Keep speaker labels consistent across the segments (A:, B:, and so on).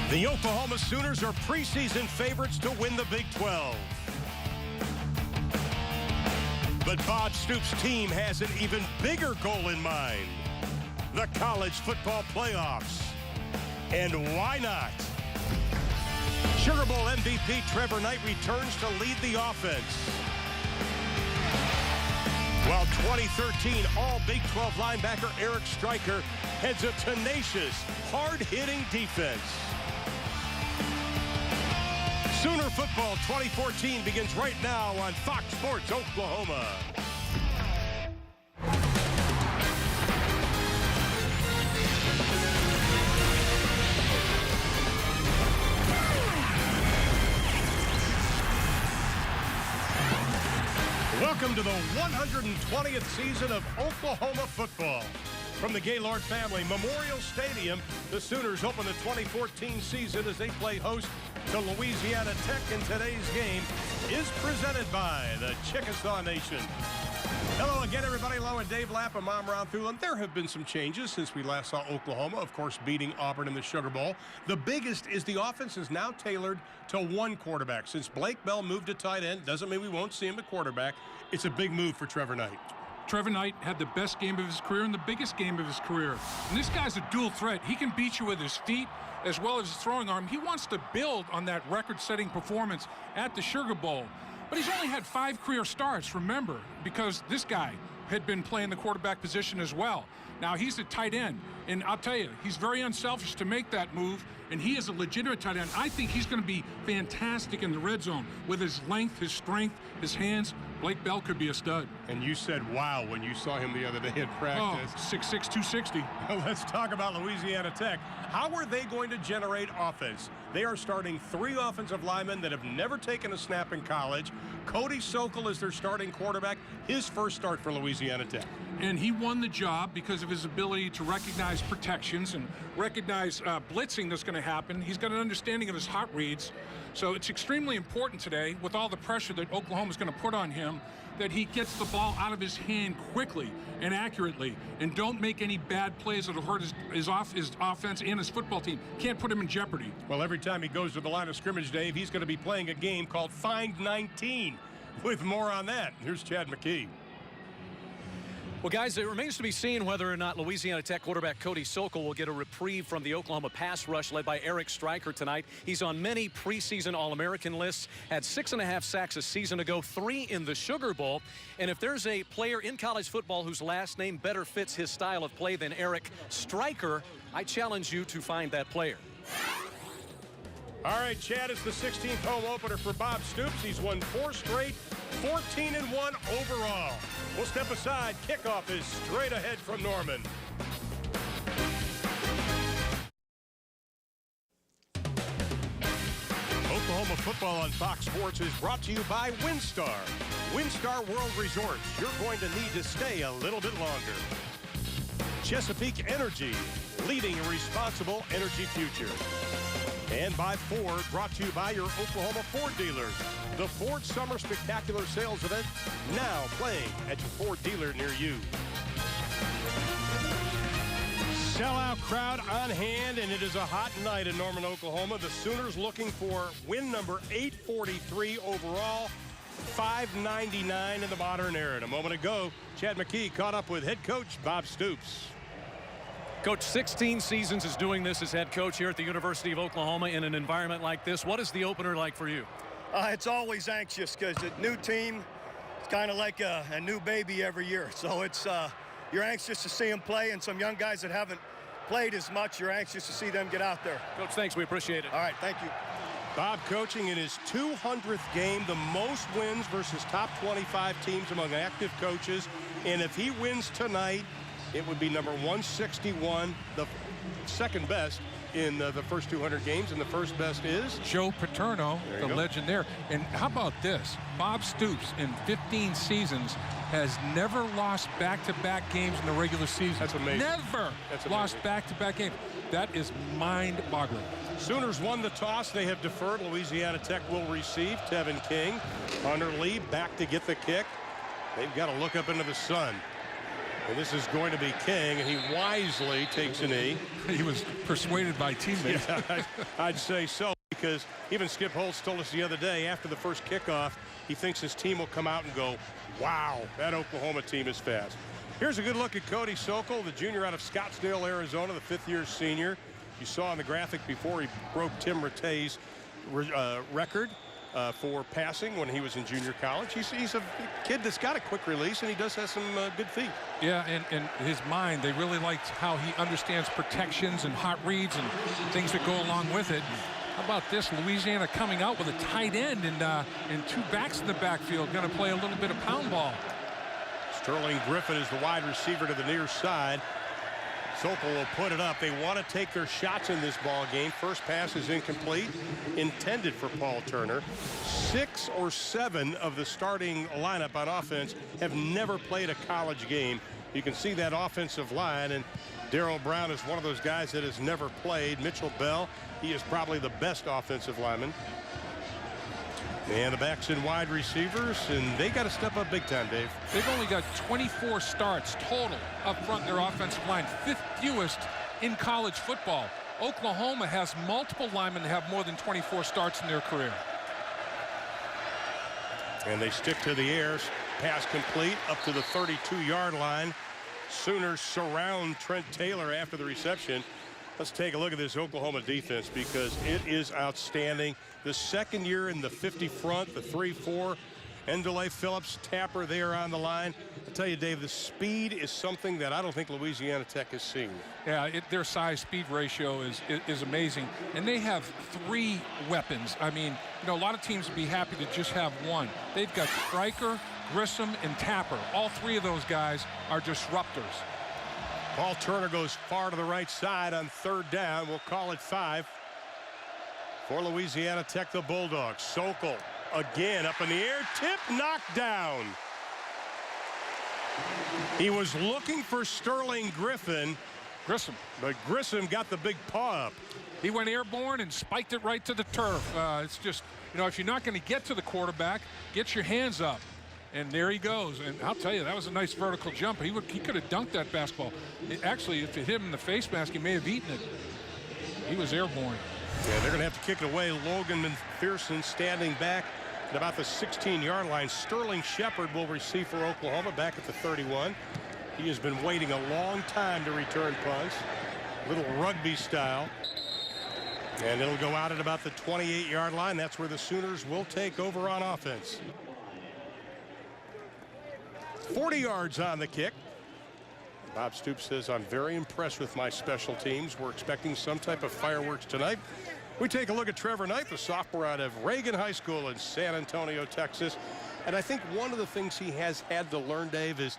A: The Oklahoma Sooners are preseason favorites to win the Big 12. But Bob Stoops' team has an even bigger goal in mind: the college football playoffs. And why not? Sugar Bowl MVP Trevor Knight returns to lead the offense, while 2013 All-Big 12 linebacker Eric Stryker heads a tenacious, hard-hitting defense. Sooner Football 2014 begins right now on Fox Sports Oklahoma. Welcome to the 120th season of Oklahoma football. From the Gaylord family Memorial Stadium, the Sooners open the 2014 season as they play host to Louisiana Tech, and today's game is presented by the Chickasaw Nation. Hello again, everybody. Lowe and Dave Lapham. I'm Ron Thulin. There have been some changes since we last saw Oklahoma, of course, beating Auburn in the Sugar Bowl. The biggest is the offense is now tailored to one quarterback. Since Blake Bell moved to tight end, doesn't mean we won't see him at quarterback. It's a big move for Trevor Knight.
B: Trevor Knight had the best game of his career and the biggest game of his career. And this guy's a dual threat. He can beat you with his feet as well as his throwing arm. He wants to build on that record-setting performance at the Sugar Bowl. But he's only had 5 career starts, remember, because this guy had been playing the quarterback position as well. Now he's a tight end, and I'll tell you, he's very unselfish to make that move, and he is a legitimate tight end. I think he's going to be fantastic in the red zone with his length, his strength, his hands. Blake Bell could be a stud.
A: And you said, wow, when you saw him the other day at practice.
B: Oh, 6'6", 260.
A: Let's talk about Louisiana Tech. How are they going to generate offense? They are starting 3 offensive linemen that have never taken a snap in college. Cody Sokol is their starting quarterback, his first start for Louisiana Tech.
B: And he won the job because of his ability to recognize protections and recognize blitzing that's going to happen. He's got an understanding of his hot reads. So it's extremely important today, with all the pressure that Oklahoma's going to put on him, that he gets the ball out of his hand quickly and accurately, and don't make any bad plays that will hurt his offense and his football team. Can't put him in jeopardy.
A: Well, every time he goes to the line of scrimmage, Dave, he's going to be playing a game called Find 19. With more on that, here's Chad McKee.
C: Well, guys, it remains to be seen whether or not Louisiana Tech quarterback Cody Sokol will get a reprieve from the Oklahoma pass rush led by Eric Stryker tonight. He's on many preseason All-American lists, had 6.5 sacks a season ago, 3 in the Sugar Bowl. And if there's a player in college football whose last name better fits his style of play than Eric Stryker, I challenge you to find that player.
A: All right, Chad, it's the 16th home opener for Bob Stoops. He's won 4 straight, 14-1 overall. We'll step aside. Kickoff is straight ahead from Norman. Oklahoma football on Fox Sports is brought to you by WinStar. WinStar World Resorts. You're going to need to stay a little bit longer. Chesapeake Energy, leading a responsible energy future. And by Ford, brought to you by your Oklahoma Ford dealers. The Ford Summer Spectacular Sales Event, now playing at your Ford dealer near you. Sellout crowd on hand, and it is a hot night in Norman, Oklahoma. The Sooners looking for win number 843 overall, 599 in the modern era. And a moment ago, Chad McKee caught up with head coach Bob Stoops.
C: Coach, 16 seasons is doing this as head coach here at the University of Oklahoma in an environment like this. What is the opener like for you?
D: It's always anxious because a new team, it's kind of like a new baby every year. So it's you're anxious to see them play, and some young guys that haven't played as much, you're anxious to see them get out there.
C: Coach, thanks. We appreciate it.
D: All right, thank you.
A: Bob coaching in his 200th game, the most wins versus top 25 teams among active coaches. And if he wins tonight, it would be number 161, the second best in the first 200 games, and the first best is
B: Joe Paterno, the legend there. And how about this? Bob Stoops, in 15 seasons, has never lost back-to-back games in the regular season.
A: That's amazing.
B: Never lost back-to-back games. That is mind-boggling.
A: Sooners won the toss. They have deferred. Louisiana Tech will receive. Tevin King, Hunter Lee back to get the kick. They've got to look up into the sun. And this is going to be King, and he wisely takes a knee.
B: He was persuaded by teammates.
A: Yeah, I'd say so, because even Skip Holtz told us the other day after the first kickoff, he thinks his team will come out and go, wow, that Oklahoma team is fast. Here's a good look at Cody Sokol, the junior out of Scottsdale, Arizona, the fifth-year senior. You saw on the graphic before he broke Tim Rattay's record for passing when he was in junior college. He's a kid that's got a quick release, and he does have some good feet.
B: Yeah, and his mind, they really liked how he understands protections and hot reads and things that go along with it. How about this? Louisiana coming out with a tight end and two backs in the backfield, going to play a little bit of pound ball.
A: Sterling Griffin is the wide receiver to the near side. Sokol will put it up. They want to take their shots in this ball game. First pass is incomplete, intended for Paul Turner. 6 or 7 of the starting lineup on offense have never played a college game. You can see that offensive line, and Darrell Brown is one of those guys that has never played. Mitchell Bell, he is probably the best offensive lineman. And the backs and wide receivers, and they got to step up big time, Dave.
B: They've only got 24 starts total up front in their offensive line, 5th fewest in college football. Oklahoma has multiple linemen that have more than 24 starts in their career.
A: And they stick to the air. Pass complete up to the 32-yard line. Sooners surround Trent Taylor after the reception. Let's take a look at this Oklahoma defense, because it is outstanding. The second year in the 50 front, the 3-4. Endele, Phillips, Tapper, they are on the line. I tell you, Dave, the speed is something that I don't think Louisiana Tech has seen.
B: Yeah, their size-speed ratio is amazing. And they have 3 weapons. I mean, you know, a lot of teams would be happy to just have one. They've got Stryker, Grissom, and Tapper. All 3 of those guys are disruptors.
A: Paul Turner goes far to the right side on 3rd down. We'll call it 5 for Louisiana Tech, the Bulldogs. Sokol again up in the air, tip, knocked down. He was looking for Sterling Grissom, but Grissom got the big paw up.
B: He went airborne and spiked it right to the turf. It's just, you know, if you're not going to get to the quarterback, get your hands up. And there he goes. And I'll tell you, that was a nice vertical jump. He could have dunked that basketball. Actually, if it hit him in the face mask, he may have eaten it. He was airborne.
A: Yeah, they're going to have to kick it away. Logan McPherson standing back at about the 16-yard line. Sterling Shepard will receive for Oklahoma back at the 31. He has been waiting a long time to return punts. Little rugby style. And it'll go out at about the 28-yard line. That's where the Sooners will take over on offense. 40 yards on the kick. Bob Stoops says, I'm very impressed with my special teams. We're expecting some type of fireworks tonight. We take a look at Trevor Knight, the sophomore out of Reagan High School in San Antonio, Texas. And I think one of the things he has had to learn, Dave, is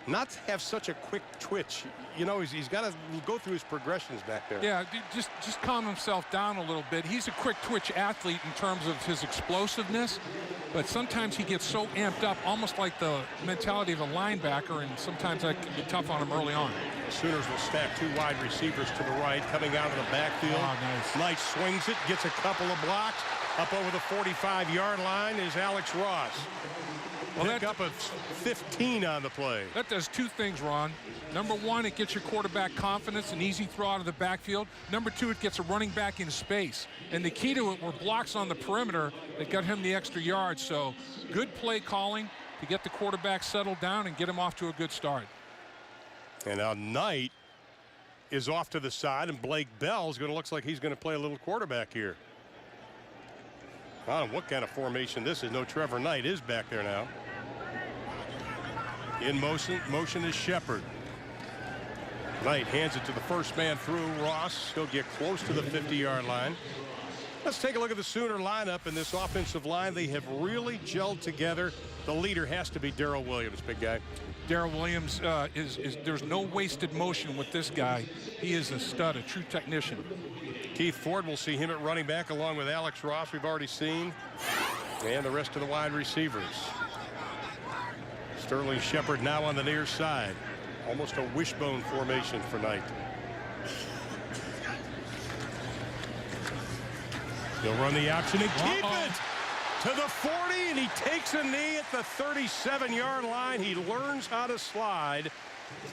A: not to have such a quick twitch. You know, he's got to go through his progressions back there.
B: Yeah, just calm himself down a little bit. He's a quick twitch athlete in terms of his explosiveness, but sometimes he gets so amped up, almost like the mentality of a linebacker, and sometimes that can be tough on him early on.
A: The Sooners will stack 2 wide receivers to the right, coming out of the backfield.
B: Oh, nice.
A: Knight swings it, gets a couple of blocks. Up over the 45-yard line is Alex Ross. Well, pick up a 15 on the play.
B: That does 2 things, Ron. Number 1, it gets your quarterback confidence, an easy throw out of the backfield. Number 2, it gets a running back in space. And the key to it were blocks on the perimeter that got him the extra yards. So good play calling to get the quarterback settled down and get him off to a good start.
A: And now Knight is off to the side, and Blake Bell's going to look like he's going to play a little quarterback here. I don't know what kind of formation this is. No, Trevor Knight is back there now. In motion is Shepard. Knight hands it to the first man through, Ross. He'll get close to the 50-yard line. Let's take a look at the Sooner lineup in this offensive line. They have really gelled together. The leader has to be Darrell Williams, big guy.
B: Darrell Williams there's no wasted motion with this guy. He is a stud, a true technician.
A: Keith Ford, will see him at running back along with Alex Ross, we've already seen, and the rest of the wide receivers. Sterling Shepard now on the near side. Almost a wishbone formation for Knight. He'll run the option and keep it to the 40, and he takes a knee at the 37-yard line. He learns how to slide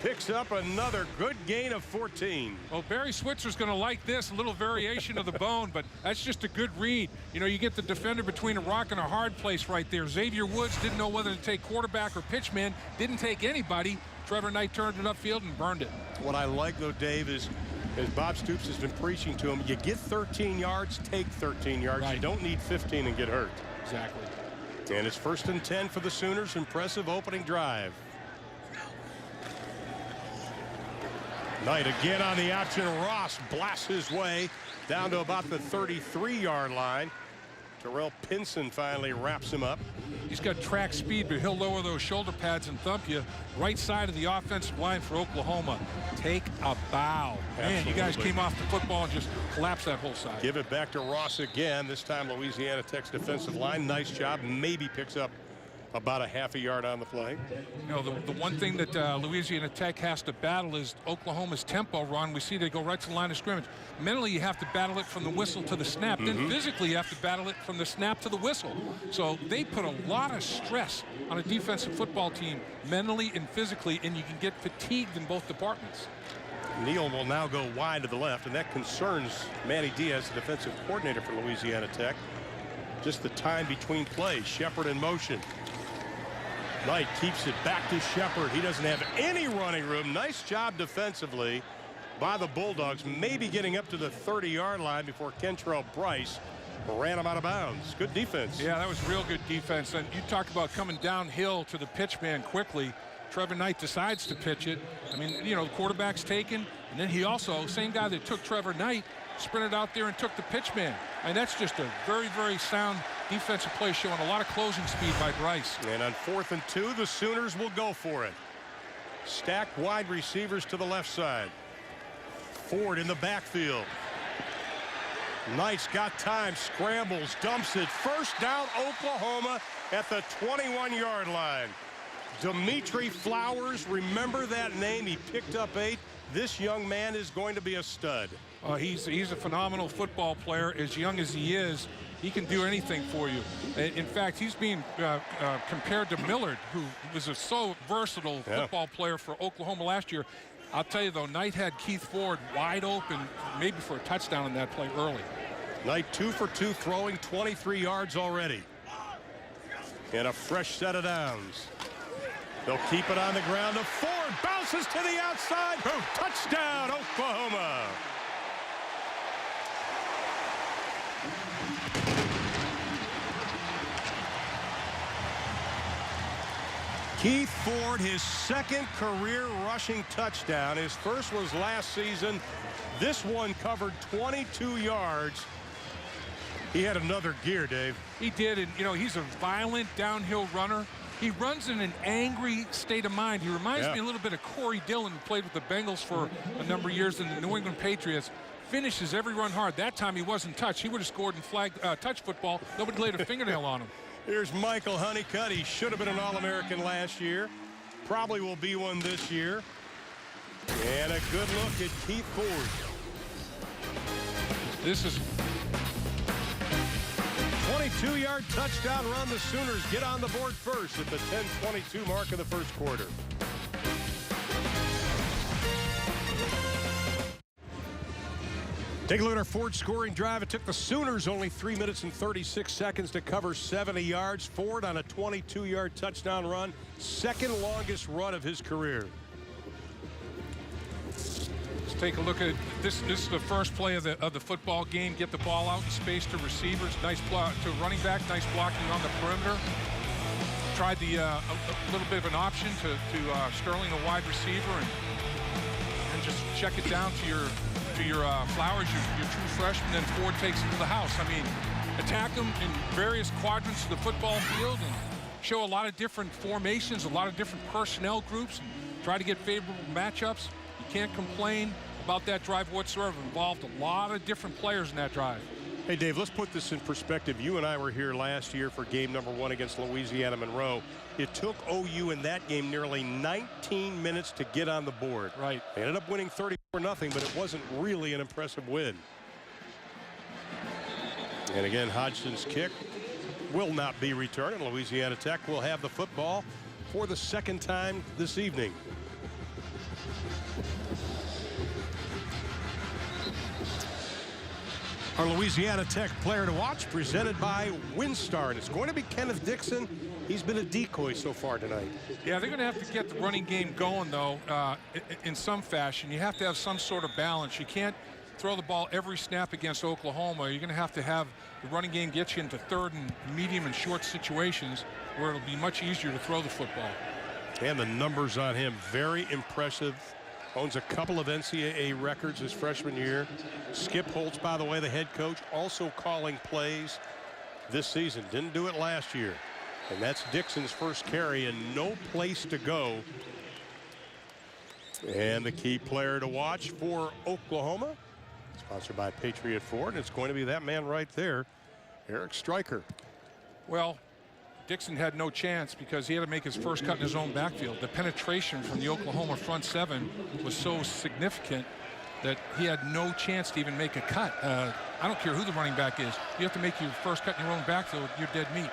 A: picks up another good gain of 14.
B: Well, Barry Switzer's going to like this, a little variation of the bone, but that's just a good read. You know, you get the defender between a rock and a hard place right there. Xavier Woods didn't know whether to take quarterback or pitchman, didn't take anybody. Trevor Knight turned it upfield and burned it. What
A: I like, though, Dave, is as Bob Stoops has been preaching to him, you get 13 yards, take 13 yards. Right. You don't need 15 and get hurt.
B: Exactly.
A: And it's 1st and 10 for the Sooners. Impressive opening drive. Knight again on the option. Ross blasts his way down to about the 33-yard line. Terrell Pinson finally wraps him up.
B: He's got track speed, but he'll lower those shoulder pads and thump you. Right side of the offensive line for Oklahoma. Take a bow.
A: Absolutely.
B: Man, you guys came off the football and just collapsed that whole side.
A: Give it back to Ross again. This time Louisiana Tech's defensive line. Nice job. Maybe picks up about a half a yard on the play.
B: You know, the one thing that Louisiana Tech has to battle is Oklahoma's tempo run. We see they go right to the line of scrimmage. Mentally, you have to battle it from the whistle to the snap. Then physically, you have to battle it from the snap to the whistle. So they put a lot of stress on a defensive football team, mentally and physically, and you can get fatigued in both departments.
A: Neal will now go wide to the left, and that concerns Manny Diaz, the defensive coordinator for Louisiana Tech. Just the time between plays. Shepard in motion. Knight keeps it back to Shepard. He doesn't have any running room. Nice job defensively by the Bulldogs, maybe getting up to the 30-yard line before Kentrell Bryce ran him out of bounds. Good defense.
B: Yeah, that was real good defense. And you talk about coming downhill to the pitch man quickly. Trevor Knight decides to pitch it. I mean, you know, the quarterback's taken, and then he also, same guy that took Trevor Knight, sprinted out there and took the pitch man. And that's just a very, very sound defensive play, showing a lot of closing speed by Bryce.
A: And on 4th and 2, the Sooners will go for it. Stacked wide receivers to the left side. Ford in the backfield. Knight's got time, scrambles, dumps it. First down, Oklahoma at the 21-yard line. Dimitri Flowers, remember that name. He picked up 8. This young man is going to be a stud.
B: He's a phenomenal football player. As young as he is, he can do anything for you. In fact, he's being compared to Millard, who was a so versatile football player for Oklahoma last year. I'll tell you, though, Knight had Keith Ford wide open, maybe for a touchdown in that play early.
A: Knight 2 for 2, throwing 23 yards already. And a fresh set of downs. They'll keep it on the ground to Ford. Bounces to the outside. Boom. Touchdown, Oklahoma. Keith Ford, his second career rushing touchdown. His first was last season. This one covered 22 yards. He had another gear, Dave.
B: He did, and you know, he's a violent downhill runner. He runs in an angry state of mind. He reminds me a little bit of Corey Dillon, who played with the Bengals for a number of years in the New England Patriots. Finishes every run hard. That time he wasn't touched. He would have scored in flag touch football. Nobody laid a fingernail on him.
A: Here's Michael Honeycutt. He should have been an All-American last year. Probably will be one this year. And a good look at Keith Ford.
B: This is
A: 22-yard touchdown run. The Sooners get on the board first at the 10:22 mark of the first quarter. Take a look at our Ford scoring drive. It took the Sooners only 3 minutes and 36 seconds to cover 70 yards. Ford on a 22-yard touchdown run. Second longest run of his career.
B: Let's take a look at this. This is the first play of the football game. Get the ball out in space to receivers. Nice block to running back. Nice blocking on the perimeter. Tried the a little bit of an option to Sterling, the wide receiver, and just check it down to your Flowers, your true freshman. Then Ford takes it to the house. I mean, attack them in various quadrants of the football field and show a lot of different formations, a lot of different personnel groups, and try to get favorable matchups. You can't complain about that drive whatsoever. Involved a lot of different players in that drive.
A: Hey, Dave, let's put this in perspective. You and I were here last year for game number 1 against Louisiana Monroe. It took OU in that game nearly 19 minutes to get on the board.
B: Right.
A: They ended up winning 34-0, but it wasn't really an impressive win. And again, Hodgson's kick will not be returned, and Louisiana Tech will have the football for the second time this evening. Our Louisiana Tech player to watch, presented by WinStar. And it's going to be Kenneth Dixon. He's been a decoy so far tonight. Yeah, they're going to have to get the running game going, though, in some fashion. You have to have some sort of balance. You can't throw the ball every snap against Oklahoma. You're going to have the running game get you into third and medium and short situations where it'll be much easier to throw the football. And the numbers on him, very impressive. Owns a couple of NCAA records his freshman year. Skip Holtz, by the way, the head coach, also calling plays this season. Didn't do it last year. And that's Dixon's first carry and no place to go. And the key player to watch for Oklahoma, sponsored by Patriot Ford, and it's going to be that man right there, Eric Stryker. Well, Dixon had no chance because he had to make his first cut in his own backfield. The penetration from the Oklahoma front seven was so significant that he had no chance to even make a cut. I don't care who the running back is. You have to make your first cut in your own backfield. You're dead meat.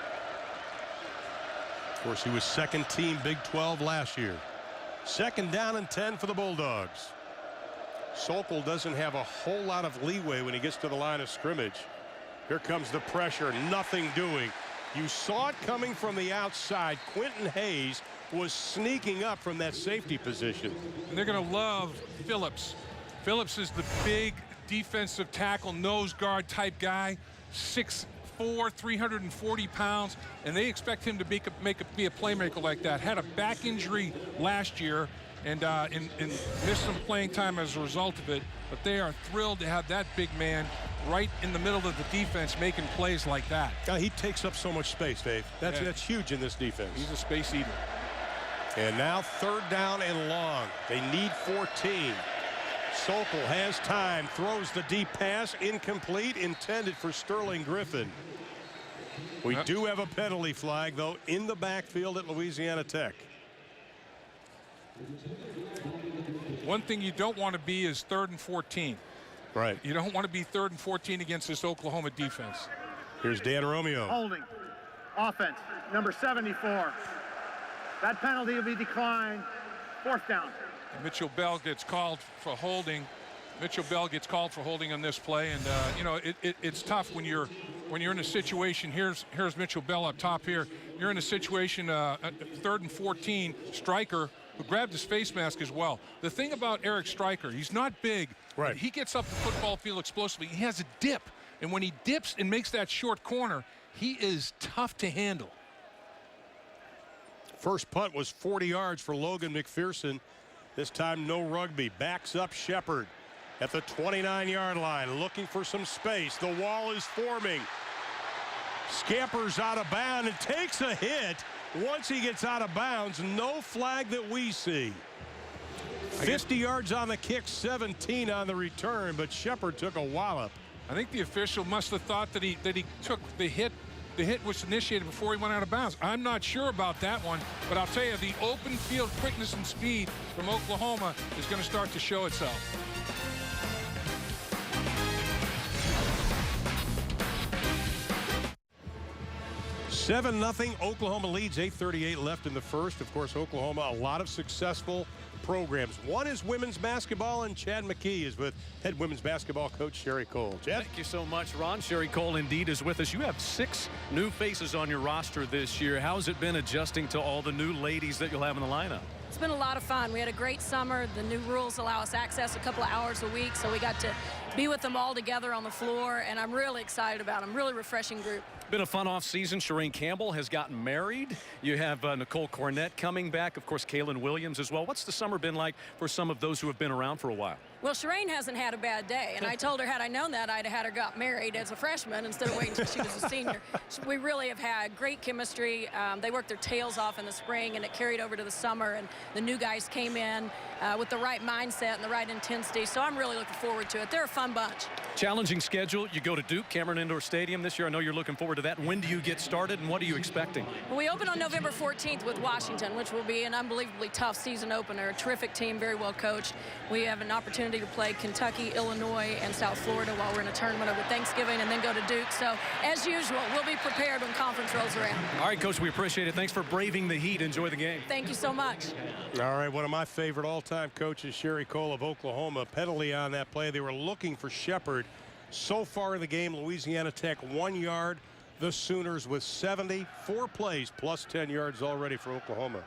A: Of course, he was second team Big 12 last year. Second down and 10 for the Bulldogs. Sokol doesn't have a whole lot of leeway when he gets to the line of scrimmage. Here comes the pressure. Nothing doing. You saw it coming from the outside. Quentin Hayes was sneaking up from that safety position. And they're going to love Phillips. Phillips is the big defensive tackle, nose guard type guy, 6'4", 340 pounds, and they expect him to be a playmaker like that. Had a back injury last year and missed some playing time as a result of it, but they are thrilled to have that big man right in the middle of the defense making plays like that. He takes up so much space, Dave. That's huge in this defense. He's a space eater. And now third down and long. They need 14. Sokol has time, throws the deep pass, incomplete, intended for Sterling Griffin. We do have a penalty flag, though, in the backfield at Louisiana Tech. One thing you don't want to be is 3rd and 14. Right. You don't want to be 3rd and 14 against this Oklahoma defense. Here's Dan Romeo.
E: Holding. Offense, number 74. That penalty will be declined. 4th down.
B: Mitchell Bell gets called for holding. Mitchell Bell gets called for holding on this play, and you know it's tough when you're in a situation. Here's Mitchell Bell up top here. You're in a situation 3rd and 14. Stryker, who grabbed his face mask as well. The thing about Eric Stryker, he's not big. Right. He gets up the football field explosively. He has a dip, and when he dips and makes that short corner, he is tough to handle. First punt was 40 yards for Logan McPherson. This time no rugby. Backs up Shepard at the 29-yard line, looking for some space. The wall is forming. Scampers out of bounds and takes a hit. Once he gets out of bounds, no flag that we see. 50 yards on the kick, 17 on the return, but Shepard took a wallop. I think the official must have thought that he took the hit. The hit was initiated before he went out of bounds. I'm not sure about that one, but I'll tell you, the open field quickness and speed from Oklahoma is going to start to show itself. 7-0. Oklahoma leads. 8:38 left in the first. Of course, Oklahoma, a lot of successful programs. One is women's basketball, and Chad McKee is with head women's basketball coach Sherry Cole. Chad?
C: Thank you so much, Ron. Sherry Cole indeed is with us. You have 6 new faces on your roster this year. How's it been adjusting to all the new ladies that you'll have in the lineup?
F: It's been a lot of fun. We had a great summer. The new rules allow us access a couple of hours a week, so we got to be with them all together on the floor, and I'm really excited about them. Really refreshing group.
C: Been a fun off season. Shireen Campbell has gotten married. You have Nicole Cornett coming back. Of course, Kaylin Williams as well. What's the summer been like for some of those who have been around for a while?
F: Well, Shireen hasn't had a bad day, and I told her had I known that, I'd have had her got married as a freshman instead of waiting until she was a senior. We really have had great chemistry. They worked their tails off in the spring, and it carried over to the summer, and the new guys came in with the right mindset and the right intensity, so I'm really looking forward to it. They're a fun bunch.
C: Challenging schedule. You go to Duke, Cameron Indoor Stadium this year. I know you're looking forward to that. When do you get started, and what are you expecting?
F: Well, we open on November 14th with Washington, which will be an unbelievably tough season opener. A terrific team, very well coached. We have an opportunity to play Kentucky, Illinois, and South Florida while we're in a tournament over Thanksgiving, and then go to Duke. So, as usual, we'll be prepared when conference rolls around.
C: All right, Coach, we appreciate it. Thanks for braving the heat. Enjoy the game.
F: Thank you so much.
A: All right, one of my favorite all-time coaches, Sherry Cole of Oklahoma. Penalty on that play. They were looking for Shepard. So far in the game, Louisiana Tech 1 yard. The Sooners with 74 plays plus 10 yards already for Oklahoma.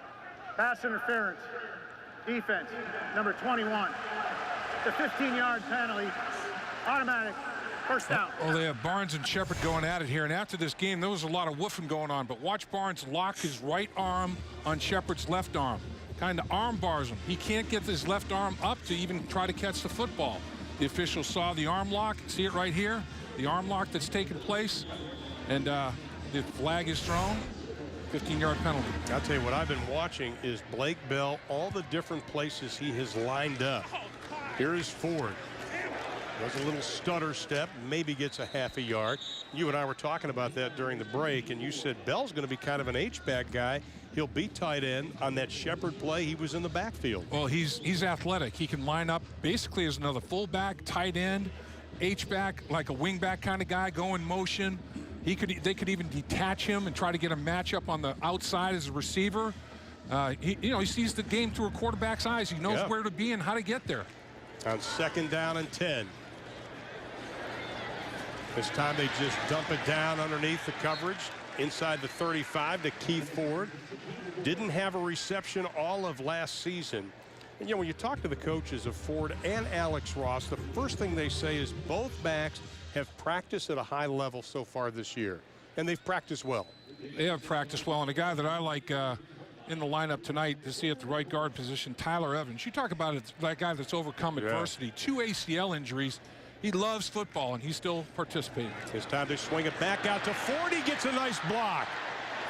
E: Pass interference. Defense, number 21. The 15-yard penalty. Automatic. First down.
B: Oh, they have Barnes and Shepard going at it here. And after this game, there was a lot of woofing going on. But watch Barnes lock his right arm on Shepard's left arm. Kind of arm bars him. He can't get his left arm up to even try to catch the football. The official saw the arm lock. See it right here? The arm lock that's taken place. And the flag is thrown. 15-yard penalty.
A: I'll tell you what I've been watching is Blake Bell, all the different places he has lined up. Here is Ford. Does a little stutter step, maybe gets a half a yard. You and I were talking about that during the break, and you said Bell's going to be kind of an H-back guy. He'll be tight end on that Shepard play. He was in the backfield.
B: Well, he's athletic. He can line up basically as another fullback, tight end, H-back, like a wing-back kind of guy, go in motion. They could even detach him and try to get a matchup on the outside as a receiver. He sees the game through a quarterback's eyes. He knows where to be and how to get there.
A: On 2nd down and 10. This time they just dump it down underneath the coverage inside the 35 to Keith Ford. Didn't have a reception all of last season. And, when you talk to the coaches of Ford and Alex Ross, the first thing they say is both backs have practiced at a high level so far this year, and they've practiced well.
B: They have practiced well, and a guy that I like in the lineup tonight to see at the right guard position, Tyler Evans. You talk about it, that guy that's overcome adversity, 2 ACL injuries. He loves football, and he's still participating.
A: It's time to swing it back out to Ford. He gets a nice block.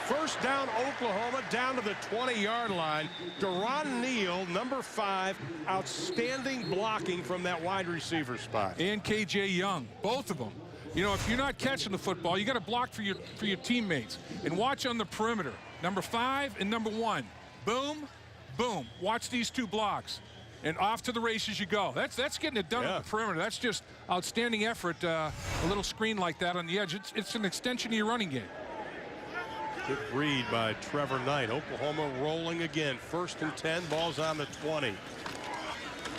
A: First down, Oklahoma, down to the 20-yard line. Deron Neal, number 5, outstanding blocking from that wide receiver spot.
B: And KJ Young, both of them. If you're not catching the football, you got to block for your teammates. And watch on the perimeter, number 5 and number 1. Boom, boom. Watch these 2 blocks. And off to the races you go. That's getting it done on the perimeter. That's just outstanding effort. A little screen like that on the edge. It's an extension of your running game.
A: Good read by Trevor Knight. Oklahoma rolling again. 1st and 10. Ball's on the 20.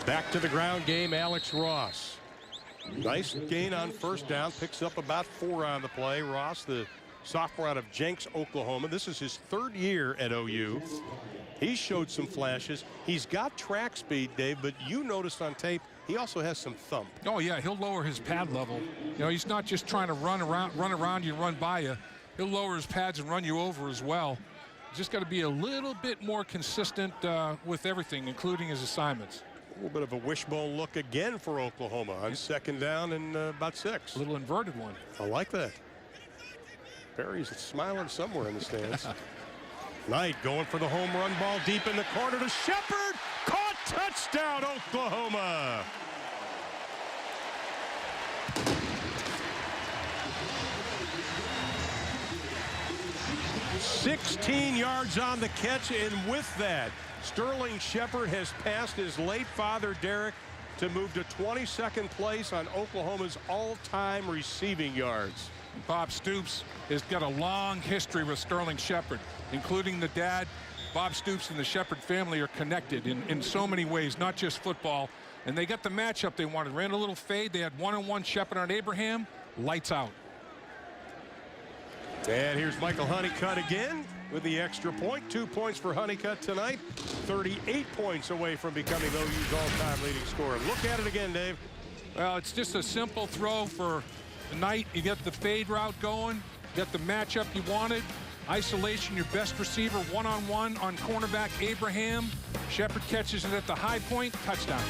A: Back to the ground game, Alex Ross. Nice gain on 1st down. Picks up about 4 on the play. Ross, the sophomore out of Jenks, Oklahoma. This is his 3rd year at OU. He showed some flashes. He's got track speed, Dave, but you noticed on tape he also has some thump.
B: Oh, yeah, he'll lower his pad level. He's not just trying to run around you and run by you. He'll lower his pads and run you over as well. Just got to be a little bit more consistent with everything, including his assignments.
A: A little bit of a wishbone look again for Oklahoma on 2nd down and about 6.
B: A little inverted one.
A: I like that. Barry's smiling somewhere in the stands. Knight going for the home run ball deep in the corner to Shepard. Caught, touchdown, Oklahoma. "16 yards on the catch, and with that, Sterling Shepard has passed his late father, Derek, to move to 22nd place on Oklahoma's all-time receiving yards.
B: Bob Stoops has got a long history with Sterling Shepard, including the dad. Bob Stoops and the Shepard family are connected in so many ways, not just football. And they got the matchup they wanted. Ran a little fade. They had 1-on-1 Shepard on Abraham. Lights out.
A: And here's Michael Honeycutt again with the extra point. 2 points for Honeycutt tonight. 38 points away from becoming OU's all-time leading scorer. Look at it again, Dave.
B: Well, it's just a simple throw for the Knight. You get the fade route going. Get the matchup you wanted. Isolation, your best receiver, 1-on-1 on cornerback Abraham. Shepard catches it at the high point. Touchdown.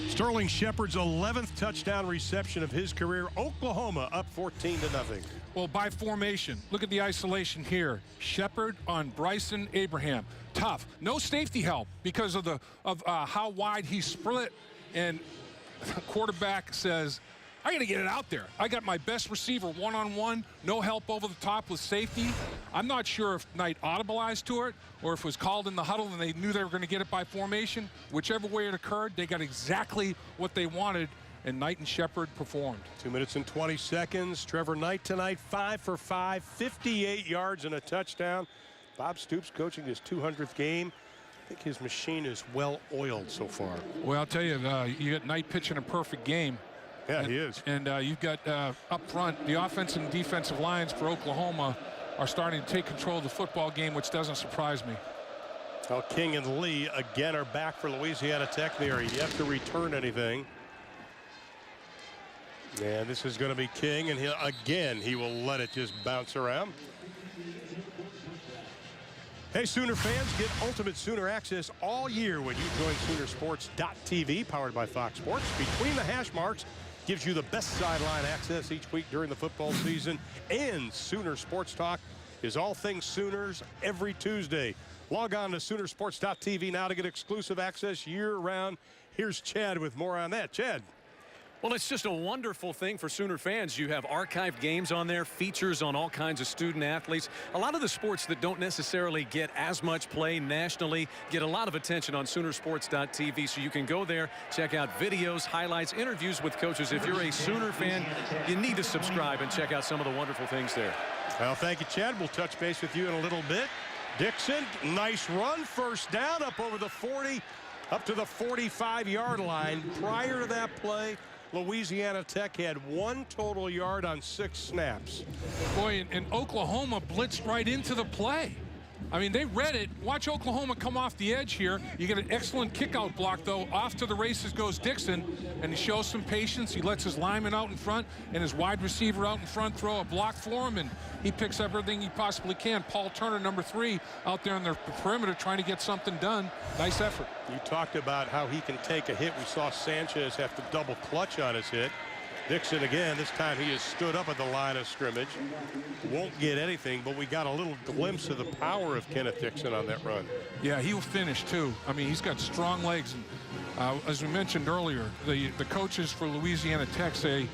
A: Sterling Shepard's 11th touchdown reception of his career. Oklahoma up 14-0.
B: Well, by formation, look at the isolation here. Shepard on Bryson Abraham. Tough. No safety help because of how wide he split. And the quarterback says, I got to get it out there. I got my best receiver 1-on-1, no help over the top with safety. I'm not sure if Knight audibleized to it or if it was called in the huddle and they knew they were going to get it by formation. Whichever way it occurred, they got exactly what they wanted, and Knight and Shepard performed.
A: 2 minutes and 20 seconds. Trevor Knight tonight, 5 for 5, 58 yards and a touchdown. Bob Stoops coaching his 200th game. I think his machine is well oiled so far.
B: Well, I'll tell you, you got Knight pitching a perfect game.
A: Yeah, he is.
B: And you've got up front, the offensive and defensive lines for Oklahoma are starting to take control of the football game, which doesn't surprise me.
A: Well, King and Lee again are back for Louisiana Tech. They are yet to return anything. And this is going to be King, and he will let it just bounce around. Hey, Sooner fans, get ultimate Sooner access all year when you join Soonersports.tv, powered by Fox Sports. Between the hash marks gives you the best sideline access each week during the football season. And Sooner Sports Talk is all things Sooners every Tuesday. Log on to Soonersports.tv now to get exclusive access year-round. Here's Chad with more on that. Chad.
C: Well, it's just a wonderful thing for Sooner fans. You have archived games on there, features on all kinds of student athletes. A lot of the sports that don't necessarily get as much play nationally get a lot of attention on Soonersports.tv. So you can go there, check out videos, highlights, interviews with coaches. If you're a Sooner fan, you need to subscribe and check out some of the wonderful things there.
A: Well, thank you, Chad. We'll touch base with you in a little bit. Dixon, nice run, first down, up over the 40, up to the 45-yard line. Prior to that play, Louisiana Tech had 1 total yard on 6 snaps.
B: Boy, and Oklahoma blitzed right into the play. I mean, they read it. Watch Oklahoma come off the edge here. You get an excellent kickout block, though. Off to the races goes Dixon, and he shows some patience. He lets his lineman out in front and his wide receiver out in front throw a block for him, and he picks up everything he possibly can. Paul Turner, number 3, out there on the perimeter trying to get something done. Nice effort.
A: You talked about how he can take a hit. We saw Sanchez have to double clutch on his hit. Dixon again, this time he has stood up at the line of scrimmage. Won't get anything, but we got a little glimpse of the power of Kenneth Dixon on that run.
B: Yeah, he'll finish too. I mean, he's got strong legs. And as we mentioned earlier, the coaches for Louisiana Tech say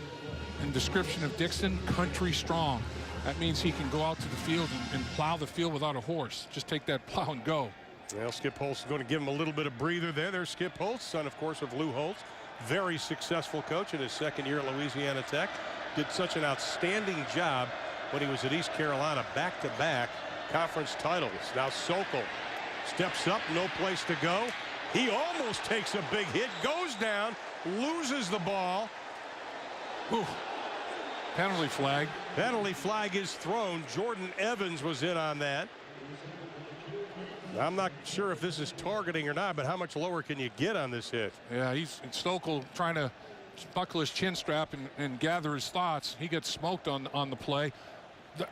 B: in description of Dixon, country strong. That means he can go out to the field and plow the field without a horse. Just take that plow and go.
A: Well, Skip Holtz is going to give him a little bit of breather there. There's Skip Holtz, son, of course, of Lou Holtz. Very successful coach in his second year at Louisiana Tech. Did such an outstanding job when he was at East Carolina, back-to-back conference titles. Now Sokol steps up, no place to go. He almost takes a big hit, goes down, loses the ball.
B: Whew. Penalty flag.
A: Penalty flag is thrown. Jordan Evans was in on that. I'm not sure if this is targeting or not, but how much lower can you get on this hit?
B: Yeah, he's Sokol trying to buckle his chin strap and gather his thoughts. He gets smoked on the play.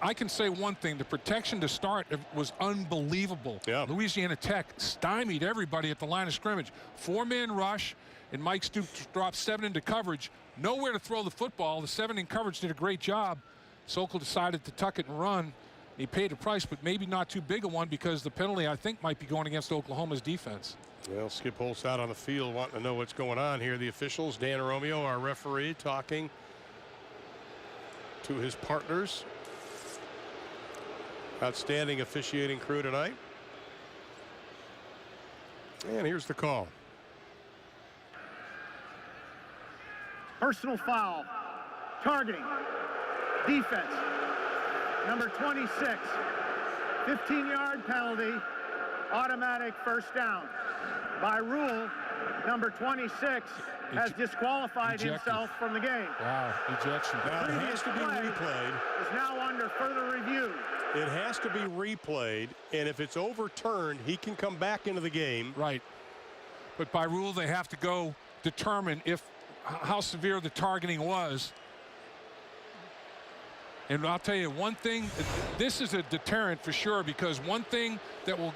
B: I can say one thing. The protection to start was unbelievable.
A: Yeah.
B: Louisiana Tech stymied everybody at the line of scrimmage. 4-man rush, and Mike Stoops dropped 7 into coverage. Nowhere to throw the football. The 7 in coverage did a great job. Sokol decided to tuck it and run. He paid a price, but maybe not too big a one, because the penalty, I think, might be going against Oklahoma's defense.
A: Well, Skip Holtz out on the field wanting to know what's going on here. The officials, Dan Romeo, our referee, talking to his partners. Outstanding officiating crew tonight. And here's the call.
E: Personal foul. Targeting. Defense. Number 26. 15-yard penalty. Automatic first down. By rule, number 26 has disqualified himself from the game.
B: Wow, ejection.
A: Now it has to be replayed.
E: Is now under further review.
A: It has to be replayed, and if it's overturned, he can come back into the game.
B: Right. But by rule, they have to go determine how severe the targeting was. And I'll tell you one thing, this is a deterrent for sure, because one thing that will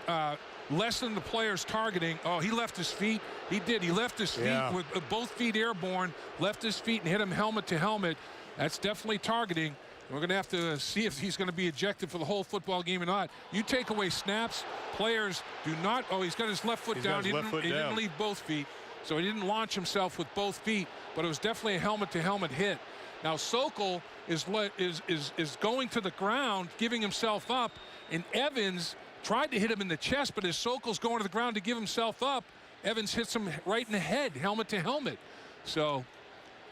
B: lessen the player's targeting, oh, he left his feet. He did. He left his feet with both feet airborne, left his feet and hit him helmet to helmet. That's definitely targeting. We're going to have to see if he's going to be ejected for the whole football game or not. You take away snaps, players do not. Oh, he's got his left foot down. He didn't leave both feet, so he didn't launch himself with both feet, but it was definitely a helmet-to-helmet hit. Now Sokol is going to the ground, giving himself up, and Evans tried to hit him in the chest, but as Sokol's going to the ground to give himself up, Evans hits him right in the head, helmet to helmet. So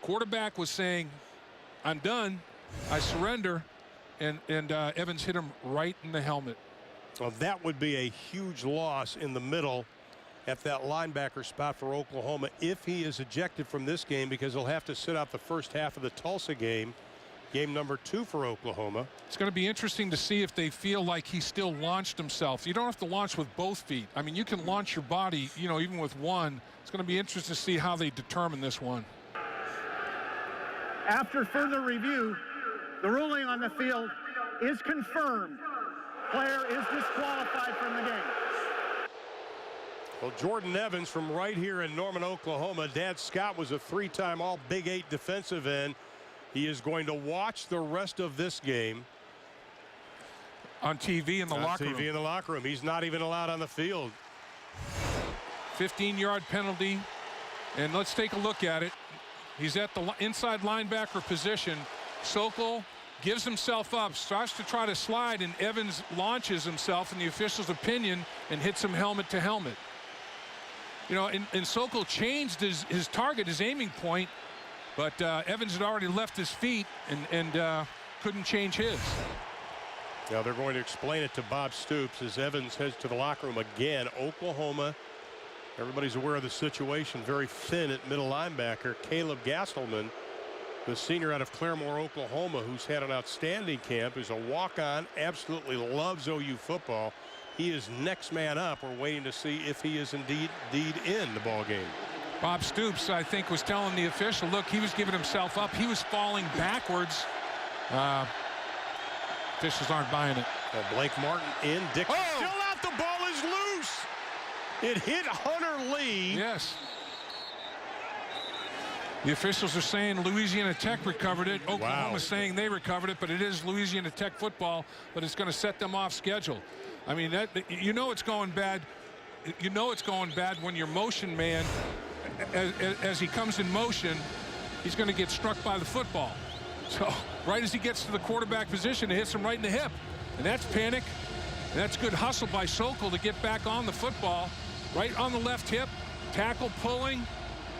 B: quarterback was saying, I'm done, I surrender, and Evans hit him right in the helmet.
A: Well, that would be a huge loss in the middle at that linebacker spot for Oklahoma if he is ejected from this game, because he'll have to sit out the first half of the Tulsa game. Game number 2 for Oklahoma.
B: It's going to be interesting to see if they feel like he still launched himself. You don't have to launch with both feet. I mean, you can launch your body, you know, even with one. It's going to be interesting to see how they determine this one.
E: After further review, the ruling on the field is confirmed. Player is disqualified from the game.
A: Well, Jordan Evans from right here in Norman, Oklahoma. Dad Scott was a 3-time All Big 8 defensive end. He is going to watch the rest of this game
B: on TV in the locker room.
A: On TV in the locker room. He's not even allowed on the field.
B: 15-yard penalty. And let's take a look at it. He's at the inside linebacker position. Sokol gives himself up, starts to try to slide, and Evans launches himself in the official's opinion and hits him helmet to helmet. You know, and Sokol changed his target, his aiming point, but Evans had already left his feet and couldn't change his.
A: Now they're going to explain it to Bob Stoops as Evans heads to the locker room again. Oklahoma, everybody's aware of the situation, very thin at middle linebacker. Caleb Gastelman, the senior out of Claremore, Oklahoma, who's had an outstanding camp, is a walk-on, absolutely loves OU football. He is next man up. We're waiting to see if he is indeed in the ball game.
B: Bob Stoops, I think, was telling the official, look, he was giving himself up. He was falling backwards. Officials aren't buying it.
A: Blake Martin in. Dixon still out. The ball is loose. It hit Hunter Lee.
B: Yes. The officials are saying Louisiana Tech recovered it. Oklahoma's saying they recovered it, but it is Louisiana Tech football, but it's going to set them off schedule. I mean, you know it's going bad. You know it's going bad when your motion man, as he comes in motion, he's going to get struck by the football. So right as he gets to the quarterback position, it hits him right in the hip. And that's panic. And that's good hustle by Sokol to get back on the football. Right on the left hip, tackle pulling.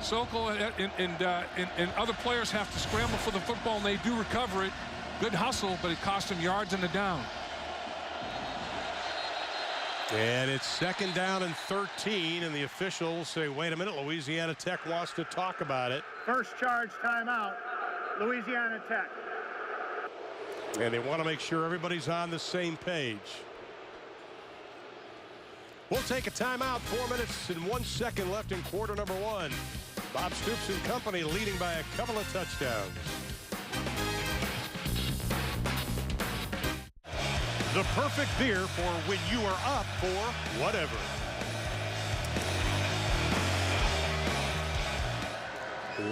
B: Sokol and other players have to scramble for the football, and they do recover it. Good hustle, but it cost him yards and a down.
A: And it's 2nd down and 13, and the officials say, wait a minute, Louisiana Tech wants to talk about it.
E: First charge timeout, Louisiana Tech.
A: And they want to make sure everybody's on the same page. We'll take a timeout. 4 minutes and 1 second left in quarter number 1. Bob Stoops and company leading by a couple of touchdowns. The perfect beer for when you are up for whatever.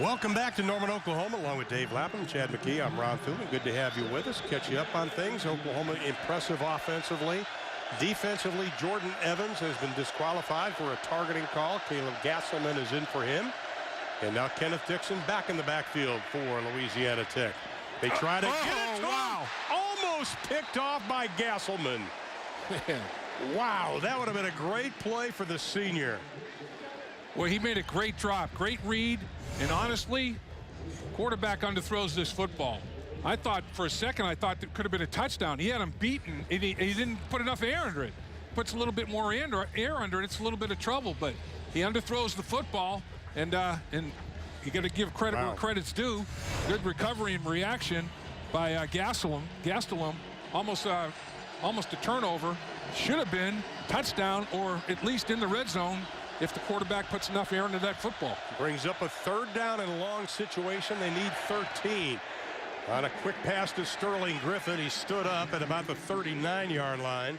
A: Welcome back to Norman, Oklahoma, along with Dave Lapham, Chad McKee. I'm Ron Thuman. Good to have you with us. Catch you up on things. Oklahoma impressive offensively. Defensively, Jordan Evans has been disqualified for a targeting call. Caleb Gastelman is in for him. And now Kenneth Dixon back in the backfield for Louisiana Tech. They try to get it to him. Almost picked off by Gastelman. Wow, that would have been a great play for the senior.
B: Well, he made a great drop, great read, and honestly, quarterback underthrows this football. I thought for a second, it could have been a touchdown. He had him beaten, and he didn't put enough air under it. Puts a little bit more air under it, it's a little bit of trouble, but he underthrows the football, and you got to give credit where credit's due. Good recovery and reaction by Gastelum, almost a turnover. Should have been touchdown, or at least in the red zone if the quarterback puts enough air into that football.
A: Brings up a 3rd down and long situation. They need 13. On a quick pass to Sterling Griffin, he stood up at about the 39-yard line.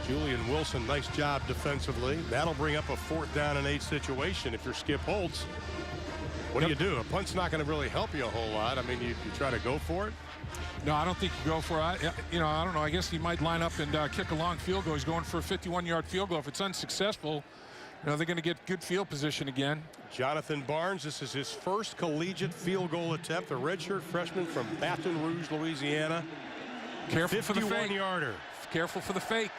A: Julian Wilson, nice job defensively. That'll bring up a 4th down and 8 situation if you're Skip Holtz. What do you do? A punt's not going to really help you a whole lot. I mean, you try to go for it?
B: No, I don't think you go for it. I don't know. I guess he might line up and kick a long field goal. He's going for a 51-yard field goal. If it's unsuccessful, they're going to get good field position again.
A: Jonathan Barnes, this is his first collegiate field goal attempt. A redshirt freshman from Baton Rouge, Louisiana.
B: Careful for the fake.
A: 51-yarder.
B: Careful for the fake.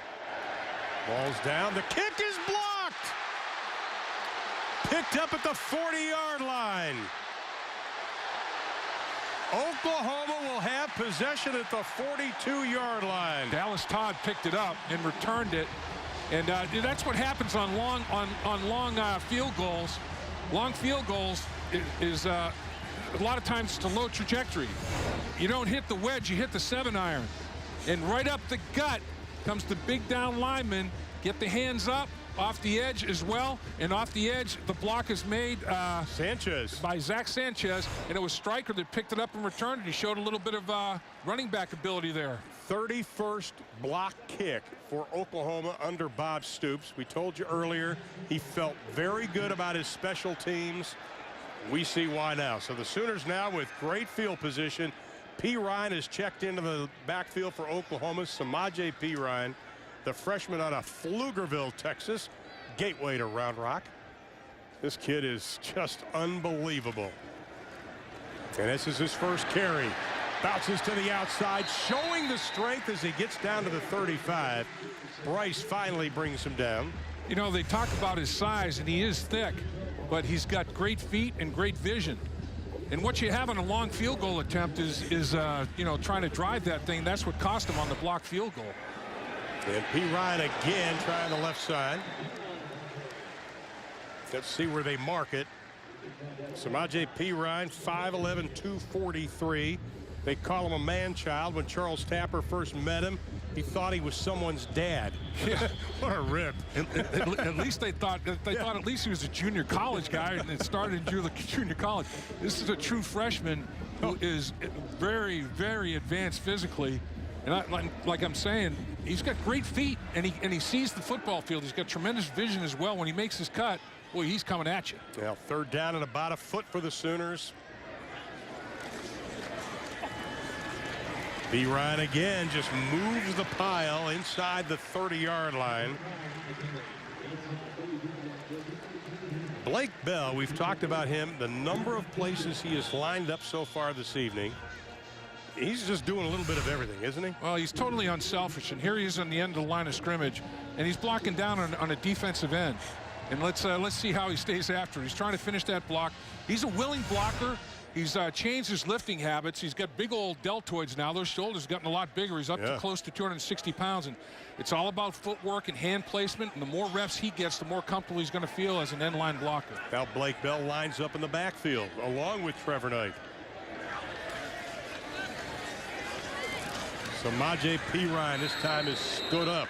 A: Ball's down. The kick is blocked. Picked up at the 40-yard line. Oklahoma will have possession at the 42-yard line.
B: Dallas Todd picked it up and returned it. And that's what happens on long field goals. Long field goals is a lot of times it's a low trajectory. You don't hit the wedge, you hit the 7-iron. And right up the gut comes the big down lineman. Get the hands up off the edge as well. And off the edge, the block is made
A: Sanchez
B: by Zach Sanchez. And it was Stryker that picked it up and returned it. He showed a little bit of running back ability there.
A: 31st block kick for Oklahoma under Bob Stoops. We told you earlier he felt very good about his special teams. We see why now. So the Sooners now with great field position. P. Ryan is checked into the backfield for Oklahoma. Samaje P. Ryan, the freshman out of Pflugerville, Texas, gateway to Round Rock. This kid is just unbelievable. And this is his first carry. Bounces to the outside, showing the strength as he gets down to the 35. Bryce finally brings him down.
B: You know, they talk about his size, and he is thick, but he's got great feet and great vision. And what you have on a long field goal attempt is you know, trying to drive that thing. That's what cost him on the blocked field goal.
A: And P. Ryan again trying the left side. Let's see where they mark it. Samaje P. Ryan, 5'11", 243. They call him a man-child. When Charles Tapper first met him, he thought he was someone's dad.
B: Yeah.
A: What a rip.
B: At least they thought at least he was a junior college guy, and it started in junior college. This is a true freshman who is very, very advanced physically. And like I'm saying, he's got great feet, and he sees the football field. He's got tremendous vision as well. When he makes his cut, boy, he's coming at you.
A: Now, third down and about a foot for the Sooners. B. Ryan again just moves the pile inside the 30-yard line. Blake Bell, we've talked about him, the number of places he has lined up so far this evening. He's just doing a little bit of everything, isn't he?
B: Well, he's totally unselfish, and here he is on the end of the line of scrimmage, and he's blocking down on a defensive end. And let's see how he stays after. He's trying to finish that block. He's a willing blocker. He's changed his lifting habits. He's got big old deltoids now. Those shoulders have gotten a lot bigger. He's up to close to 260 pounds, and it's all about footwork and hand placement. And the more reps he gets, the more comfortable he's going to feel as an end line blocker.
A: Now Blake Bell lines up in the backfield along with Trevor Knight. Samaje P. Ryan this time has stood up.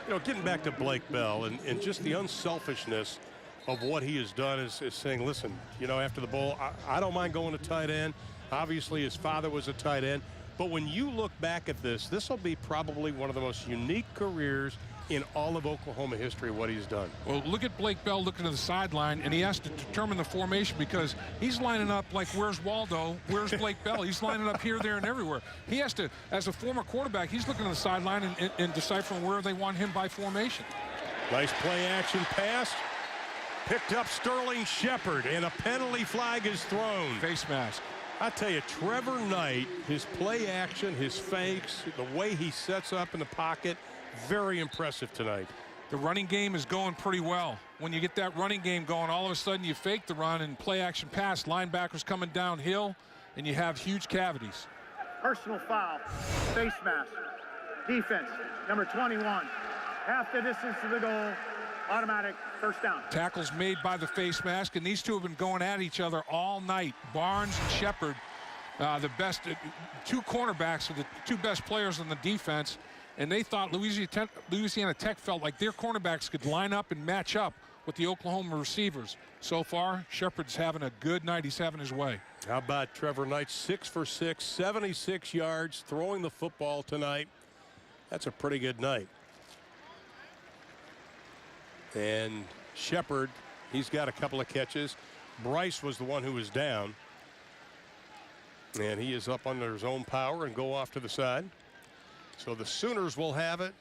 A: You know, getting back to Blake Bell and just the unselfishness of what he has done is saying, listen, you know, after the bowl, I don't mind going to tight end. Obviously, his father was a tight end. But when you look back at this will be probably one of the most unique careers in all of Oklahoma history, what he's done.
B: Well, look at Blake Bell looking to the sideline, and he has to determine the formation because he's lining up like, where's Waldo? Where's Blake Bell? He's lining up here, there, and everywhere. He has to, as a former quarterback, he's looking to the sideline and deciphering where they want him by formation.
A: Nice play action pass. Picked up Sterling Shepard, and a penalty flag is thrown.
B: Face mask.
A: I tell you, Trevor Knight, his play action, his fakes, the way he sets up in the pocket, very impressive tonight.
B: The running game is going pretty well. When you get that running game going, all of a sudden you fake the run and play action pass. Linebackers coming downhill, and you have huge cavities.
E: Personal foul, face mask, defense, number 21, half the distance to the goal, automatic first down.
B: Tackles made by the face mask, and these two have been going at each other all night. Barnes and Shepard, the best two cornerbacks are the two best players on the defense, and they thought Louisiana Tech felt like their cornerbacks could line up and match up with the Oklahoma receivers. So far, Shepard's having a good night. He's having his way.
A: How about Trevor Knight, 6 for 6, 76 yards, throwing the football tonight. That's a pretty good night. And Shepard, he's got a couple of catches. Bryce was the one who was down. And he is up under his own power and go off to the side. So the Sooners will have it.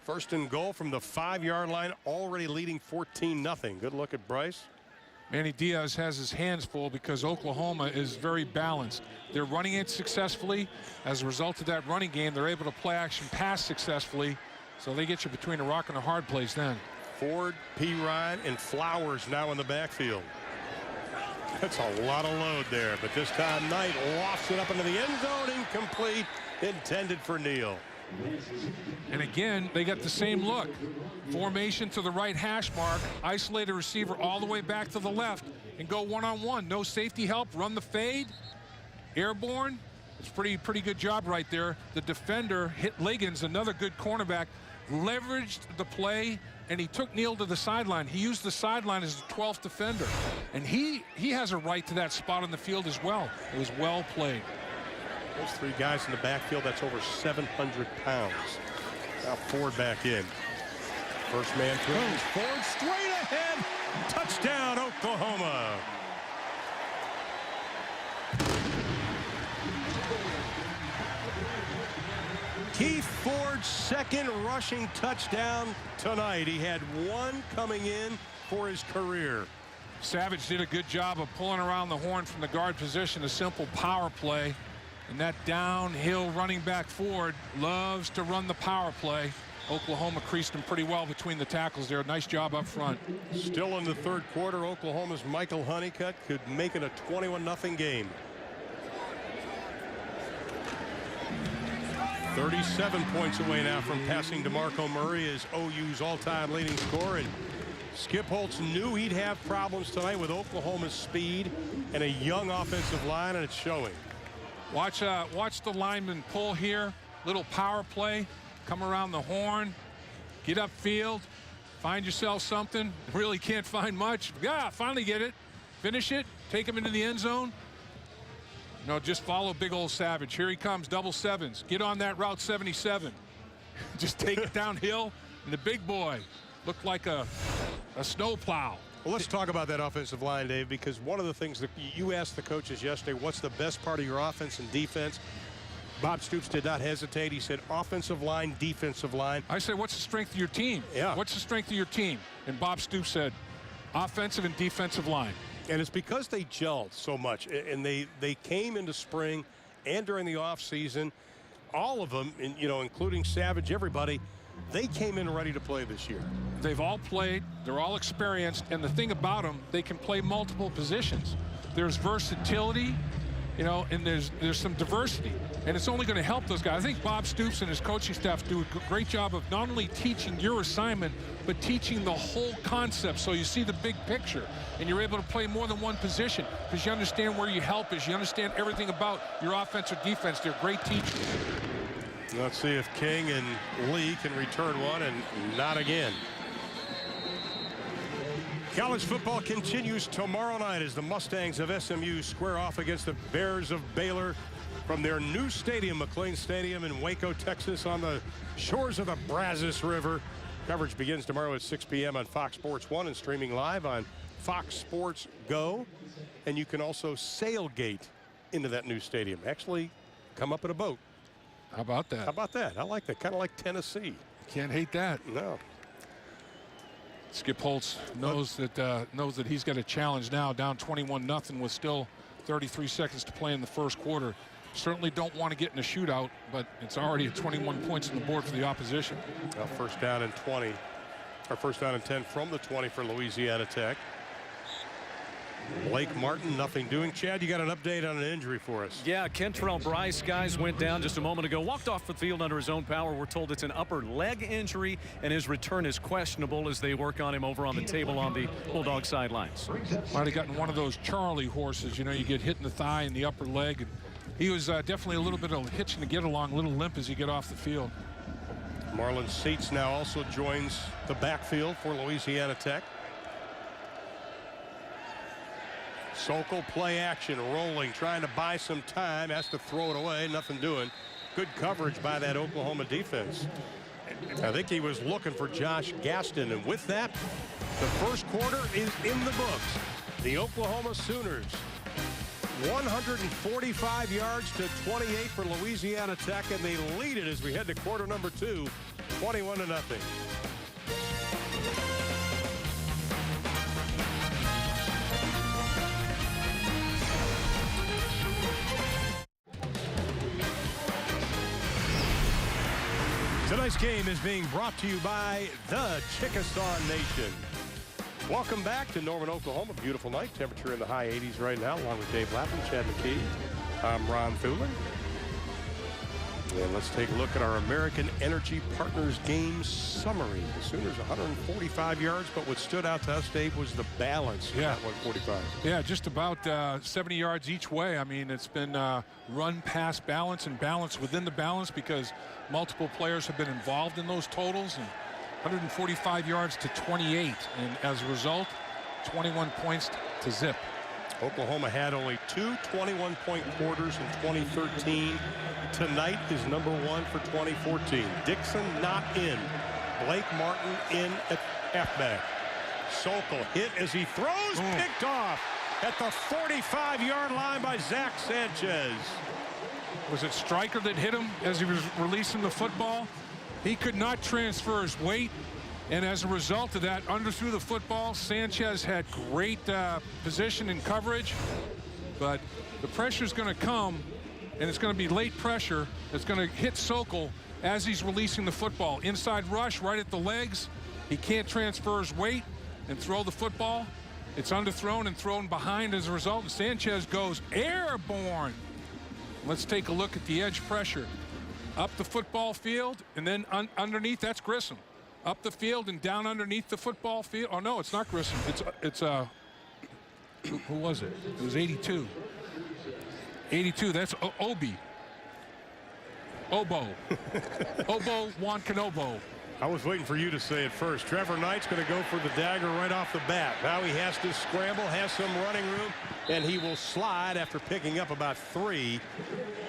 A: First and goal from the 5-yard line, already leading 14-0. Good look at Bryce.
B: Manny Diaz has his hands full because Oklahoma is very balanced. They're running it successfully. As a result of that running game, they're able to play action pass successfully. So they get you between a rock and a hard place then.
A: Ford, P. Ryan, and Flowers now in the backfield. That's a lot of load there, but this time Knight lofts it up into the end zone, incomplete, intended for Neal.
B: And again, they got the same look. Formation to the right hash mark, isolate a receiver all the way back to the left, and go one-on-one. No safety help, run the fade, airborne. It's pretty good job right there. The defender hit Liggins, another good cornerback, leveraged the play, and he took Neal to the sideline. He used the sideline as the 12th defender. And he has a right to that spot on the field as well. It was well played.
A: Those three guys in the backfield, that's over 700 pounds. Now Ford back in. First man throws. Ford straight ahead. Touchdown, Oklahoma. Keith Ford's second rushing touchdown tonight. He had one coming in for his career.
B: Savage did a good job of pulling around the horn from the guard position, a simple power play. And that downhill running back Ford loves to run the power play. Oklahoma creased him pretty well between the tackles there. Nice job up front.
A: Still in the third quarter, Oklahoma's Michael Honeycutt could make it a 21-0 game. 37 points away now from passing DeMarco Murray as OU's all-time leading scorer. And Skip Holtz knew he'd have problems tonight with Oklahoma's speed and a young offensive line, and it's showing.
B: Watch the lineman pull here. Little power play. Come around the horn. Get upfield. Find yourself something. Really can't find much. Yeah, finally get it. Finish it. Take him into the end zone. No, just follow big old Savage. Here he comes, double sevens. Get on that Route 77. Just take it downhill. And the big boy looked like a snowplow.
A: Well, let's talk about that offensive line, Dave, because one of the things that you asked the coaches yesterday, what's the best part of your offense and defense? Bob Stoops did not hesitate. He said offensive line, defensive line.
B: I said, what's the strength of your team?
A: Yeah.
B: What's the strength of your team? And Bob Stoops said, offensive and defensive line.
A: And it's because they gelled so much. And they came into spring and during the offseason, all of them, including Savage, everybody, they came in ready to play this year.
B: They've all played. They're all experienced. And the thing about them, they can play multiple positions. There's versatility, and there's some diversity. And it's only going to help those guys. I think Bob Stoops and his coaching staff do a great job of not only teaching your assignment, but teaching the whole concept so you see the big picture. And you're able to play more than one position because you understand where your help is. You understand everything about your offense or defense. They're great teachers.
A: Let's see if King and Lee can return one, and not again. College football continues tomorrow night as the Mustangs of SMU square off against the Bears of Baylor from their new stadium, McLean Stadium in Waco, Texas, on the shores of the Brazos River. Coverage begins tomorrow at 6 p.m. on Fox Sports 1 and streaming live on Fox Sports Go. And you can also sailgate into that new stadium. Actually, come up in a boat.
B: How about that?
A: How about that? I like that. Kind of like Tennessee.
B: Can't hate that.
A: No.
B: Skip Holtz knows that he's got a challenge now, down 21-0 with still 33 seconds to play in the first quarter. Certainly don't want to get in a shootout, but it's already at 21 points on the board for the opposition.
A: Well, first down and 20, or first down and 10 from the 20 for Louisiana Tech. Blake Martin, nothing doing. Chad, you got an update on an injury for us?
C: Yeah, Kentrell Bryce, guys, went down just a moment ago. Walked off the field under his own power. We're told it's an upper leg injury, and his return is questionable as they work on him over on the table on the Bulldog sidelines.
B: Might have gotten one of those Charlie horses. You get hit in the thigh and the upper leg. And he was definitely a little bit of hitching to get along, a little limp as he get off the field.
A: Marlon Seitz now also joins the backfield for Louisiana Tech. Sokol play action, rolling, trying to buy some time, has to throw it away, nothing doing. Good coverage by that Oklahoma defense. I think he was looking for Josh Gaston, and with that, the first quarter is in the books. The Oklahoma Sooners, 145 yards to 28 for Louisiana Tech, and they lead it as we head to quarter number 2, 21-0. Tonight's game is being brought to you by the Chickasaw Nation. Welcome back to Norman, Oklahoma. Beautiful night. Temperature in the high 80s right now, along with Dave Lapham, Chad McKee. I'm Ron Thulin. And let's take a look at our American Energy Partners game summary. The Sooners 145 yards, but what stood out to us, Dave, was the balance.
B: Yeah,
A: 145.
B: Yeah, just about 70 yards each way. I mean, it's been run past balance and balance within the balance because multiple players have been involved in those totals. And 145 yards to 28, and as a result, 21 points to zip.
A: Oklahoma had only 2 21-point quarters in 2013. Tonight is number 1 for 2014. Dixon not in. Blake Martin in at halfback. Sokol hit as he throws, picked off at the 45-yard line by Zach Sanchez.
B: Was it Stryker that hit him as he was releasing the football? He could not transfer his weight, and as a result of that, underthrew the football. Sanchez had great position and coverage, but the pressure is going to come, and it's going to be late pressure. It's going to hit Sokol as he's releasing the football. Inside rush right at the legs. He can't transfer his weight and throw the football. It's underthrown and thrown behind as a result. Sanchez goes airborne. Let's take a look at the edge pressure. Up the football field, and then underneath, that's Grissom. Up the field and down underneath the football field. Oh, no, it's not Grissom. It's who was it? It was 82. 82, that's Obi. Obo. Obo Wankanobo.
A: I was waiting for you to say it first. Trevor Knight's going to go for the dagger right off the bat. Now he has to scramble, has some running room, and he will slide after picking up about 3.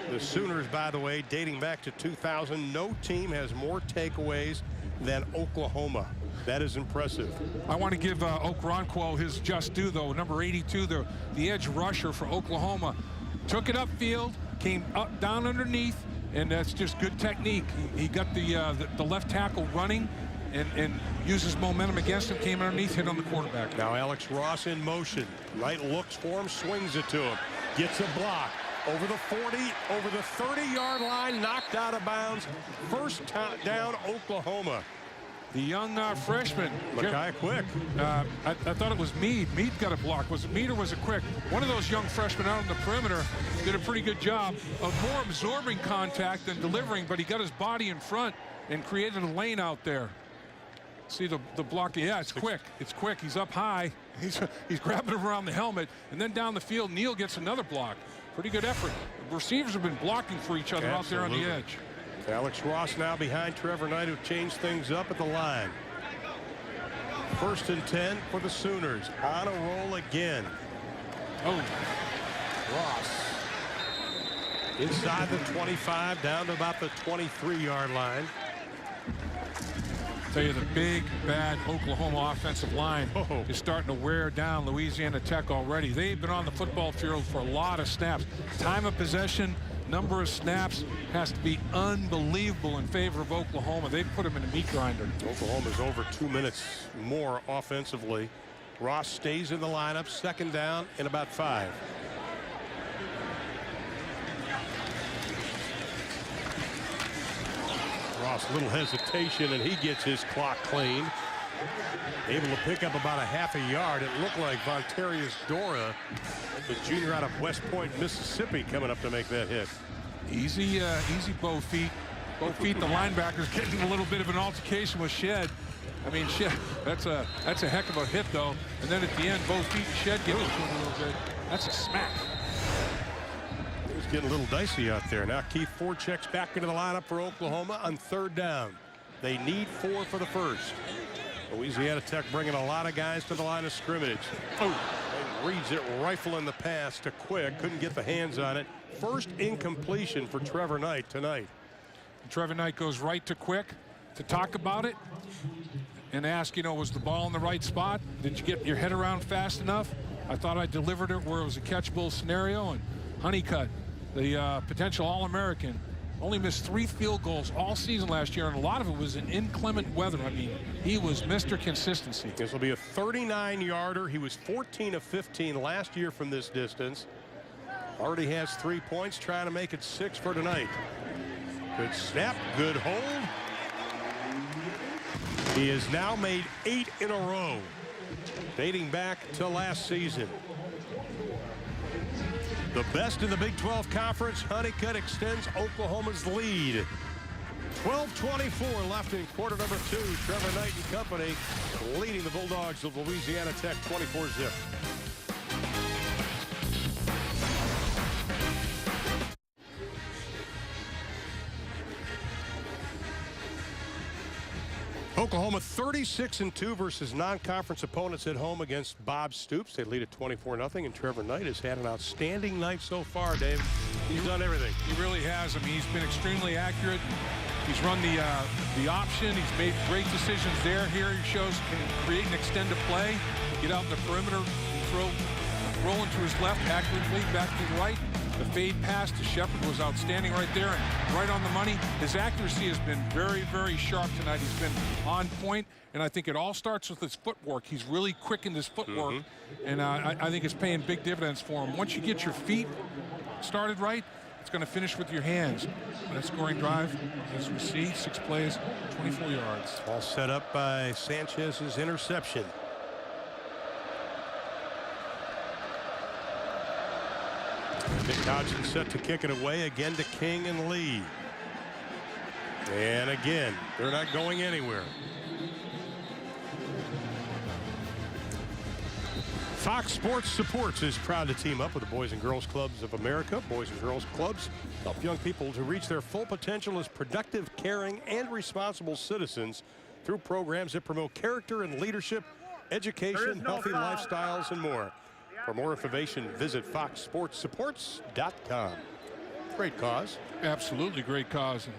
A: The Sooners, by the way, dating back to 2000, no team has more takeaways than Oklahoma. That is impressive.
B: I want to give Okoronkwo his just due, though. Number 82, the edge rusher for Oklahoma. Took it upfield, came up down underneath, and that's just good technique. He got the left tackle running and uses momentum against him, came underneath, hit on the quarterback.
A: Now Alex Ross in motion. Knight looks for him, swings it to him. Gets a block. Over the 40, over the 30-yard line, knocked out of bounds. First down, Oklahoma.
B: The young freshman.
A: Makai Quick.
B: I thought it was Meade. Meade got a block. Was it Meade or was it Quick? One of those young freshmen out on the perimeter did a pretty good job of more absorbing contact than delivering, but he got his body in front and created a lane out there. See the block? Yeah, it's Quick. It's Quick. He's up high. He's grabbing him around the helmet, and then down the field, Neal gets another block. Pretty good effort. The receivers have been blocking for each other out there on the edge.
A: Alex Ross now behind Trevor Knight, who changed things up at the line. 1st and 10 for the Sooners. On a roll again.
B: Oh.
A: Ross inside the 25, down to about the 23-yard line.
B: Tell you, the big, bad Oklahoma offensive line is starting to wear down Louisiana Tech already. They've been on the football field for a lot of snaps. Time of possession, number of snaps has to be unbelievable in favor of Oklahoma. They've put them in a meat grinder.
A: Oklahoma's over 2 minutes more offensively. Ross stays in the lineup, 2nd down and about 5. Ross, little hesitation, and he gets his clock clean. Able to pick up about a half a yard. It looked like Vontarius Dora, the junior out of West Point, Mississippi, coming up to make that hit.
B: Easy Bo feet. Bo feet, the linebacker's getting a little bit of an altercation with Shed. I mean, Shed, that's a heck of a hit, though. And then at the end, Bo feet and Shed get into it a little bit. That's a smack.
A: It's getting a little dicey out there. Now Keith Ford checks back into the lineup for Oklahoma on 3rd down. They need 4 for the first. Louisiana Tech bringing a lot of guys to the line of scrimmage. And reads it, rifle in the pass to Quick. Couldn't get the hands on it. First incompletion for Trevor Knight tonight.
B: Trevor Knight goes right to Quick to talk about it and ask, was the ball in the right spot? Did you get your head around fast enough? I thought I delivered it where it was a catchable scenario. And Honeycutt, the potential All-American, only missed 3 field goals all season last year, and a lot of it was in inclement weather. I mean, he was Mr. Consistency.
A: This will be a 39-yarder. He was 14 of 15 last year from this distance. Already has 3 points, trying to make it 6 for tonight. Good snap, good hold. He has now made 8 in a row, dating back to last season. The best in the Big 12 Conference. Honeycutt extends Oklahoma's lead. 12:24 left in quarter number 2. Trevor Knight and company leading the Bulldogs of Louisiana Tech 24-zip. Oklahoma 36-2 versus non-conference opponents at home against Bob Stoops. They lead at 24-0, and Trevor Knight has had an outstanding night so far, Dave. He's done everything.
B: He really has. I mean, he's been extremely accurate. He's run the option. He's made great decisions there. Here he shows he can create an extended play, get out in the perimeter, rolling to his left, accurately back to the right. The fade pass to Shepard was outstanding right there and right on the money. His accuracy has been very, very sharp tonight. He's been on point, and I think it all starts with his footwork. He's really quickened his footwork, and I think it's paying big dividends for him. Once you get your feet started right, it's going to finish with your hands. That scoring drive, as we see, 6 plays, 24 yards.
A: All set up by Sanchez's interception. Nick Hodgson set to kick it away again to King and Lee. And again, they're not going anywhere. Fox Sports Supports is proud to team up with the Boys and Girls Clubs of America. Boys and Girls Clubs help young people to reach their full potential as productive, caring, and responsible citizens through programs that promote character and leadership, education, healthy lifestyles, and more. For more information, visit foxsportsupports.com. Great cause.
B: Absolutely great cause. And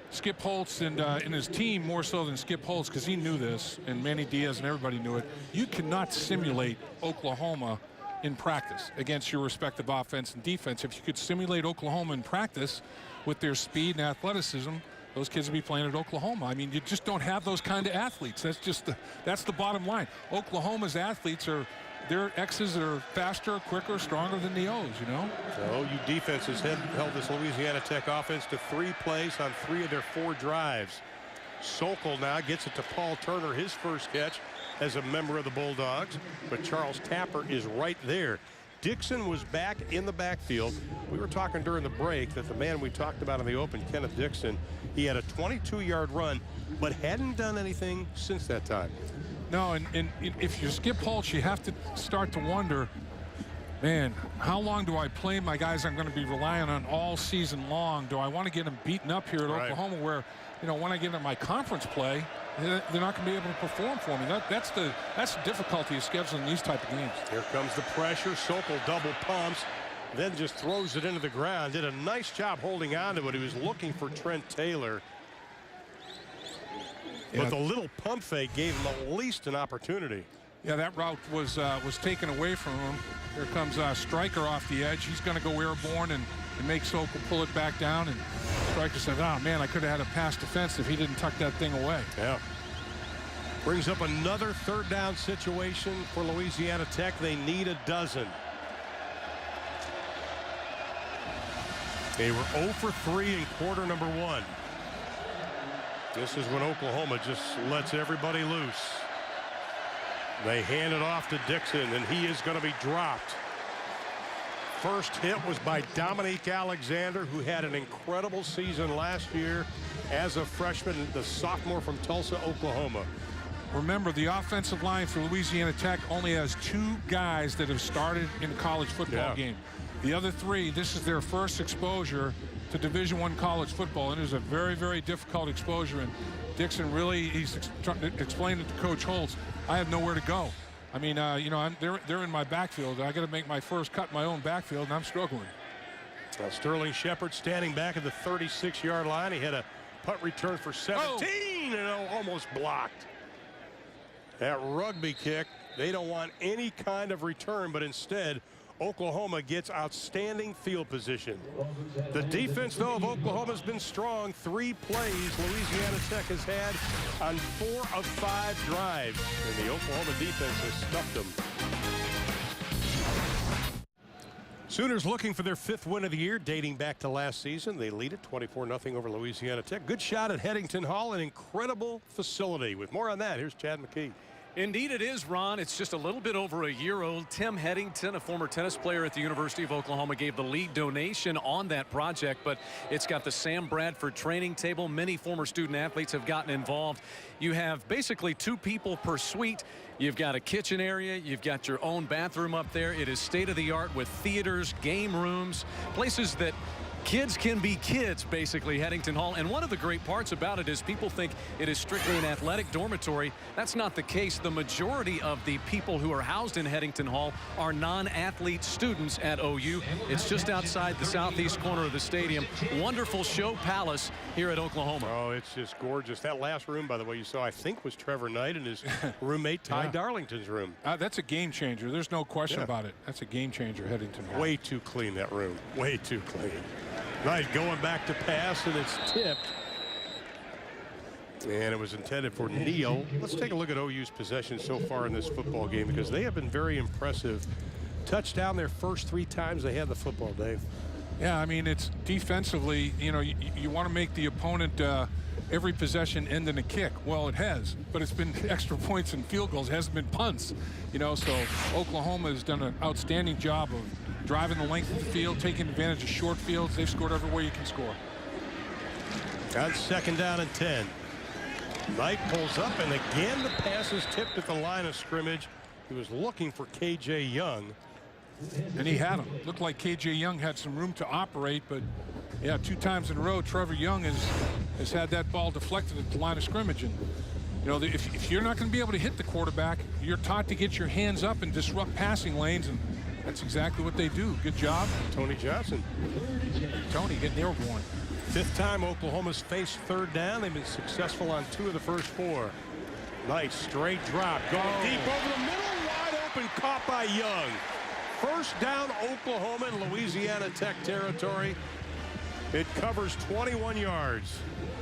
B: Skip Holtz and his team, more so than Skip Holtz, because he knew this, and Manny Diaz and everybody knew it. You cannot simulate Oklahoma in practice against your respective offense and defense. If you could simulate Oklahoma in practice with their speed and athleticism, those kids would be playing at Oklahoma. I mean, you just don't have those kind of athletes. That's the bottom line. Oklahoma's athletes are their X's are faster, quicker, stronger than the O's, you know?
A: So OU defense has held this Louisiana Tech offense to 3 plays on 3 of their 4 drives. Sokol now gets it to Paul Turner, his first catch as a member of the Bulldogs. But Charles Tapper is right there. Dixon was back in the backfield. We were talking during the break that the man we talked about in the open, Kenneth Dixon, he had a 22-yard run, but hadn't done anything since that time.
B: No, and if you skip Holtz, you have to start to wonder, man, how long do I play my guys I'm going to be relying on all season long? Do I want to get them beaten up here at Oklahoma where, you know, when I get into my conference play, they're not going to be able to perform for me? That's the difficulty of scheduling these type of games. Here comes the pressure. Sokol double pumps, then just throws it into the ground. Did a nice job holding on to it. He was looking for Trent Taylor. But the little pump fake gave him at least an opportunity. Yeah, that route was taken away from him. Here comes Stryker off the edge. He's going to go airborne and make Sokol pull it back down. And Stryker said, oh, man, I could have had a pass defense if he didn't tuck that thing away. Yeah. Brings up another 3rd down situation for Louisiana Tech. They need a dozen. They were 0 for 3 in quarter number 1. This is when Oklahoma just lets everybody loose. They hand it off to Dixon, and he is going to be dropped. First hit was by Dominique Alexander, who had an incredible season last year as a freshman, the sophomore from Tulsa, Oklahoma. Remember, the offensive line for Louisiana Tech only has 2 guys that have started in a college football game. The other 3, this is their first exposure to Division I college football, and it was a very, very difficult exposure. And Dixon really, he's explained it to Coach Holtz, I have nowhere to go. I mean, you know, they're in my backfield. I got to make my first cut in my own backfield, and I'm struggling. Sterling Shepard standing back at the 36-yard line. He had a punt return for 17 and almost blocked. That rugby kick, they don't want any kind of return, but instead Oklahoma gets outstanding field position. The defense, though, of Oklahoma has been strong. 3 plays Louisiana Tech has had on 4 of 5 drives, and the Oklahoma defense has stuffed them. Sooners looking for their 5th win of the year, dating back to last season. They lead it 24-0 over Louisiana Tech. Good shot at Headington Hall, an incredible facility. With more on that, here's Chad McKee.
C: Indeed it is, Ron. It's just a little bit over a year old. Tim Headington, a former tennis player at the University of Oklahoma, gave the lead donation on that project, but it's got the Sam Bradford training table. Many former student athletes have gotten involved. You have basically 2 people per suite. You've got a kitchen area. You've got your own bathroom up there. It is state-of-the-art with theaters, game rooms, places that kids can be kids, basically, Headington Hall. And one of the great parts about it is people think it is strictly an athletic dormitory. That's not the case. The majority of the people who are housed in Headington Hall are non-athlete students at OU. It's just outside the southeast corner of the stadium. Wonderful show palace here at Oklahoma.
A: Oh, it's just gorgeous. That last room, by the way, you saw, I think, was Trevor Knight and his roommate Ty Darlington's room.
B: That's a game changer. There's no question about it. That's a game changer, Headington Hall.
A: Way too clean, that room. Way too clean. Knight going back to pass, and it's tipped. And it was intended for Neal. Let's take a look at OU's possession so far in this football game, because they have been very impressive. Touchdown their first 3 times they had the football, Dave.
B: Yeah, I mean, it's defensively, you know, you want to make the opponent every possession end in a kick. Well, it has, but it's been extra points and field goals. It hasn't been punts, you know, so Oklahoma has done an outstanding job of driving the length of the field, taking advantage of short fields. They've scored everywhere you can score.
A: On 2nd down and 10. Knight pulls up, and again the pass is tipped at the line of scrimmage. He was looking for K.J. Young.
B: And he had him. Looked like K.J. Young had some room to operate, but yeah, 2 times in a row, Trevor Young has had that ball deflected at the line of scrimmage. And you know, if you're not going to be able to hit the quarterback, you're taught to get your hands up and disrupt passing lanes, and that's exactly what they do. Good job.
A: Tony Johnson.
B: Tony getting airborne.
A: 5th time Oklahoma's faced 3rd down. They've been successful on 2 of the first 4. Nice straight drop. Going deep over the middle. Wide open. Caught by Young. 1st down Oklahoma in Louisiana Tech territory. It covers 21 yards.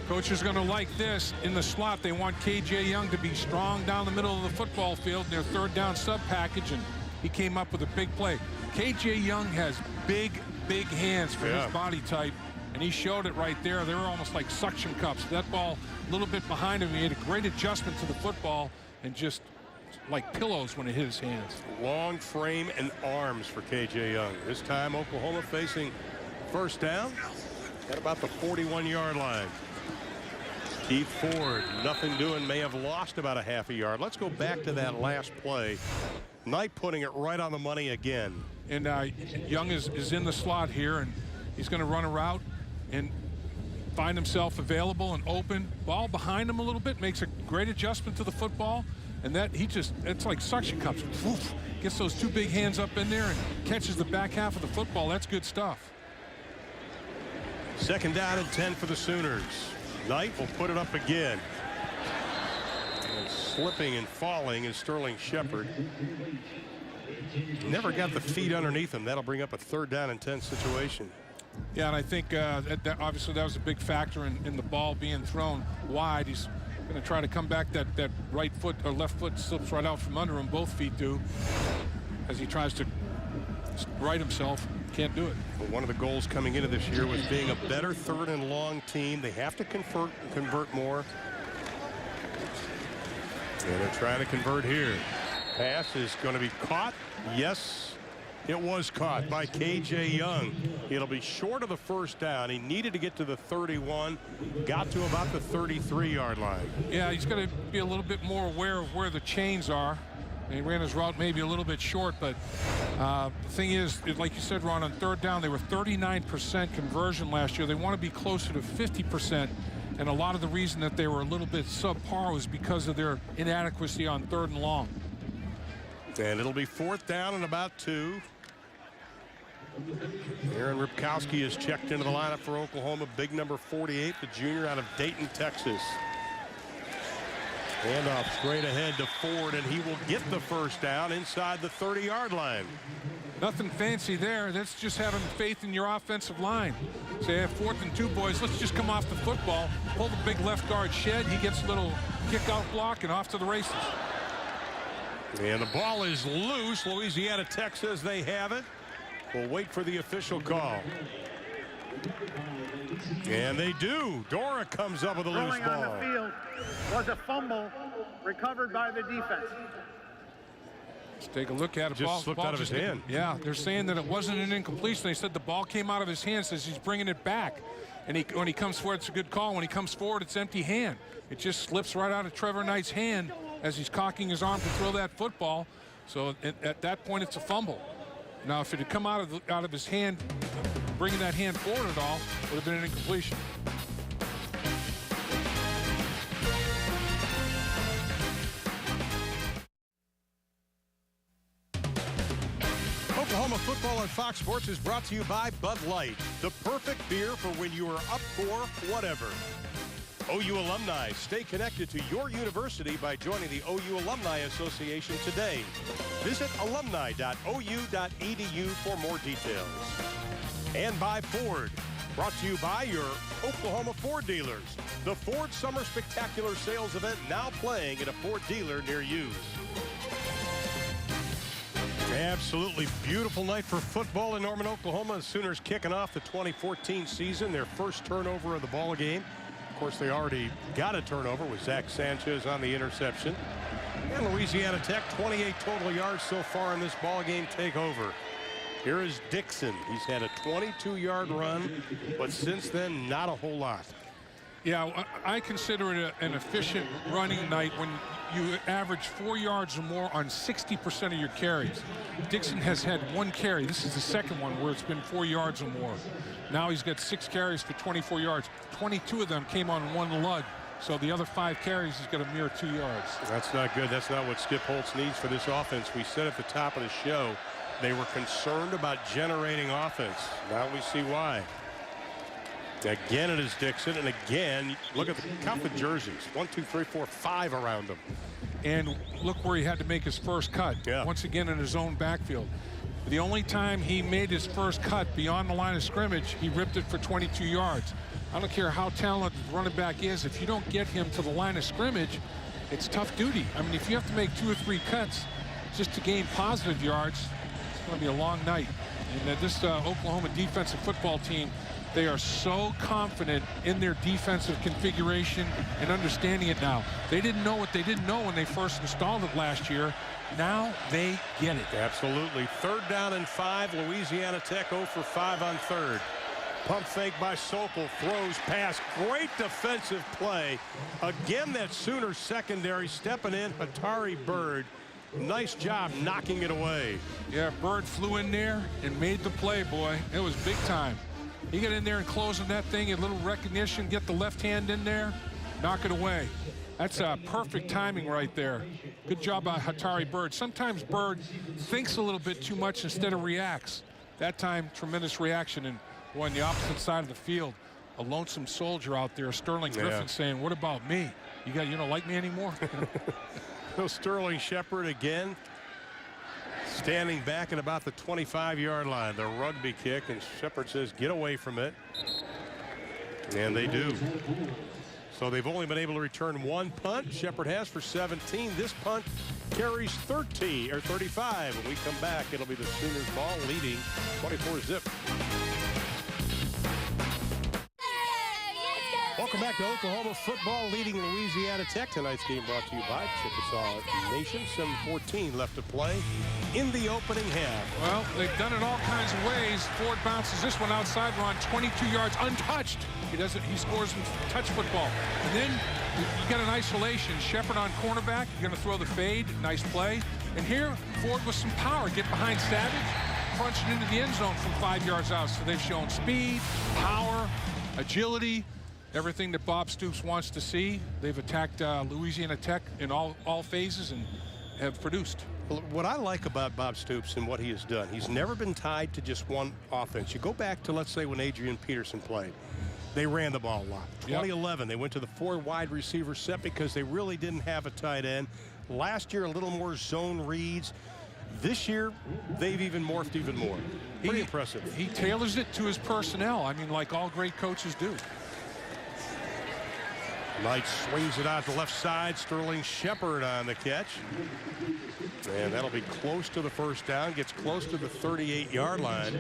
B: Coach is going to like this. In the slot, they want K.J. Young to be strong down the middle of the football field in their 3rd down sub package, and he came up with a big play. K.J. Young has big hands for his body type, and he showed it right there. They were almost like suction cups. That ball a little bit behind him. He had a great adjustment to the football and just like pillows when it hit his hands.
A: Long frame and arms for K.J. Young. This time Oklahoma facing 1st down at about the 41-yard line. Keith Ford, nothing doing, may have lost about a half a yard. Let's go back to that last play. Knight putting it right on the money again.
B: And Young is in the slot here, and he's going to run a route and find himself available and open. Ball behind him a little bit, makes a great adjustment to the football, and that it's like suction cups. Woof, gets those 2 big hands up in there and catches the back half of the football. That's good stuff.
A: 2nd down and 10 for the Sooners. Knight will put it up again. And slipping and falling is Sterling Shepard. Never got the feet underneath him. That'll bring up a 3rd down and 10 situation.
B: Yeah, and I think that obviously that was a big factor in the ball being thrown wide. He's going to try to come back. That right foot or left foot slips right out from under him. Both feet do. As he tries to right himself. Can't do it.
A: Well, one of the goals coming into this year was being a better 3rd and long team. They have to convert more. And they're trying to convert here. Pass is going to be caught. Yes, it was caught by K.J. Young. It'll be short of the 1st down. He needed to get to the 31. Got to about the 33-yard line.
B: Yeah, he's going to be a little bit more aware of where the chains are. And he ran his route maybe a little bit short, but the thing is, like you said, Ron, on 3rd down, they were 39% conversion last year. They want to be closer to 50%, and a lot of the reason that they were a little bit subpar was because of their inadequacy on 3rd and long.
A: And it'll be 4th down and about 2. Aaron Ripkowski is checked into the lineup for Oklahoma. Big number 48, the junior out of Dayton, Texas. Handoff straight ahead to Ford, and he will get the 1st down inside the 30-yard line.
B: Nothing fancy there. That's just having faith in your offensive line. Say, 4th and 2, boys. Let's just come off the football, pull the big left guard shed. He gets a little kick-out block and off to the races.
A: And the ball is loose. Louisiana Tech says they have it. We'll wait for the official call. And they do. Dora comes up with a loose ball.
E: On the field was a fumble recovered by the defense.
B: Let's take a look at it.
A: Just slipped out of his hand.
B: Yeah, they're saying that it wasn't an incompletion. They said the ball came out of his hand, says he's bringing it back. And when he comes forward, it's a good call. When he comes forward, it's empty hand. It just slips right out of Trevor Knight's hand as he's cocking his arm to throw that football. So at that point, it's a fumble. Now, if it had come out of his hand, bringing that hand forward at all, would have been an incompletion.
A: Oklahoma football on Fox Sports is brought to you by Bud Light, the perfect beer for when you are up for whatever. OU alumni, stay connected to your university by joining the OU Alumni Association today. Visit alumni.ou.edu for more details. And by Ford, brought to you by your Oklahoma Ford dealers. The Ford Summer Spectacular Sales Event now playing at a Ford dealer near you. Absolutely beautiful night for football in Norman, Oklahoma. The Sooners kicking off the 2014 season, their first turnover of the ball game. Of course, they already got a turnover with Zach Sanchez on the interception. And Louisiana Tech, 28 total yards so far in this ball game, take over. Here is Dixon. He's had a 22-yard run, but since then, not a whole lot.
B: Yeah, I consider it an efficient running night when you average 4 yards or more on 60% of your carries. Dixon has had 1 carry. This is the second one where it's been 4 yards or more. Now he's got 6 carries for 24 yards. 22 of them came on 1 lug. So the other 5 carries, he's got a mere 2 yards.
A: That's not good. That's not what Skip Holtz needs for this offense. We said at the top of the show they were concerned about generating offense. Now we see why. Again, it is Dixon, and again, look at the count of jerseys. 1, 2, 3, 4, 5 around him.
B: And look where he had to make his first cut.
A: Yeah.
B: Once again in his own backfield. The only time he made his first cut beyond the line of scrimmage, he ripped it for 22 yards. I don't care how talented the running back is. If you don't get him to the line of scrimmage, it's tough duty. I mean, if you have to make 2 or 3 cuts just to gain positive yards, it's going to be a long night. And this Oklahoma defensive football team, they are so confident in their defensive configuration and understanding it now. They didn't know what they didn't know when they first installed it last year. Now they get it.
A: Absolutely. 3rd down and 5. Louisiana Tech 0 for 5 on 3rd. Pump fake by Sokol. Throws pass. Great defensive play. Again, that Sooners secondary stepping in. Hatari Bird. Nice job knocking it away.
B: Yeah, Bird flew in there and made the play, boy. It was big time. He got in there and closing that thing, a little recognition, get the left hand in there, knock it away. That's perfect timing right there. Good job by Hatari Bird. Sometimes Bird thinks a little bit too much instead of reacts. That time, tremendous reaction. And boy, on the opposite side of the field, a lonesome soldier out there, Sterling Griffin, saying, "What about me? You don't like me anymore?"
A: So Sterling Shepard again, standing back at about the 25-yard line. The rugby kick, and Shepard says, "Get away from it." And they do. So they've only been able to return 1 punt. Shepard has for 17. This punt carries 13 or 35. When we come back, it'll be the Sooners ball leading 24-zip. Welcome back to Oklahoma football, leading Louisiana Tech. Tonight's game brought to you by Chickasaw Nation. 7:14 left to play in the opening half.
B: Well, they've done it all kinds of ways. Ford bounces this one outside, run 22 yards untouched. He scores some touch football. And then you got an isolation. Shepard on cornerback. You're going to throw the fade. Nice play. And here, Ford with some power. Get behind Savage. Crunch it into the end zone from 5 yards out. So they've shown speed, power, agility, everything that Bob Stoops wants to see. They've attacked Louisiana Tech in all phases and have produced.
A: What I like about Bob Stoops and what he has done, he's never been tied to just one offense. You go back to, let's say, when Adrian Peterson played. They ran the ball a lot. 2011, they went to the 4 wide receiver set because they really didn't have a tight end. Last year, a little more zone reads. This year, they've even morphed even more. Pretty impressive.
B: He tailors it to his personnel. I mean, like all great coaches do.
A: Knight swings it out to the left side. Sterling Shepard on the catch. And that'll be close to the first down. Gets close to the 38-yard line.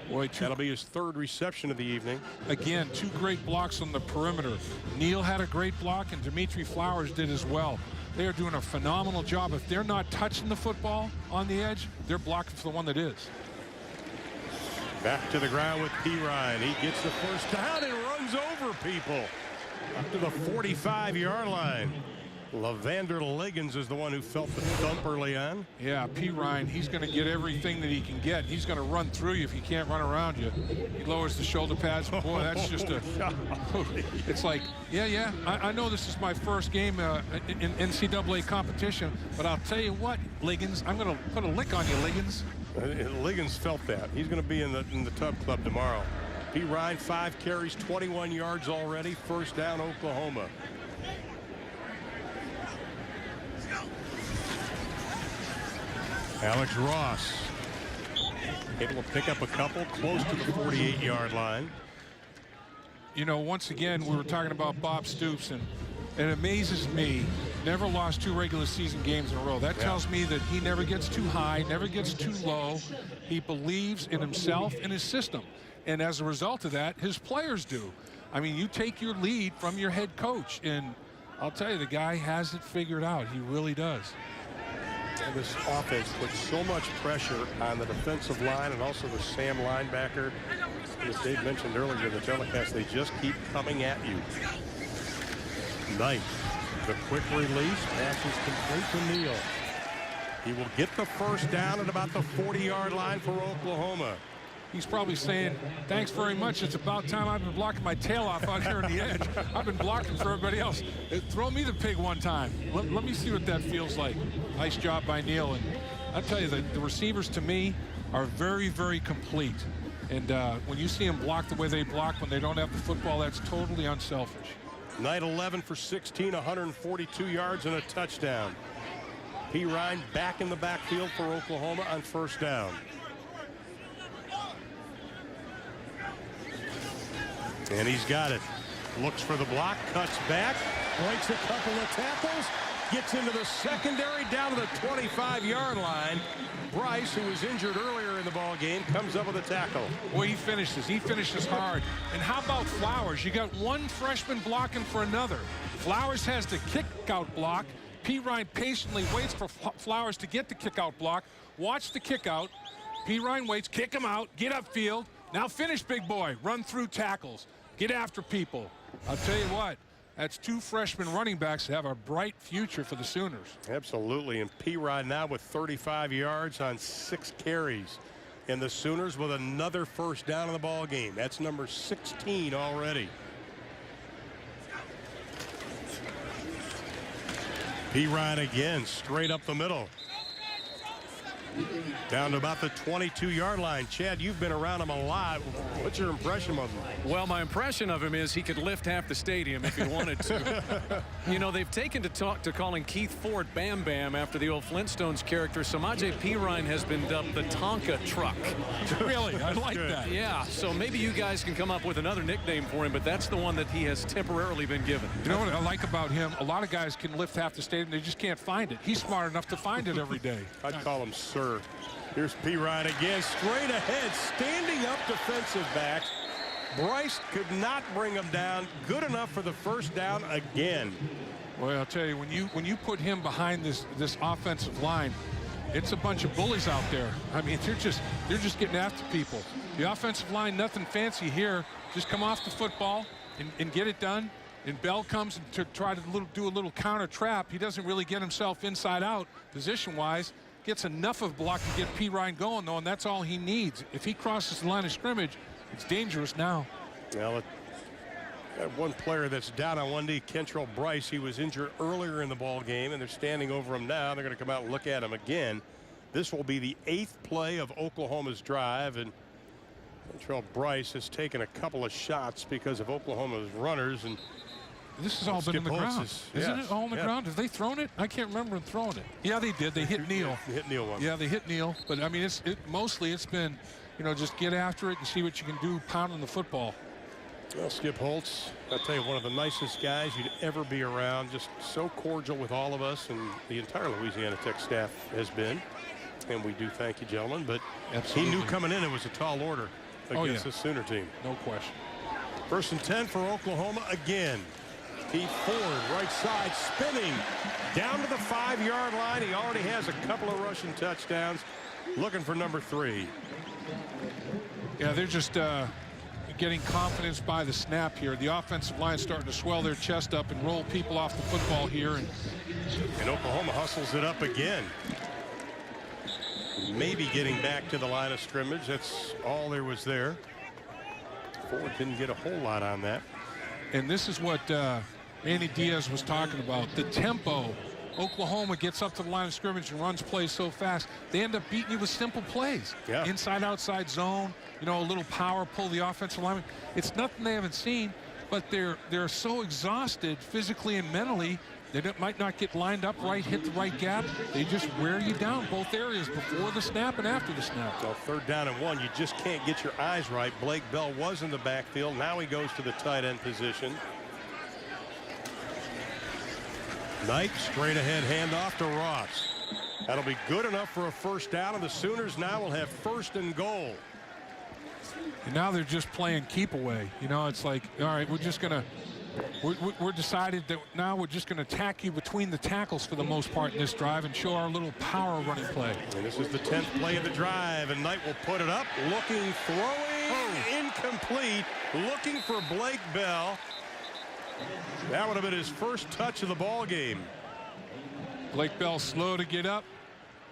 B: Boy,
A: that'll be his third reception of the evening.
B: Again, 2 great blocks on the perimeter. Neal had a great block, and Dimitri Flowers did as well. They are doing a phenomenal job. If they're not touching the football on the edge, they're blocking for the one that is.
A: Back to the ground with P. Ryan. He gets the first down and runs over people up to the 45-yard line. Lavander Liggins is the one who felt the thump early on.
B: Yeah, P. Ryan, he's going to get everything that he can get. He's going to run through you if he can't run around you. He lowers the shoulder pads. Boy, that's just a... It's like, yeah, I know this is my first game in NCAA competition, but I'll tell you what, Liggins, I'm going to put a lick on you, Liggins.
A: Liggins felt that. He's going to be in the Tub Club tomorrow. P. Ryan, 5 carries, 21 yards already. First down, Oklahoma. Alex Ross able to pick up a couple close to the 48-yard line.
B: You know, once again, we were talking about Bob Stoops, and it amazes me. Never lost 2 regular season games in a row. That tells me that he never gets too high, never gets too low. He believes in himself and his system. And as a result of that, his players do. I mean, you take your lead from your head coach, and I'll tell you, the guy has it figured out. He really does.
A: And this offense puts so much pressure on the defensive line and also the Sam linebacker. As Dave mentioned earlier in the telecast, they just keep coming at you. Knight, the quick release, passes complete to Neal. He will get the first down at about the 40-yard line for Oklahoma.
B: He's probably saying, thanks very much. It's about time. I've been blocking my tail off out here on the edge. I've been blocking for everybody else. Throw me the pig one time. Let me see what that feels like. Nice job by Neal. And I'll tell you, the receivers to me are very, very complete. And when you see them block the way they block when they don't have the football, that's totally unselfish.
A: Knight 11 for 16, 142 yards and a touchdown. P. Ryan back in the backfield for Oklahoma on first down. And he's got it. Looks for the block, cuts back, breaks a couple of tackles, gets into the secondary down to the 25-yard line. Bryce, who was injured earlier in the ball game, comes up with a tackle.
B: Boy, he finishes hard. And how about Flowers? You got one freshman blocking for another. Flowers has the kick-out block. P. Ryan patiently waits for Flowers to get the kick-out block. Watch the kick-out. P. Ryan waits, kick him out, get upfield. Now finish, big boy. Run through tackles. Get after people. I'll tell you what, that's 2 freshman running backs that have a bright future for the Sooners.
A: Absolutely. And P. Ryan now with 35 yards on 6 carries. And the Sooners with another first down in the ball game. That's number 16 already. P. Ryan again, straight up the middle. Down to about the 22-yard line. Chad, you've been around him a lot. What's your impression of him?
C: Well, my impression of him is he could lift half the stadium if he wanted to. You know, they've taken to calling Keith Ford Bam Bam after the old Flintstones character. Samaje Perine has been dubbed the Tonka Truck.
B: Really? I like that.
C: Yeah, so maybe you guys can come up with another nickname for him, but that's the one that he has temporarily been given.
B: You know what I like about him? A lot of guys can lift half the stadium. They just can't find it. He's smart enough to find it every day.
A: I'd call him Sir. Here's P. Ryan again, straight ahead, standing up defensive backs. Bryce could not bring him down. Good enough for the first down again.
B: Well, I'll tell you, when you put him behind this offensive line, it's a bunch of bullies out there. I mean, they're just getting after people. The offensive line, nothing fancy here. Just come off the football and get it done. And Bell comes to try to do a little counter trap. He doesn't really get himself inside out position-wise. Gets enough of block to get P. Ryan going, though, and that's all he needs. If he crosses the line of scrimmage, it's dangerous now.
A: Well, one player that's down on one knee, Kentrell Bryce. He was injured earlier in the ball game, and they're standing over him now. They're going to come out and look at him again. This will be the 8th play of Oklahoma's drive, and Kentrell Bryce has taken a couple of shots because of Oklahoma's runners, and
B: this has all been in the ground. Isn't it all in the ground? Have they thrown it? I can't remember them throwing it. Yeah, they did. They hit Neal.
A: They hit Neal once.
B: Yeah, they hit Neal. But, I mean, mostly it's been, you know, just get after it and see what you can do pounding the football.
A: Well, Skip Holtz, I'll tell you, one of the nicest guys you'd ever be around. Just so cordial with all of us, and the entire Louisiana Tech staff has been. And we do thank you, gentlemen. But
B: Absolutely.
A: he knew coming in it was a tall order against the Sooner team.
B: No question.
A: 1st and 10 for Oklahoma again. Heath Ford, right side, spinning down to the 5-yard line. He already has a couple of rushing touchdowns. Looking for number 3.
B: Yeah, they're just getting confidence by the snap here. The offensive line starting to swell their chest up and roll people off the football here. And
A: Oklahoma hustles it up again. Maybe getting back to the line of scrimmage. That's all there was there. Ford didn't get a whole lot on that.
B: And this is what Manny Diaz was talking about. The tempo. Oklahoma gets up to the line of scrimmage and runs plays so fast. They end up beating you with simple plays.
A: Yeah.
B: Inside, outside zone. You know, a little power pull the offensive lineman. It's nothing they haven't seen, but they're so exhausted physically and mentally. They might not get lined up right, hit the right gap. They just wear you down both areas before the snap and after the snap.
A: So 3rd down and 1, you just can't get your eyes right. Blake Bell was in the backfield. Now he goes to the tight end position. Knight straight ahead handoff to Ross. That'll be good enough for a 1st down, and the Sooners now will have 1st and goal.
B: And now they're just playing keep away. You know, it's like, all right, we're just gonna. We're decided that now we're just going to attack you between the tackles for the most part in this drive and show our little power running play.
A: And this is the 10th play of the drive, and Knight will put it up. Looking, throwing, incomplete. Looking for Blake Bell. That would have been his first touch of the ball game.
B: Blake Bell slow to get up.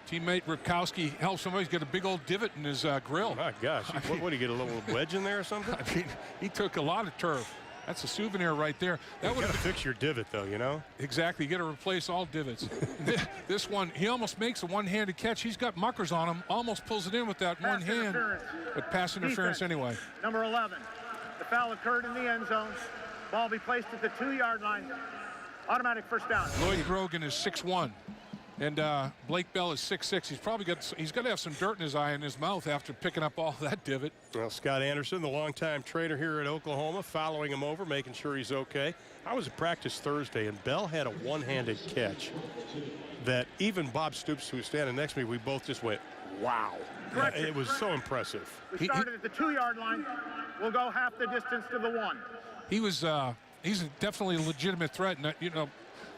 B: Teammate Ripkowski helps him. He's got a big old divot in his grill.
A: My gosh, what do you get, a little wedge in there or something?
B: I mean, he took a lot of turf. That's a souvenir right there. That would have
A: fix your divot, though, you know?
B: Exactly. You got to replace all divots. This one, he almost makes a one-handed catch. He's got muckers on him. Almost pulls it in with that one hand. But pass interference anyway.
E: Number 11. The foul occurred in the end zone. Ball be placed at the 2-yard line. Automatic 1st down.
B: Lloyd Grogan is 6'1". And Blake Bell is 6'6". He's got to have some dirt in his eye and his mouth after picking up all that divot.
A: Well, Scott Anderson, the longtime trainer here at Oklahoma, following him over, making sure he's okay. I was at practice Thursday, and Bell had a one-handed catch that even Bob Stoops, who was standing next to me, we both just went, wow. Yeah, it was so impressive.
E: We started at the 2-yard line. We'll go half the distance to the 1.
B: He's definitely a legitimate threat. And, you know,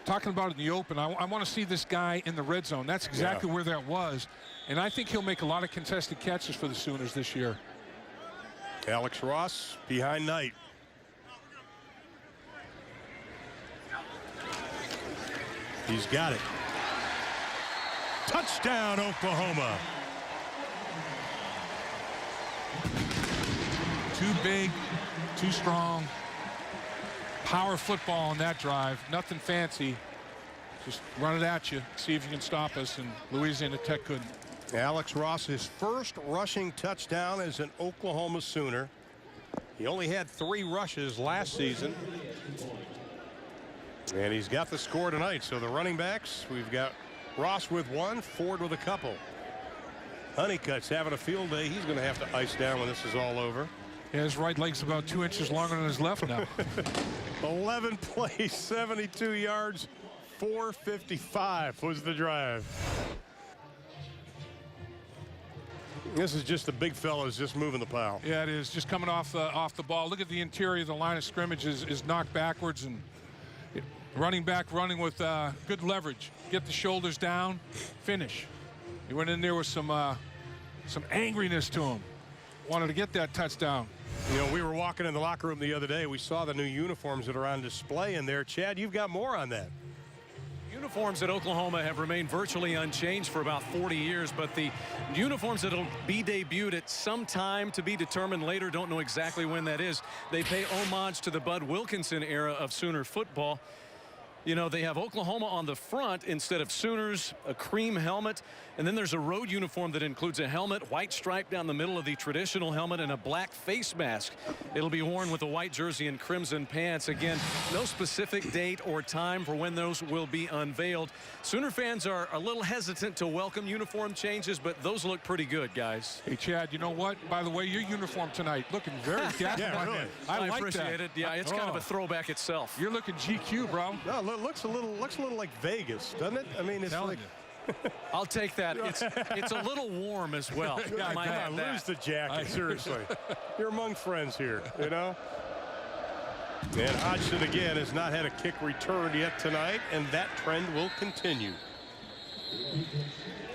B: talking about it in the open, I want to see this guy in the red zone. That's exactly where that was. And I think he'll make a lot of contested catches for the Sooners this year.
A: Alex Ross behind Knight. He's got it. Touchdown, Oklahoma.
B: Too big, too strong. Power football on that drive. Nothing fancy. Just run it at you. See if you can stop us. And Louisiana Tech couldn't.
A: Alex Ross, his first rushing touchdown as an Oklahoma Sooner. He only had 3 rushes last season. And he's got the score tonight. So the running backs, we've got Ross with 1, Ford with a couple. Honeycutt's having a field day. He's going to have to ice down when this is all over.
B: Yeah, his right leg's about 2 inches longer than his left now.
A: 11 plays, 72 yards, 4:55 was the drive. This is just the big fellas just moving the pile.
B: Yeah, it is. Just coming off the ball. Look at the interior of the line of scrimmage is knocked backwards, and running back running with good leverage. Get the shoulders down, finish. He went in there with some angriness to him. Wanted to get that touchdown.
A: You know, we were walking in the locker room the other day. We saw the new uniforms that are on display in there. Chad, you've got more on that.
C: Uniforms at Oklahoma have remained virtually unchanged for about 40 years, but the uniforms that'll be debuted at some time to be determined later, don't know exactly when that is. They pay homage to the Bud Wilkinson era of Sooner football. You know, they have Oklahoma on the front instead of Sooners, a cream helmet, and then there's a road uniform that includes a helmet, white stripe down the middle of the traditional helmet, and a black face mask. It'll be worn with a white jersey and crimson pants. Again, no specific date or time for when those will be unveiled. Sooner fans are a little hesitant to welcome uniform changes, but those look pretty good, guys.
B: Hey, Chad, you know what? By the way, your uniform tonight looking very dapper.
A: Yeah, really.
B: I like
C: appreciate it. Yeah, it's kind of a throwback itself.
B: You're looking GQ, bro.
A: No, looks a little like Vegas, doesn't it? I mean, it's like.
C: I'll take that. It's a little warm as well.
A: Yeah, come on, lose the jacket. Seriously, you're among friends here, you know. And Hodgson again has not had a kick returned yet tonight, and that trend will continue.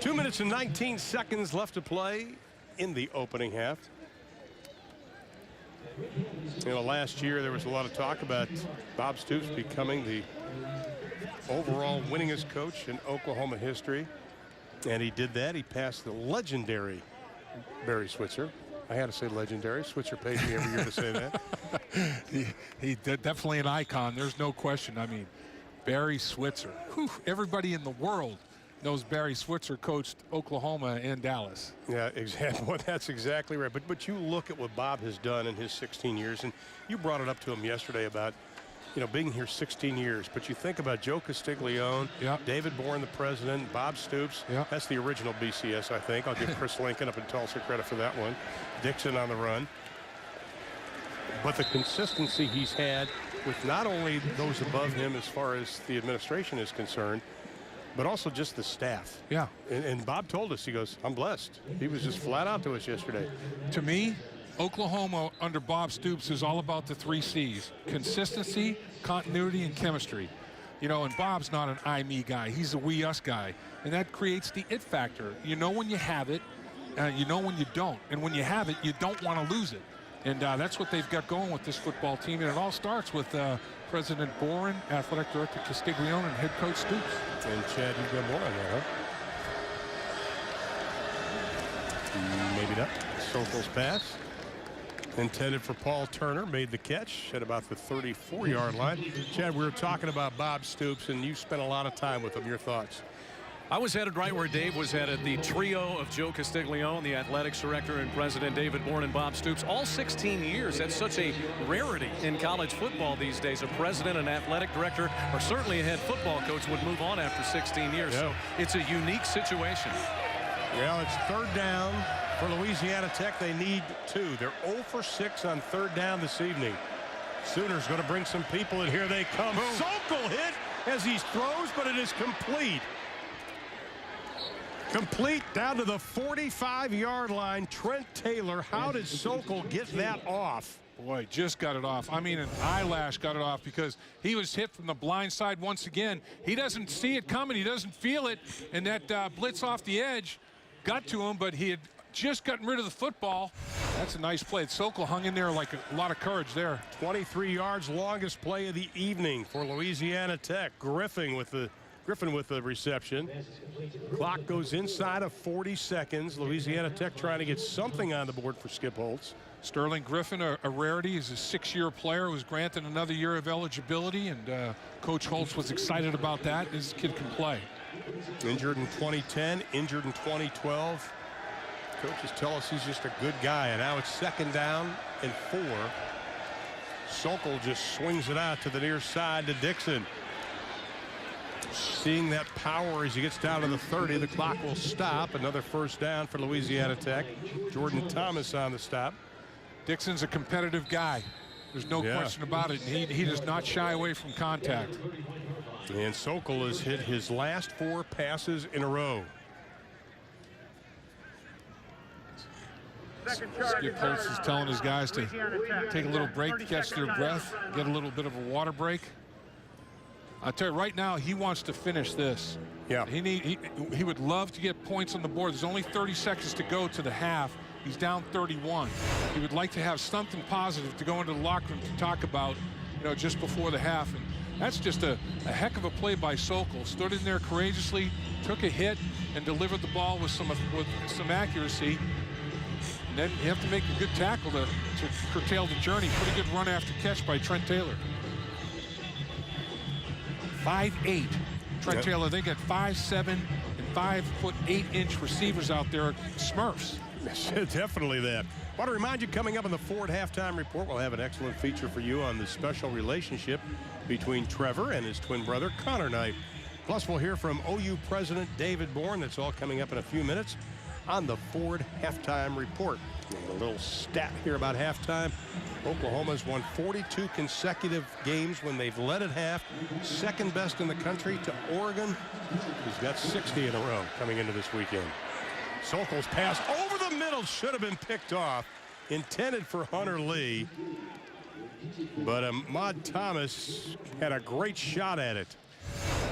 A: 2 minutes and 19 seconds left to play in the opening half. You know, last year there was a lot of talk about Bob Stoops becoming the overall winningest coach in Oklahoma history, and he did that. He passed the legendary Barry Switzer. I had to say legendary. Switzer pays me every year to say that.
B: He definitely an icon. There's no question. I mean, Barry Switzer. Whew, everybody in the world knows Barry Switzer coached Oklahoma and Dallas.
A: Yeah, exactly. Well, that's exactly right. But you look at what Bob has done in his 16 years, and you brought it up to him yesterday about, you know, being here 16 years. But you think about Joe Castiglione, David Bourne, the president, Bob Stoops. That's the original BCS, I think. I'll give Chris Lincoln up in Tulsa credit for that one. Dixon on the run. But the consistency he's had with not only those above him as far as the administration is concerned, but also just the staff.
B: Yeah.
A: And Bob told us, he goes, I'm blessed. He was just flat out to us yesterday.
B: To me, Oklahoma under Bob Stoops is all about the 3 C's: consistency, continuity, and chemistry. You know, and Bob's not an I, me guy. He's a we, us guy. And that creates the it factor. You know when you have it, you know when you don't. And when you have it, you don't want to lose it. And that's what they've got going with this football team. And it all starts with President Boren, Athletic Director Castiglione, and Head Coach Stoops.
A: And Chad, you've got more on that, huh? Maybe not. Sokol's pass. Intended for Paul Turner, made the catch at about the 34-yard line. Chad, we were talking about Bob Stoops, and you spent a lot of time with him. Your thoughts?
C: I was headed right where Dave was headed. The trio of Joe Castiglione, the athletics director, and President David Bourne and Bob Stoops, all 16 years. That's such a rarity in college football these days. A president and athletic director, or certainly a head football coach, would move on after 16 years.
A: Yeah.
C: So it's a unique situation.
A: Well, it's third down for Louisiana Tech. They need 2. They're 0 for 6 on third down this evening. Sooners going to bring some people in. Here they come. Sokol hit as he throws, but it is complete. Complete down to the 45-yard line. Trent Taylor, how did Sokol get that off?
B: Boy, just got it off. I mean, an eyelash got it off because he was hit from the blind side once again. He doesn't see it coming. He doesn't feel it. And that blitz off the edge got to him, but he had just gotten rid of the football. That's a nice play. Sokol hung in there like a lot of courage there. 23 yards, longest play of the evening for Louisiana Tech. Griffin with the reception. Clock goes inside of 40 seconds. Louisiana Tech trying to get something on the board for Skip Holtz. Sterling Griffin, a rarity. He's a 6-year player, was granted another year of eligibility, and Coach Holtz was excited about that. This kid can play. Injured in 2010, injured in 2012. Coaches tell us he's just a good guy, and now it's second down and 4. Sokol just swings it out to the near side to Dixon. Seeing that power as he gets down to the 30, the clock will stop. Another first down for Louisiana Tech. Jordan Thomas on the stop. Dixon's a competitive guy. There's no question about it. And he does not shy away from contact. And Sokol has hit his last 4 passes in a row. Skip Holtz is telling his guys to take a little break to catch their breath, get a little bit of a water break. I'll tell you right now, he wants to finish this. Yeah. He would love to get points on the board. There's only 30 seconds to go to the half. He's down 31. He would like to have something positive to go into the locker room to talk about, you know, just before the half. And that's just a heck of a play by Sokol. Stood in there courageously, took a hit, and delivered the ball with some accuracy. And then you have to make a good tackle to curtail the journey. Pretty good run after catch by Trent Taylor. 5'8". Trent Taylor, they got 5'7" and 5'8" receivers out there, Smurfs.
A: Definitely that. I want to remind you, coming up in the Ford Halftime Report, we'll have an excellent feature for you on the special relationship between Trevor and his twin brother, Connor Knight. Plus, we'll hear from OU President David Bourne. That's all coming up in a few minutes on the Ford Halftime Report. And a little stat here about halftime. Oklahoma's won 42 consecutive games when they've led at half. Second best in the country to Oregon, who's got 60 in a row coming into this weekend. Sokol's pass over the middle should have been picked off. Intended for Hunter Lee. But Ahmad Thomas had a great shot at it.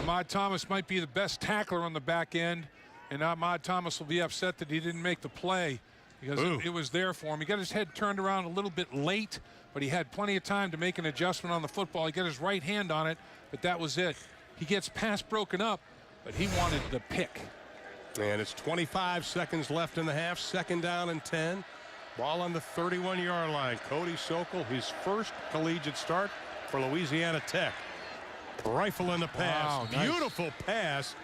B: Ahmad Thomas might be the best tackler on the back end. And Ahmad Thomas will be upset that he didn't make the play because it was there for him. He got his head turned around a little bit late, but he had plenty of time to make an adjustment on the football. He got his right hand on it, but that was it. He gets pass broken up, but he wanted the pick.
A: And it's 25 seconds left in the half. Second down and 10. Ball on the 31-yard line. Cody Sokol, his first collegiate start for Louisiana Tech. Rifle in the pass.
B: Wow, nice.
A: Beautiful pass.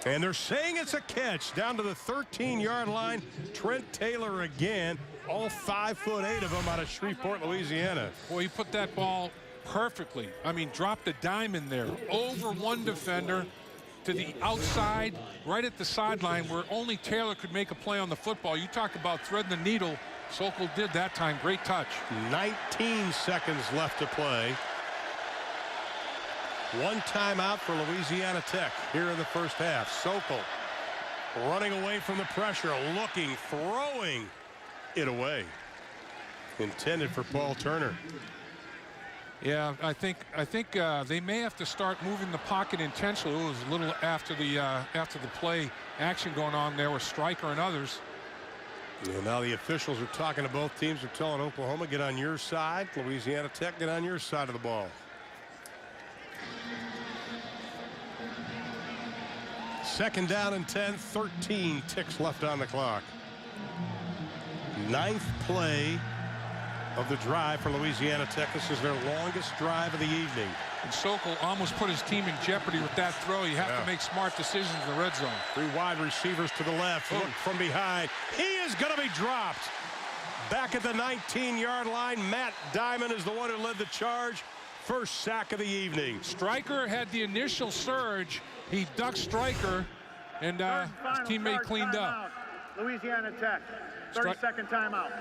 A: And they're saying it's a catch down to the 13-yard line. Trent Taylor again. All 5'8" of them out of Shreveport, Louisiana.
B: Boy, he put that ball perfectly. I mean, dropped a dime in there. Over one defender to the outside, right at the sideline where only Taylor could make a play on the football. You talk about threading the needle. Sokol did that time. Great touch.
A: 19 seconds left to play. One timeout for Louisiana Tech here in the first half. Sokol running away from the pressure, looking, throwing it away. Intended for Paul Turner.
B: Yeah, I think they may have to start moving the pocket intentionally. It was a little after the play action going on there with Stryker and others.
A: And now the officials are talking to both teams. They're telling Oklahoma, get on your side. Louisiana Tech, get on your side of the ball. Second down and 10, 13 ticks left on the clock. Ninth play of the drive for Louisiana Tech. This is their longest drive of the evening.
B: And Sokol almost put his team in jeopardy with that throw. You have to make smart decisions in the red zone.
A: Three wide receivers to the left. Look from behind. He is going to be dropped. Back at the 19-yard line, Matt Diamond is the one who led the charge. First sack of the evening.
B: Stryker had the initial surge. He ducked Stryker, and his teammate cleaned up.
E: Louisiana Tech, 30-second timeout.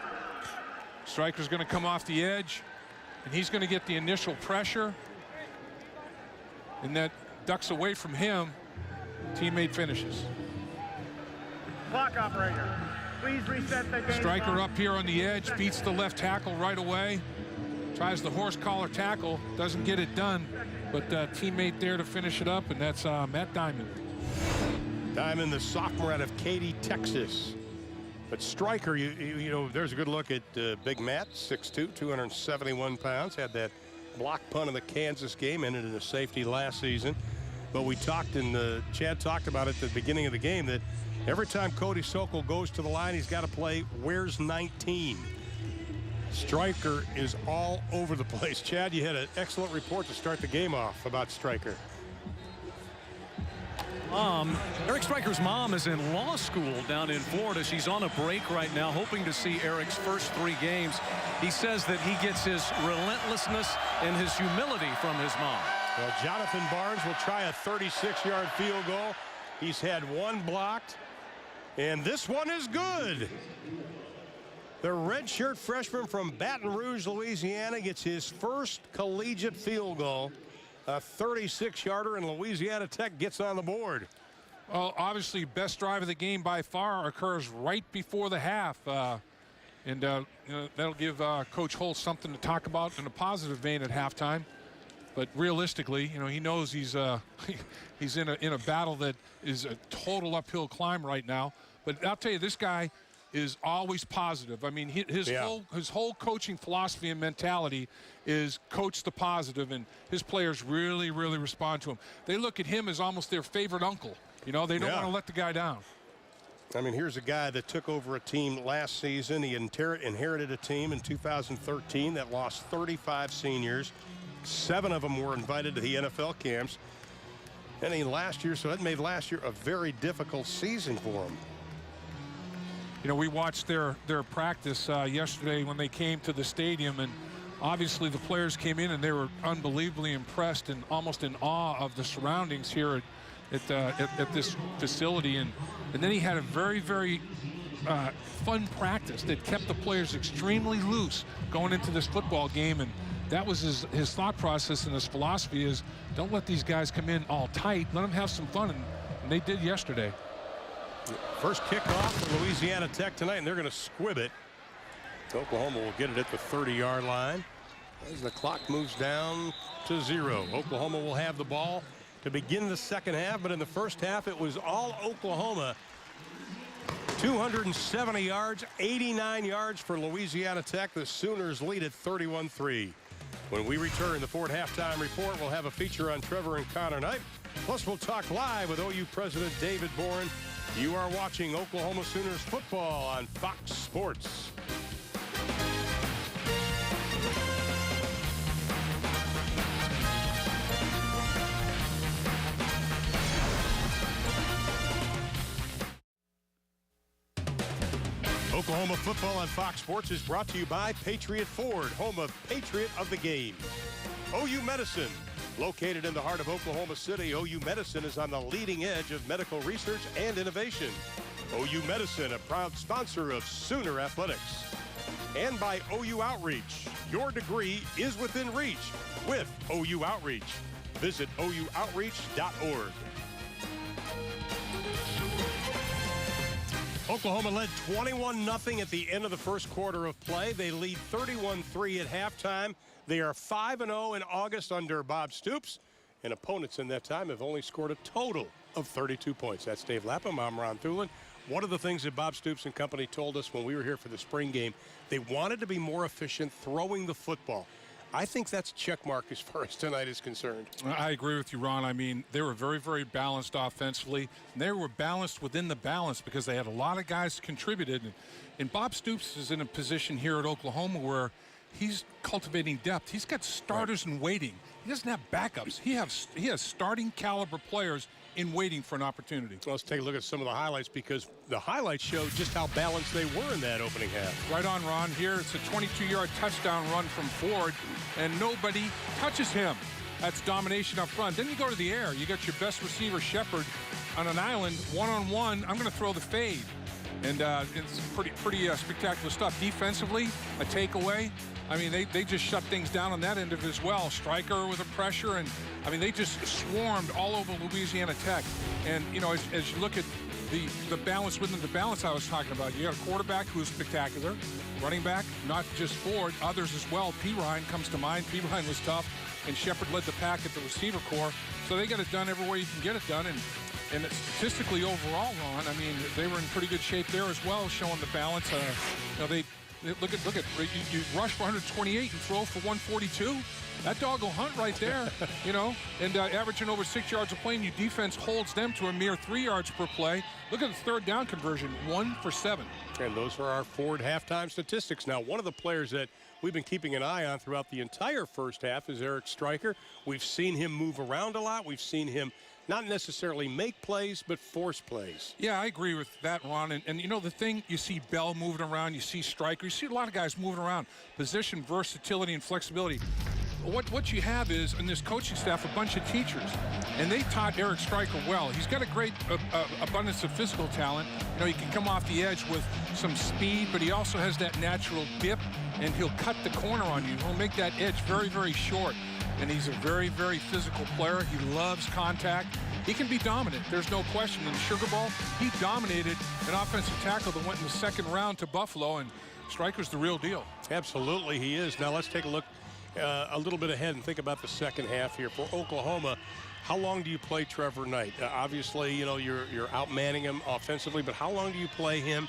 B: Stryker's going to come off the edge, and he's going to get the initial pressure, and that ducks away from him. Teammate finishes.
E: Clock operator, please reset the game.
B: Stryker up here on the edge, beats the left tackle right away. Tries the horse collar tackle, doesn't get it done, but teammate there to finish it up, and that's Matt Diamond.
A: Diamond, the sophomore out of Katy, Texas. But Stryker, you know, there's a good look at Big Matt, 6'2", 271 pounds. Had that block punt in the Kansas game, ended in a safety last season. But we talked, and Chad talked about it at the beginning of the game, that every time Cody Sokol goes to the line, he's got to play, where's 19? Stryker is all over the place. Chad, you had an excellent report to start the game off about Stryker.
C: Eric Stryker's mom is in law school down in Florida. She's on a break right now, hoping to see Eric's first 3 games. He says that he gets his relentlessness and his humility from his mom.
A: Well, Jonathan Barnes will try a 36-yard field goal. He's had 1 blocked, and this one is good. The redshirt freshman from Baton Rouge, Louisiana, gets his first collegiate field goal. A 36-yarder, and Louisiana Tech gets on the board.
B: Well, obviously, best drive of the game by far occurs right before the half. And you know, that'll give Coach Holt something to talk about in a positive vein at halftime. But realistically, you know, he knows he's he's in a battle that is a total uphill climb right now. But I'll tell you, this guy is always positive. I mean, his whole coaching philosophy and mentality is coach the positive, and his players really respond to him. They look at him as almost their favorite uncle. You know, they don't want to let the guy down.
A: I mean, here's a guy that took over a team last season. He inherited a team in 2013 that lost 35 seniors. 7 of them were invited to the NFL camps. And last year, so that made last year a very difficult season for them.
B: You know, we watched their practice yesterday when they came to the stadium, and obviously the players came in and they were unbelievably impressed and almost in awe of the surroundings here at this facility. And then he had a very, very fun practice that kept the players extremely loose going into this football game. And that was his thought process and his philosophy is don't let these guys come in all tight. Let them have some fun. And they did yesterday.
A: First kickoff for Louisiana Tech tonight, and they're going to squib it. Oklahoma will get it at the 30-yard line as the clock moves down to 0. Oklahoma will have the ball to begin the second half, but in the first half it was all Oklahoma. 270 yards, 89 yards for Louisiana Tech. The Sooners lead at 31-3. When we return, the Ford Halftime Report will have a feature on Trevor and Connor Knight. Plus, we'll talk live with OU President David Boren. You are watching Oklahoma Sooners football on Fox Sports. Oklahoma football on Fox Sports is brought to you by Patriot Ford, home of Patriot of the Game. OU Medicine. Located in the heart of Oklahoma City, OU Medicine is on the leading edge of medical research and innovation. OU Medicine, a proud sponsor of Sooner Athletics. And by OU Outreach. Your degree is within reach with OU Outreach. Visit OUOutreach.org. Oklahoma led 21-0 at the end of the first quarter of play. They lead 31-3 at halftime. They are 5-0 in August under Bob Stoops, and opponents in that time have only scored a total of 32 points. That's Dave Lapham. I'm Ron Thulin. One of the things that Bob Stoops and company told us when we were here for the spring game, they wanted to be more efficient throwing the football. I think that's a check mark as far as tonight is concerned.
B: I agree with you, Ron. I mean, they were very, very balanced offensively. And they were balanced within the balance because they had a lot of guys contributed. And Bob Stoops is in a position here at Oklahoma where he's cultivating depth. He's got starters in waiting. He doesn't have backups. He has starting caliber players in waiting for an opportunity.
A: Well, let's take a look at some of the highlights because the highlights show just how balanced they were in that opening half.
B: Right on, Ron. Here it's a 22-yard touchdown run from Ford, and nobody touches him. That's domination up front. Then you go to the air. You got your best receiver, Shepard, on an island, one-on-one. I'm going to throw the fade. And it's pretty spectacular stuff. Defensively, a takeaway. I mean, they just shut things down on that end of it as well. Stryker with a pressure, and I mean, they just swarmed all over Louisiana Tech. And, you know, as you look at the balance within the balance I was talking about, you got a quarterback who's spectacular, running back, not just Ford, others as well. P. Ryan comes to mind. P. Ryan was tough, and Shepard led the pack at the receiver corps. So they got it done every way you can get it done. And statistically overall, Ron, I mean, they were in pretty good shape there as well, showing the balance. You know, they look at you rush for 128 and throw for 142. That dog will hunt right there, you know, and averaging over 6 yards a play, and your defense holds them to a mere 3 yards per play. Look at the third down conversion, 1 for 7.
A: And those are our Ford halftime statistics. Now, one of the players that we've been keeping an eye on throughout the entire first half is Eric Stryker. We've seen him move around a lot. We've seen him not necessarily make plays, but force plays.
B: Yeah, I agree with that, Ron. And you know, the thing, you see Bell moving around, you see Stryker, you see a lot of guys moving around. Position, versatility, and flexibility. What you have is, in this coaching staff, a bunch of teachers, and they taught Eric Stryker well. He's got a great abundance of physical talent. You know, he can come off the edge with some speed, but he also has that natural dip, and he'll cut the corner on you. He'll make that edge very, very short. And he's a very, very physical player. He loves contact. He can be dominant. There's no question. In Sugar Bowl, he dominated an offensive tackle that went in the second round to Buffalo, and Stryker's the real deal.
A: Absolutely, he is. Now let's take a look a little bit ahead and think about the second half here for Oklahoma. How long do you play Trevor Knight? Obviously, you know, you're outmanning him offensively, but how long do you play him?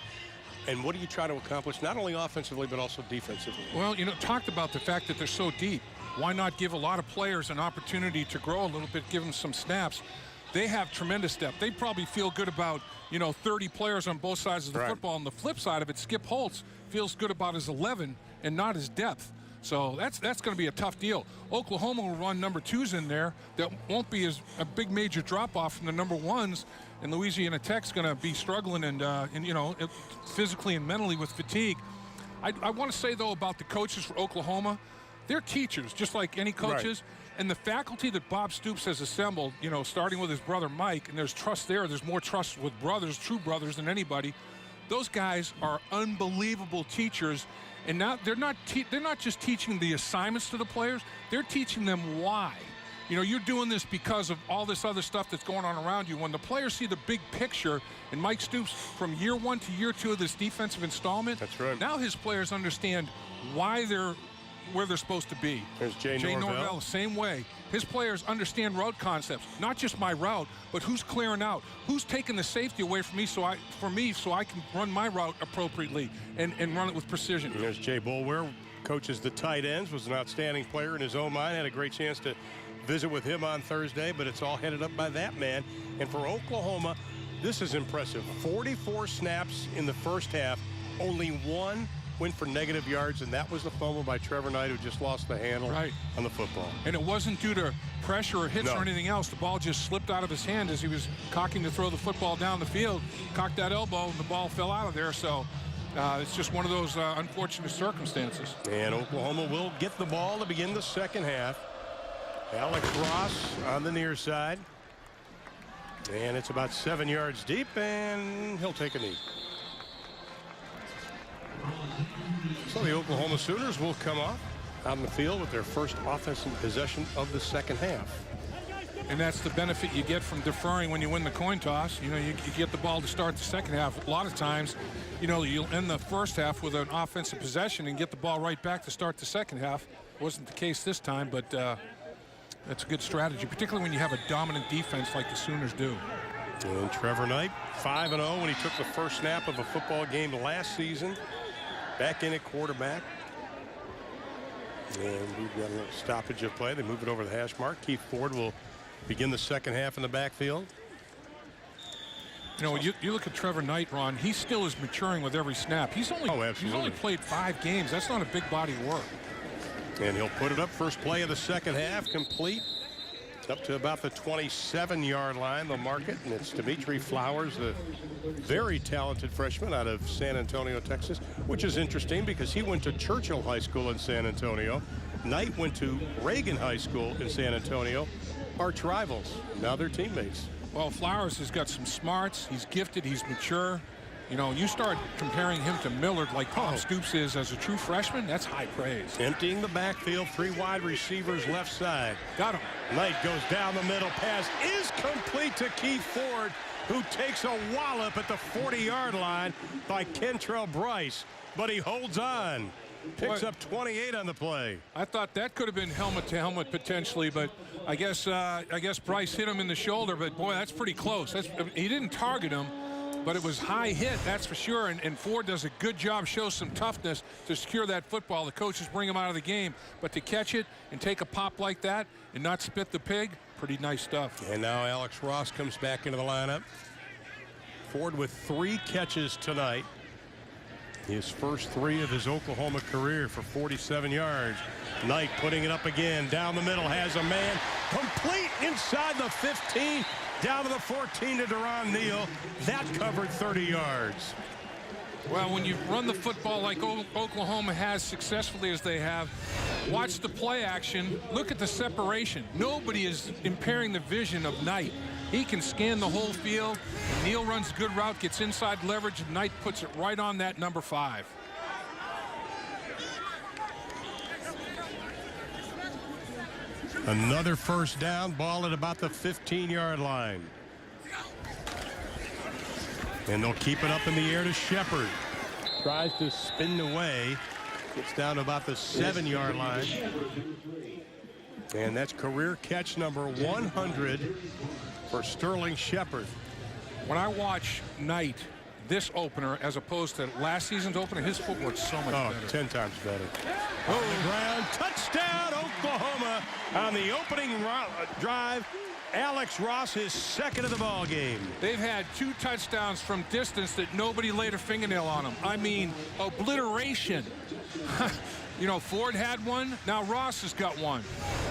A: And what do you try to accomplish, not only offensively, but also defensively?
B: Well, you know, talked about the fact that they're so deep. Why not give a lot of players an opportunity to grow a little bit, give them some snaps? They have tremendous depth. They probably feel good about, you know, 30 players on both sides of the football. On the flip side of it, Skip Holtz feels good about his 11 and not his depth. So that's going to be a tough deal. Oklahoma will run number 2s in there. That won't be as a big major drop-off from the number 1s. And Louisiana Tech's going to be struggling and you know, physically and mentally with fatigue. I want to say, though, about the coaches for Oklahoma, they're teachers, just like any coaches. Right. And the faculty that Bob Stoops has assembled, you know, starting with his brother Mike, and there's trust there. There's more trust with brothers, true brothers, than anybody. Those guys are unbelievable teachers. And now they're not just teaching the assignments to the players. They're teaching them why. You know, you're doing this because of all this other stuff that's going on around you. When the players see the big picture, and Mike Stoops, from year 1 to year 2 of this defensive installment,
A: that's right.
B: Now his players understand why they're where they're supposed to be.
A: There's Jay
B: Norvell, same way. His players understand route concepts, not just my route, but who's clearing out, who's taking the safety away from me so I can run my route appropriately and run it with precision.
A: And there's Jay Boulware, coaches the tight ends, was an outstanding player in his own mind. Had a great chance to visit with him on Thursday, but it's all headed up by that man. And for Oklahoma, this is impressive. 44 snaps in the first half, only 1 went for negative yards, and that was the fumble by Trevor Knight, who just lost the handle on the football.
B: And it wasn't due to pressure or hits or anything else. The ball just slipped out of his hand as he was cocking to throw the football down the field. Cocked that elbow, and the ball fell out of there. So it's just one of those unfortunate circumstances.
A: And Oklahoma will get the ball to begin the second half. Alex Ross on the near side. And it's about 7 yards deep, and he'll take a knee. So the Oklahoma Sooners will come off out in the field with their first offensive possession of the second half.
B: And that's the benefit you get from deferring when you win the coin toss. You know, you get the ball to start the second half. A lot of times, you know, you'll end the first half with an offensive possession and get the ball right back to start the second half. Wasn't the case this time, but that's a good strategy, particularly when you have a dominant defense like the Sooners do.
A: And Trevor Knight, 5-0 when he took the first snap of a football game last season. Back in at quarterback. And we've got a little stoppage of play. They move it over the hash mark. Keith Ford will begin the second half in the backfield.
B: You know, you look at Trevor Knight, Ron, he still is maturing with every snap. He's only played 5 games. That's not a big body of work.
A: And he'll put it up. First play of the second half complete. Up to about the 27-yard line. They'll mark it, and it's Dimitri Flowers, the very talented freshman out of San Antonio, Texas, which is interesting because he went to Churchill High School in San Antonio. Knight went to Reagan High School in San Antonio. Arch rivals. Now they're teammates.
B: Well, Flowers has got some smarts. He's gifted. He's mature. You know, you start comparing him to Millard like Bob Stoops is as a true freshman, that's high praise.
A: Emptying the backfield, 3 wide receivers left side.
B: Got him.
A: Knight goes down the middle. Pass is complete to Keith Ford, who takes a wallop at the 40-yard line by Kentrell Bryce. But he holds on. Picks up 28 on the play.
B: I thought that could have been helmet to helmet potentially, but I guess Bryce hit him in the shoulder. But boy, that's pretty close. He didn't target him, but it was high hit, that's for sure. And Ford does a good job, shows some toughness to secure that football. The coaches bring him out of the game, but to catch it and take a pop like that and not spit the pig, pretty nice stuff.
A: And now Alex Ross comes back into the lineup. Ford with 3 catches tonight. His first 3 of his Oklahoma career for 47 yards. Knight putting it up again. Down the middle, has a man. Complete inside the 15. Down to the 14 to Deron Neal. That covered 30 yards.
B: Well, when you run the football like Oklahoma has successfully as they have, watch the play action. Look at the separation. Nobody is impairing the vision of Knight. He can scan the whole field. Neal runs a good route, gets inside leverage, and Knight puts it right on that number 5.
A: Another first down, ball at about the 15-yard line. And they'll keep it up in the air to Shepard. Tries to spin away. Gets down to about the 7-yard line. And that's career catch number 100 for Sterling Shepard.
B: When I watch Knight, this opener, as opposed to last season's opener, his footwork's so much better.
A: 10 times better. On the ground, touchdown Oklahoma on the opening drive. Alex Ross, his second of the ball game.
B: They've had 2 touchdowns from distance that nobody laid a fingernail on them. I mean, obliteration. You know, Ford had one. Now Ross has got one.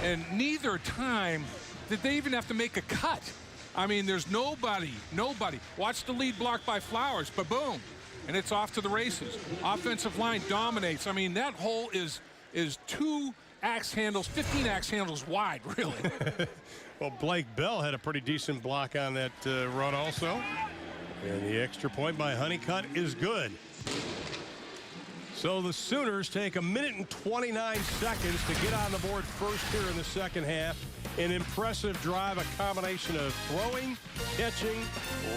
B: And neither time did they even have to make a cut. I mean, there's nobody. Watch the lead block by Flowers, but boom. And it's off to the races. Offensive line dominates. I mean, that hole is 2 axe handles, 15 axe handles wide, really.
A: Well, Blake Bell had a pretty decent block on that run also. And the extra point by Honeycutt is good. So the Sooners take 1 minute and 29 seconds to get on the board first here in the second half. An impressive drive, a combination of throwing, catching,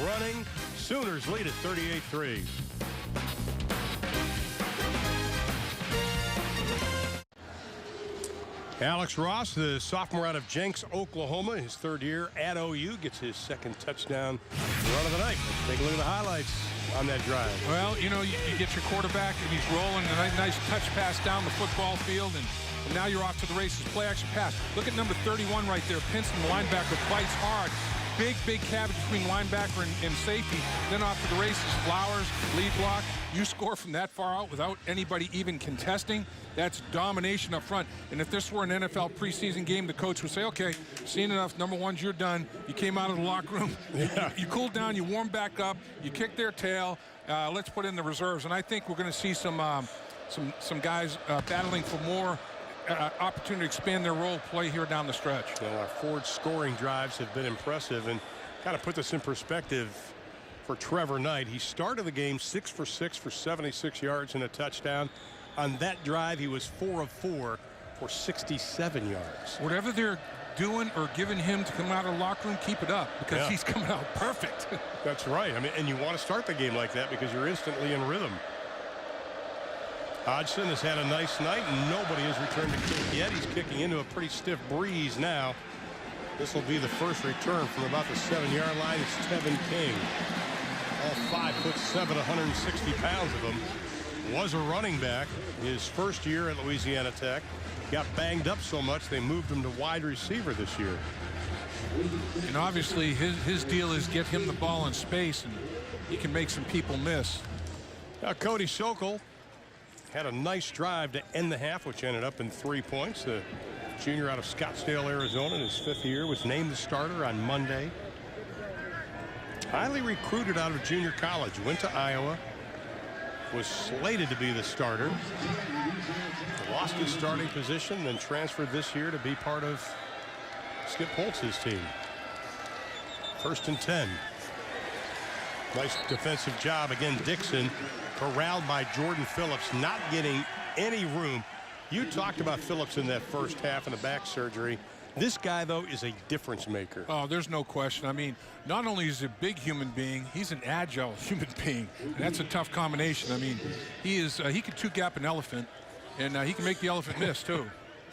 A: running. Sooners lead at 38-3. Alex Ross, the sophomore out of Jenks, Oklahoma, his 3rd year at OU, gets his 2nd touchdown run of the night. Let's take a look at the highlights on that drive.
B: Well, you know, you get your quarterback and he's rolling a nice touch pass down the football field, and now you're off to the races. Play action pass. Look at number 31 right there. Pinson, the linebacker, bites hard. Big cabbage between linebacker and safety. Then off to the races. Flowers, lead block. You score from that far out without anybody even contesting. That's domination up front. And if this were an NFL preseason game, the coach would say, okay, seen enough. Number 1s, you're done. You came out of the locker room. Yeah. You cooled down. You warmed back up. You kicked their tail. Let's put in the reserves. And I think we're going to see some guys battling for more opportunity to expand their role play here down the stretch.
A: Well, our Ford scoring drives have been impressive, and kind of put this in perspective for Trevor Knight. He started the game 6 for 6 for 76 yards and a touchdown. On that drive, he was 4 of 4 for 67 yards.
B: Whatever they're doing or giving him to come out of the locker room, keep it up, because he's coming out perfect.
A: That's right. I mean, and you want to start the game like that because you're instantly in rhythm. Hodgson has had a nice night, and nobody has returned to kick yet. He's kicking into a pretty stiff breeze now. This will be the first return from about the 7-yard line. It's Tevin King. All 5'7", 160 pounds of him. Was a running back his first year at Louisiana Tech. Got banged up so much they moved him to wide receiver this year.
B: And obviously his deal is get him the ball in space, and he can make some people miss.
A: Now Cody Sokol had a nice drive to end the half, which ended up in 3 points. The junior out of Scottsdale, Arizona, in his 5th year, was named the starter on Monday. Highly recruited out of junior college, went to Iowa, was slated to be the starter, lost his starting position, then transferred this year to be part of Skip Holtz's team. 1st and 10. Nice defensive job again. Dixon corralled by Jordan Phillips, not getting any room. You talked about Phillips in that first half and the back surgery. This guy, though, is a difference maker.
B: Oh, there's no question. I mean, not only is he a big human being, he's an agile human being. And that's a tough combination. I mean, he can two-gap an elephant, and he can make the elephant miss, too.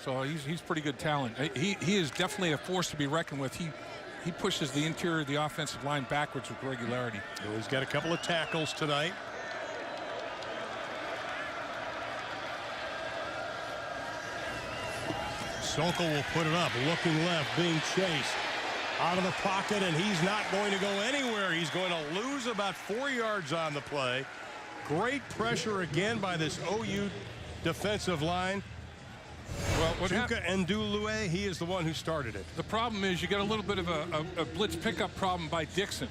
B: So he's pretty good talent. He is definitely a force to be reckoned with. He pushes the interior of the offensive line backwards with regularity.
A: Well, he's got a couple of tackles tonight. Sokol will put it up, looking left, being chased out of the pocket, and he's not going to go anywhere. He's going to lose about 4 yards on the play. Great pressure again by this OU defensive line. Well, Chuka Ndulue, he is the one who started it.
B: The problem is you got a little bit of a blitz pickup problem by Dixon.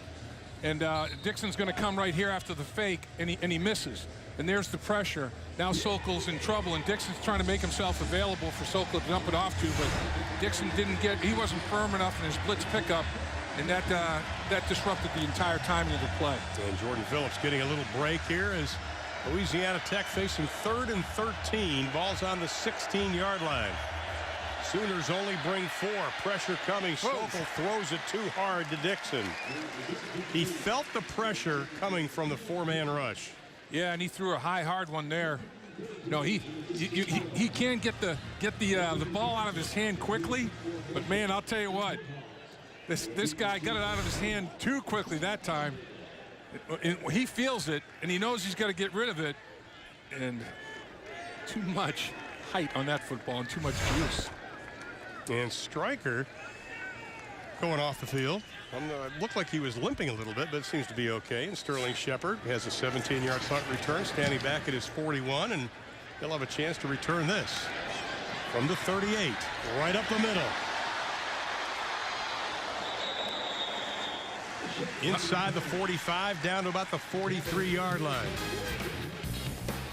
B: And Dixon's going to come right here after the fake, and he misses. And there's the pressure. Now Sokol's in trouble, and Dixon's trying to make himself available for Sokol to dump it off to, but Dixon he wasn't firm enough in his blitz pickup, and that disrupted the entire timing of the play.
A: And Jordan Phillips getting a little break here as Louisiana Tech facing 3rd and 13. Ball's on the 16-yard line. Sooners only bring 4. Pressure coming. Sokol throws it too hard to Dixon. He felt the pressure coming from the 4-man rush.
B: Yeah, and he threw a high, hard one there. No, he can't get the ball out of his hand quickly, but man, I'll tell you what, this guy got it out of his hand too quickly that time. He feels it, and he knows he's got to get rid of it, and too much height on that football and too much juice.
A: And Stryker going off the field. It looked like he was limping a little bit, but it seems to be okay. And Sterling Shepard has a 17-yard punt return, standing back at his 41, and he'll have a chance to return this from the 38, right up the middle. Inside the 45, down to about the 43-yard line.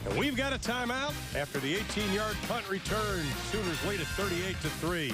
A: And we've got a timeout after the 18-yard punt return. Sooners lead at 38-3.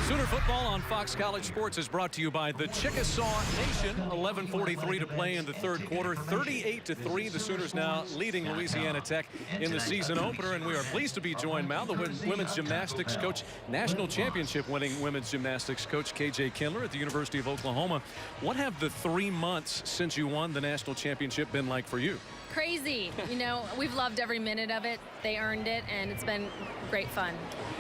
C: Sooner football on Fox College Sports is brought to you by the Chickasaw Nation. 11:43 to play in the third quarter. 38-3. The Sooners now leading Louisiana Tech in the season opener. And we are pleased to be joined now, the women's gymnastics coach, national championship winning women's gymnastics coach KJ Kindler at the University of Oklahoma. What have the 3 months since you won the national championship been like for you?
G: Crazy. You know, we've loved every minute of it. They earned it, and it's been great fun.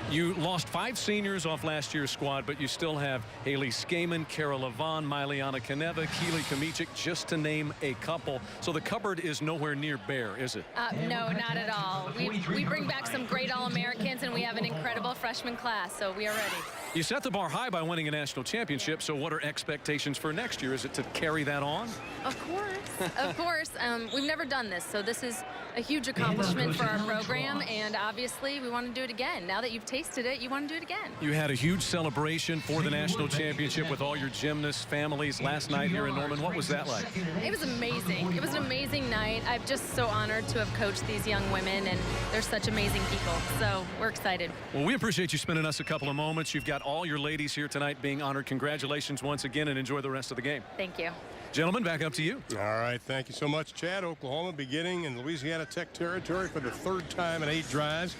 C: You lost 5 seniors off last year's squad, but you still have Haley Skaman, Kara Levon, Myliana Kaneva, Keely Kamichik, just to name a couple. So the cupboard is nowhere near bare, is it?
G: No, not at all. We bring back some great All-Americans, and we have an incredible freshman class, so we are ready.
C: You set the bar high by winning a national championship, so what are expectations for next year? Is it to carry that on?
G: Of course. Of course. We've never done this, so this is a huge accomplishment for our program, and obviously we want to do it again. Now that you've tasted it, you want to do it again.
C: You had a huge celebration for the national championship with all your gymnasts, families last night here in Norman. What was that like?
G: It was amazing. It was an amazing night. I'm just so honored to have coached these young women, and they're such amazing people, so we're excited.
C: Well, we appreciate you spending us a couple of moments. You've got all your ladies here tonight being honored. Congratulations once again, and enjoy the rest of the game.
G: Thank you.
C: Gentlemen, back up to you.
A: All right, thank you so much, Chad. Oklahoma beginning in Louisiana Tech territory for the 3rd time in 8 drives.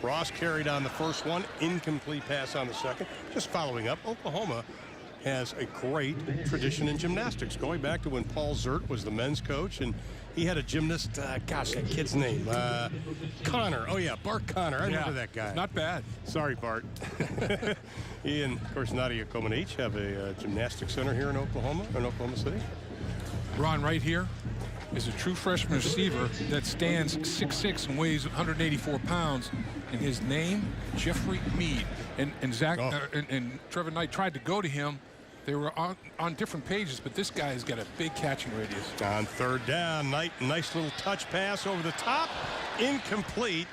A: Ross carried on the first one, incomplete pass on the second. Just following up, Oklahoma has a great tradition in gymnastics, going back to when Paul Zert was the men's coach, and he had a gymnast, gosh, that kid's name, Connor. Oh, yeah, Bart Connor. I remember that guy.
B: Not bad.
A: Sorry, Bart. He and, of course, Nadia Comaneci have a gymnastics center here in Oklahoma City.
B: Ron, right here is a true freshman receiver that stands 6'6" and weighs 184 pounds. And his name, Jeffrey Mead. And Zach and Trevor Knight tried to go to him. They were on different pages, but this guy has got a big catching radius.
A: On 3rd down, Knight, nice little touch pass over the top. Incomplete.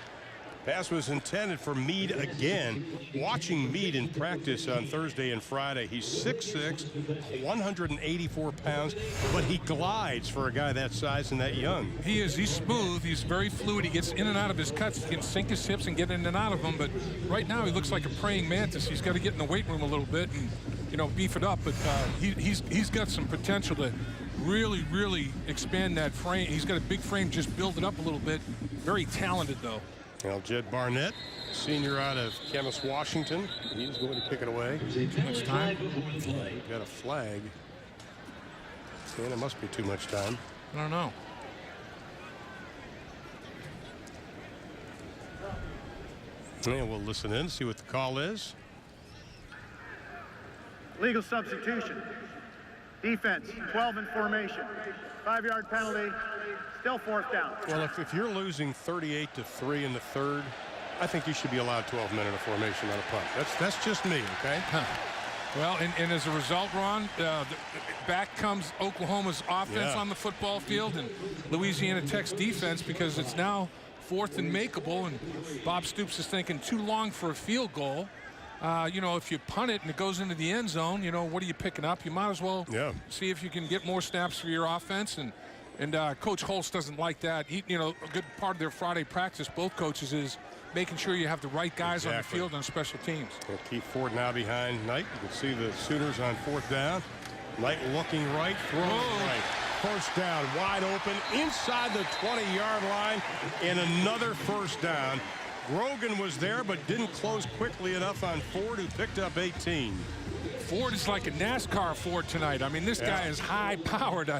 A: Pass was intended for Mead again. Watching Mead in practice on Thursday and Friday, he's 6'6", 184 pounds, but he glides for a guy that size and that young.
B: He is. He's smooth. He's very fluid. He gets in and out of his cuts. He can sink his hips and get in and out of them, but right now he looks like a praying mantis. He's got to get in the weight room a little bit and, you know, beef it up, but he's got some potential to really expand that frame. He's got a big frame, just build it up a little bit. Very talented, though.
A: Well, Jed Barnett, senior out of Camas, Washington. He's going to kick it away.
B: Too much time.
A: We've got a flag. And it must be too much time.
B: I don't know.
A: And we'll listen in, see what the call is.
E: Legal substitution. Defense, 12 in formation. 5-yard penalty. Still 4th down.
A: Well, if you're losing 38-3 in the 3rd, I think you should be allowed 12 men in a formation on a punt. That's just me, okay?
B: Huh. Well, and as a result, Ron, back comes Oklahoma's offense on the football field and Louisiana Tech's defense, because it's now 4th and makeable, and Bob Stoops is thinking too long for a field goal. You know, if you punt it and it goes into the end zone, you know, what are you picking up? You might as well see if you can get more snaps for your offense. And Coach Holst doesn't like that. You know, a good part of their Friday practice, both coaches, is making sure you have the right guys on the field on special teams.
A: And Keith Ford now behind Knight. You can see the Sooners on 4th down. Knight looking right, throwing right. 1st down, wide open, inside the 20-yard line, and another 1st down. Grogan was there, but didn't close quickly enough on Ford, who picked up 18.
B: Ford is like a NASCAR Ford tonight. I mean, this guy is high-powered.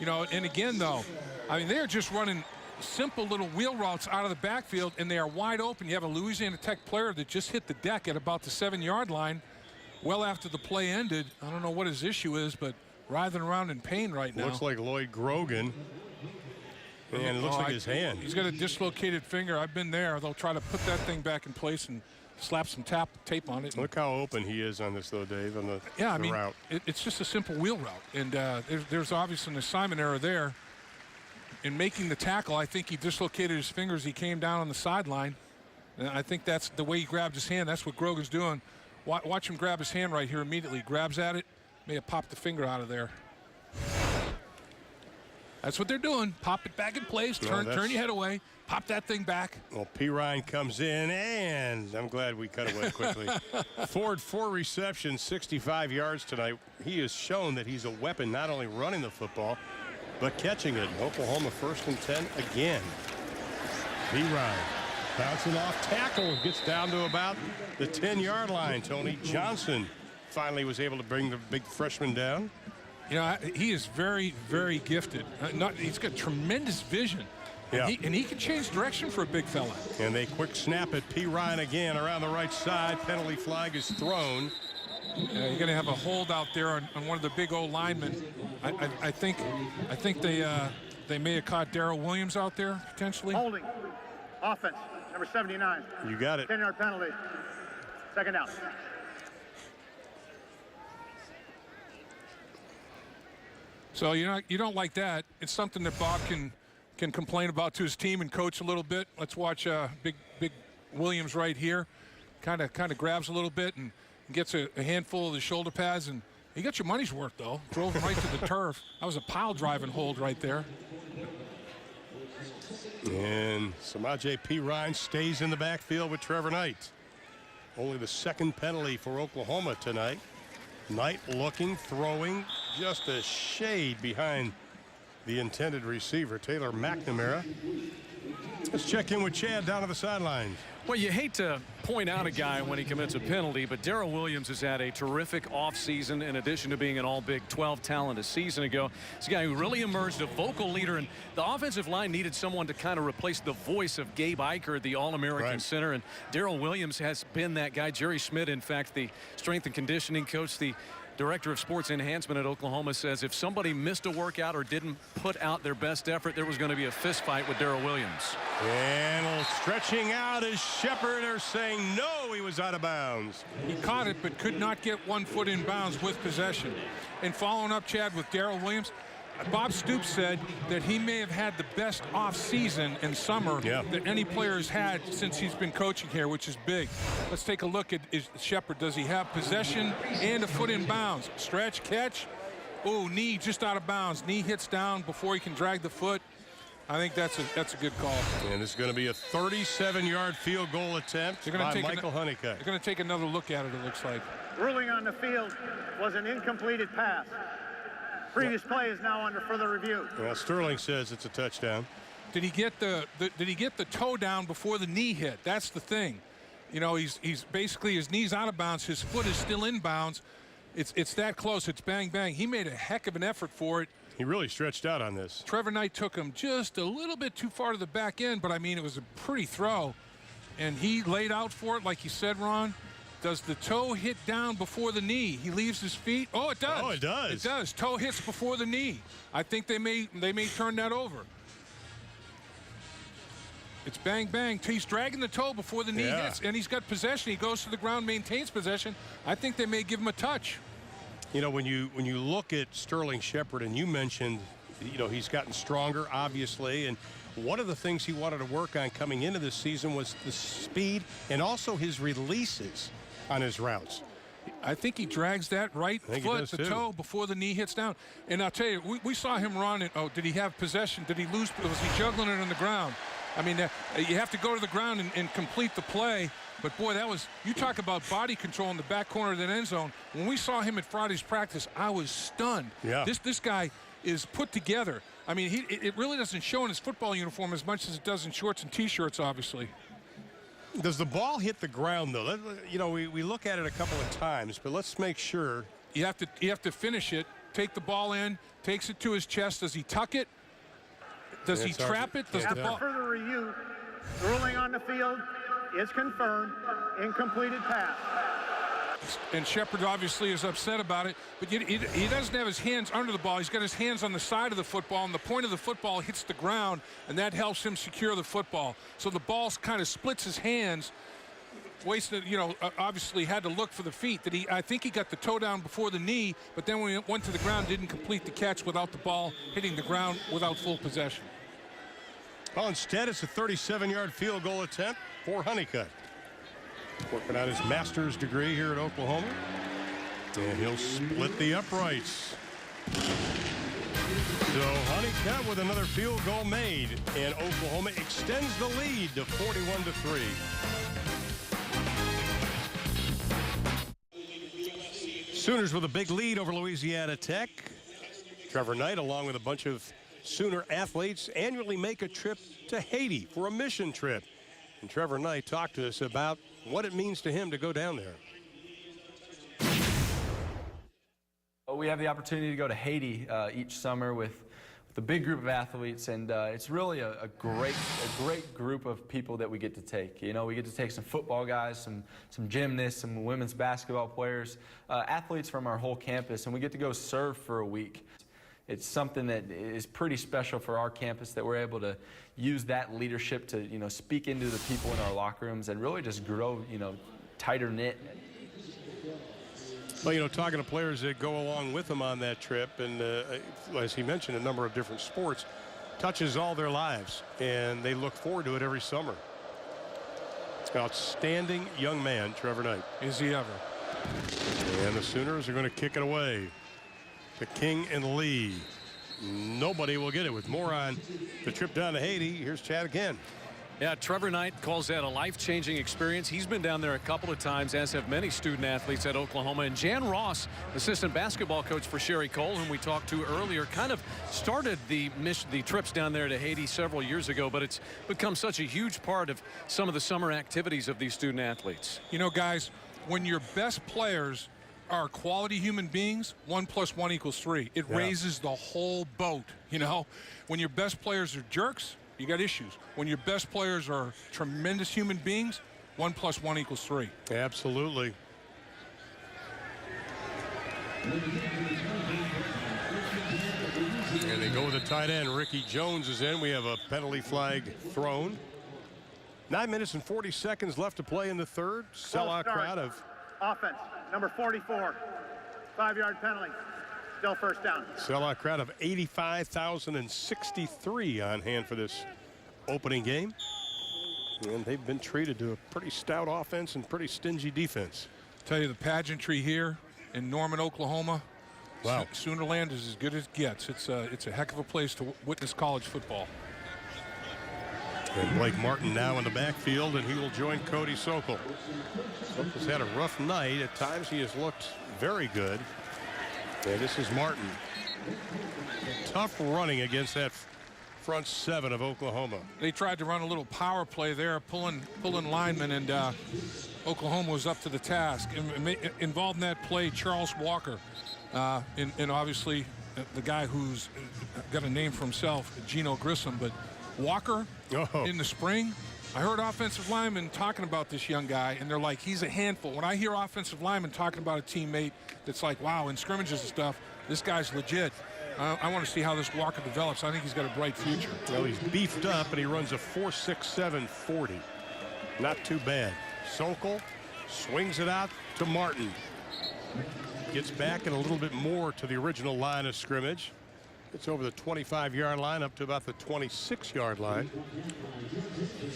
B: You know, and again, though, I mean, they're just running simple little wheel routes out of the backfield, and they are wide open. You have a Louisiana Tech player that just hit the deck at about the 7-yard line well after the play ended. I don't know what his issue is, but writhing around in pain right now.
A: Looks like Lloyd Grogan. And it looks like his hand.
B: He's got a dislocated finger. I've been there. They'll try to put that thing back in place and slap some tape on it.
A: Look how open he is on this, though, Dave, on the route.
B: It's just a simple wheel route. And there's obviously an assignment error there. In making the tackle, I think he dislocated his fingers. He came down on the sideline. And I think that's the way he grabbed his hand. That's what Grogan's doing. Watch him grab his hand right here immediately. Grabs at it. May have popped the finger out of there. That's what they're doing. Pop it back in place. Turn your head away. Pop that thing back.
A: Well, P. Ryan comes in, and I'm glad we cut away quickly. Ford, 4 receptions, 65 yards tonight. He has shown that he's a weapon, not only running the football, but catching it. Oklahoma 1st and 10 again. P. Ryan bouncing off tackle. Gets down to about the 10-yard line. Tony Johnson finally was able to bring the big freshman down.
B: You know, he is very, very gifted. He's got tremendous vision.
A: Yeah.
B: And he can change direction for a big fella.
A: And they quick snap it. P. Ryan again around the right side. Penalty flag is thrown.
B: You're going to have a hold out there on one of the big old linemen. I think they may have caught Darrell Williams out there potentially.
E: Holding. Offense. Number 79.
A: You got it.
E: 10-yard penalty. Second down.
B: So you don't like that. It's something that Bob can complain about to his team and coach a little bit. Let's watch big Williams right here. Kind of grabs a little bit and gets a handful of the shoulder pads, and he got your money's worth though. Drove him right to the turf. That was a pile driving hold right there.
A: And Samaje P. Ryan stays in the backfield with Trevor Knight. Only the second penalty for Oklahoma tonight. Knight looking, throwing, just a shade behind the intended receiver, Taylor McNamara. Let's check in with Chad down on the sidelines.
C: Well, you hate to point out a guy when he commits a penalty, but Darrell Williams has had a terrific offseason in addition to being an all-Big 12 talent a season ago. He's a guy who really emerged a vocal leader, and the offensive line needed someone to kind of replace the voice of Gabe Eicher, the All-American center, and Darrell Williams has been that guy. Jerry Schmidt, in fact, the strength and conditioning coach, the Director of Sports Enhancement at Oklahoma, says if somebody missed a workout or didn't put out their best effort, there was going to be a fist fight with Darrell Williams.
A: And stretching out is Shepard. Are saying no, he was out of bounds.
B: He caught it but could not get 1 foot in bounds with possession. And following up, Chad, with Darrell Williams, Bob Stoops said that he may have had the best off-season and summer that any player has had since he's been coaching here, which is big. Let's take a look at Shepard. Does he have possession and a foot in bounds? Stretch, catch. Oh, knee just out of bounds. Knee hits down before he can drag the foot. I think that's a good call.
A: And it's going to be a 37-yard field goal attempt by Michael Honeycutt.
B: They're going to take another look at it, it looks like.
E: Ruling on the field was an incompleted pass. Previous play is now under further review.
A: Well, Sterling says it's a touchdown.
B: Did he get the toe down before the knee hit? That's the thing. You know, he's basically, his knee's out of bounds. His foot is still in bounds. It's that close. It's bang, bang. He made a heck of an effort for it.
A: He really stretched out on this.
B: Trevor Knight took him just a little bit too far to the back end, but I mean, it was a pretty throw. And he laid out for it, like you said, Ron. Does the toe hit down before the knee? He leaves his feet. Oh, it does.
A: Oh, it does.
B: It does. Toe hits before the knee. I think they may turn that over. It's bang, bang. He's dragging the toe before the knee hits, and he's got possession. He goes to the ground, maintains possession. I think they may give him a touch.
A: You know, when you look at Sterling Shepard, and you mentioned, you know, he's gotten stronger, obviously, and one of the things he wanted to work on coming into this season was the speed and also his releases on his routes.
B: I think he drags that right foot, the toe, before the knee hits down. And I'll tell you, we saw him run. And, did he have possession? Did he lose? Was he juggling it on the ground? I mean, you have to go to the ground and complete the play. But, boy, that was – you talk about body control in the back corner of that end zone. When we saw him at Friday's practice, I was stunned.
A: Yeah.
B: This guy is put together. I mean, it really doesn't show in his football uniform as much as it does in shorts and T-shirts, obviously.
A: Does the ball hit the ground, though? You know, we look at it a couple of times, but let's make sure.
B: You have to finish it, take the ball in, takes it to his chest. Does he tuck it? Does he trap it? Does the ball...
E: After further review, the ruling on the field is confirmed. Incompleted pass.
B: And Shepard obviously is upset about it, but he doesn't have his hands under the ball. He's got his hands on the side of the football, and the point of the football hits the ground, and that helps him secure the football. So the ball kind of splits his hands. Wasted, obviously had to look for the feet. I think he got the toe down before the knee, but then when he went to the ground, didn't complete the catch without the ball hitting the ground without full possession.
A: Well, instead, it's a 37-yard field goal attempt for Honeycutt. Working on his master's degree here at Oklahoma. And he'll split the uprights. So Honeycutt with another field goal made, and Oklahoma extends the lead to 41-3. Sooners with a big lead over Louisiana Tech. Trevor Knight, along with a bunch of Sooner athletes, annually make a trip to Haiti for a mission trip. And Trevor Knight talked to us about what it means to him to go down there.
H: We have the opportunity to go to Haiti each summer with a big group of athletes, and it's really a great group of people that we get to take. We get to take some football guys, some gymnasts, some women's basketball players, athletes from our whole campus, and we get to go serve for a week. It's something that is pretty special for our campus that we're able to use that leadership to, speak into the people in our locker rooms and really just grow, tighter knit.
A: Well, talking to players that go along with him on that trip, and as he mentioned, a number of different sports, touches all their lives, and they look forward to it every summer. Outstanding young man, Trevor Knight.
B: Is he ever?
A: And the Sooners are going to kick it away to King and Lee. Nobody will get it. With more on the trip down to Haiti, here's Chad again.
C: Yeah, Trevor Knight calls that a life-changing experience. He's been down there a couple of times, as have many student athletes at Oklahoma. And Jan Ross, assistant basketball coach for Sherry Cole, whom we talked to earlier, kind of started the trips down there to Haiti several years ago, but it's become such a huge part of some of the summer activities of these student athletes.
B: Guys, when your best players are quality human beings, 1 + 1 = 3. It raises the whole boat. When your best players are jerks, you got issues. When your best players are tremendous human beings, 1 + 1 = 3.
A: Absolutely. And they go with the tight end. Ricky Jones is in. We have a penalty flag thrown. 9 minutes and 40 seconds left to play in the third. Sellout crowd of
E: offense, number 44, 5-yard penalty. Still first down.
A: Sellout crowd of 85,063 on hand for this opening game. And they've been treated to a pretty stout offense and pretty stingy defense.
B: Tell you, the pageantry here in Norman, Oklahoma.
A: Wow.
B: Soonerland is as good as it gets. It's a heck of a place to witness college football.
A: And Blake Martin now in the backfield, and he will join Cody Sokol. Sokol's had a rough night. At times he has looked very good. And this is Martin. Tough running against that front seven of Oklahoma.
B: They tried to run a little power play there, pulling linemen, and Oklahoma was up to the task. Involved in that play, Charles Walker, and obviously the guy who's got a name for himself, Geno Grissom, but Walker in the spring. I heard offensive linemen talking about this young guy, and they're like, he's a handful. When I hear offensive linemen talking about a teammate that's like, wow, in scrimmages and stuff, this guy's legit. I want to see how this Walker develops. I think he's got a bright future.
A: Well, he's beefed up, and he runs a 4.67 40. Not too bad. Sokol swings it out to Martin. Gets back and a little bit more to the original line of scrimmage. It's over the 25-yard line up to about the 26-yard line.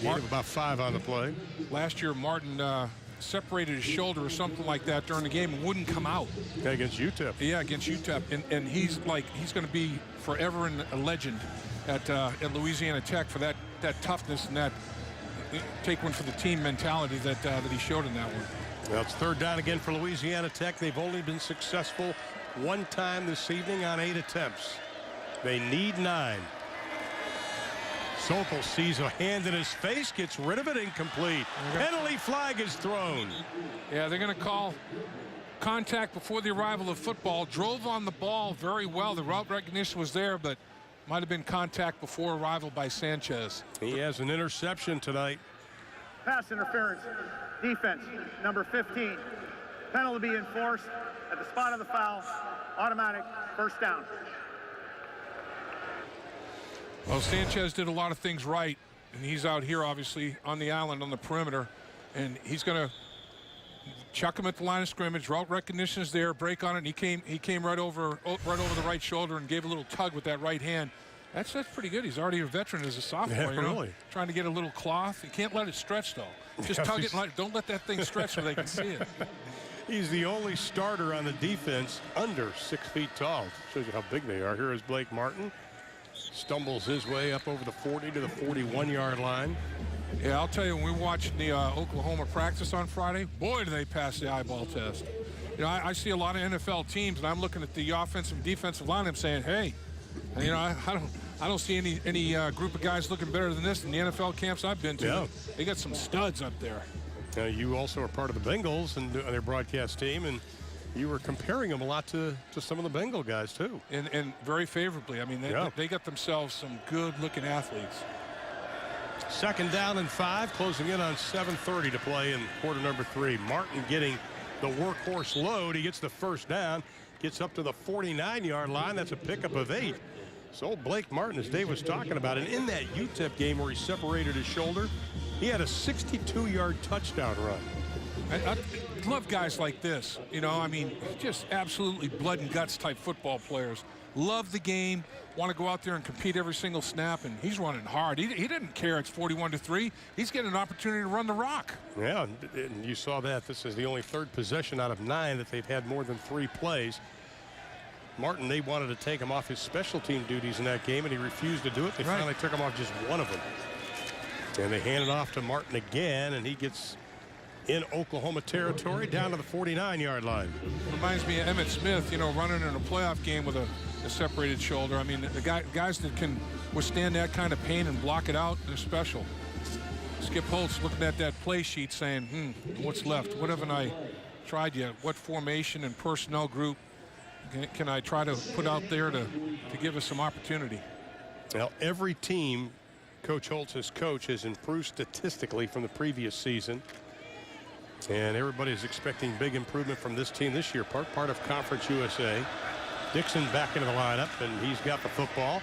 A: Martin about 5 on the play.
B: Last year, Martin separated his shoulder or something like that during the game and wouldn't come out.
A: Against UTEP.
B: Yeah, against UTEP. And he's going to be forever a legend at Louisiana Tech for that toughness and that take one for the team mentality that he showed in that one.
A: Well, it's third down again for Louisiana Tech. They've only been successful one time this evening on 8 attempts. They need 9. Sokol sees a hand in his face, gets rid of it, incomplete. Penalty flag is thrown.
B: Yeah, they're going to call contact before the arrival of football. Drove on the ball very well. The route recognition was there, but might have been contact before arrival by Sanchez.
A: He has an interception tonight.
E: Pass interference. Defense, number 15, Penalty be enforced at the spot of the foul. Automatic first down.
B: Well, Sanchez did a lot of things right, and he's out here obviously on the island on the perimeter, and he's going to chuck him at the line of scrimmage. Route recognition is there, break on it, and he came right over the right shoulder and gave a little tug with that right hand. That's pretty good. He's already a veteran as a sophomore.
A: Yeah,
B: you know,
A: really.
B: Trying to get a little cloth. You can't let it stretch though. Just tug it. And don't let that thing stretch so they can see it.
A: He's the only starter on the defense under 6 feet tall. Shows you how big they are. Here is Blake Martin. Stumbles his way up over the 40 to the 41-yard line.
B: Yeah, I'll tell you, when we watched the Oklahoma practice on Friday, boy, do they pass the eyeball test. You know, I see a lot of NFL teams, and I'm looking at the offensive and defensive line. I'm saying, hey, you know, I don't see any group of guys looking better than this in the NFL camps I've been to.
A: Yeah.
B: They got some studs up there.
A: You also are part of the Bengals and their broadcast team, and you were comparing them a lot to some of the Bengal guys, too.
B: And very favorably. I mean, they got themselves some good-looking athletes.
A: 2nd down and 5, closing in on 7:30 to play in quarter number 3. Martin getting the workhorse load. He gets the first down, gets up to the 49-yard line. That's a pickup of 8. So Blake Martin, as Dave was talking about, and in that UTEP game where he separated his shoulder, he had a 62-yard touchdown run.
B: I love guys like this. You know, I mean, just absolutely blood and guts type football players. Love the game, want to go out there and compete every single snap, and he's running hard. He didn't care it's 41-3. He's getting an opportunity to run the rock.
A: Yeah, and you saw that. This is the only 3rd possession out of 9 that they've had more than 3 plays. Martin, they wanted to take him off his special team duties in that game, and he refused to do it. They finally took him off just one of them. And they hand it off to Martin again, and he gets in Oklahoma territory down to the 49-yard line.
B: Reminds me of Emmitt Smith, you know, running in a playoff game with a separated shoulder. I mean, the guys that can withstand that kind of pain and block it out, they're special. Skip Holtz looking at that play sheet saying, what's left? What haven't I tried yet? What formation and personnel group can I try to put out there to give us some opportunity?
A: Well, every team Coach Holtz's coach has improved statistically from the previous season. And everybody is expecting big improvement from this team this year. Part of Conference USA. Dixon back into the lineup, and he's got the football.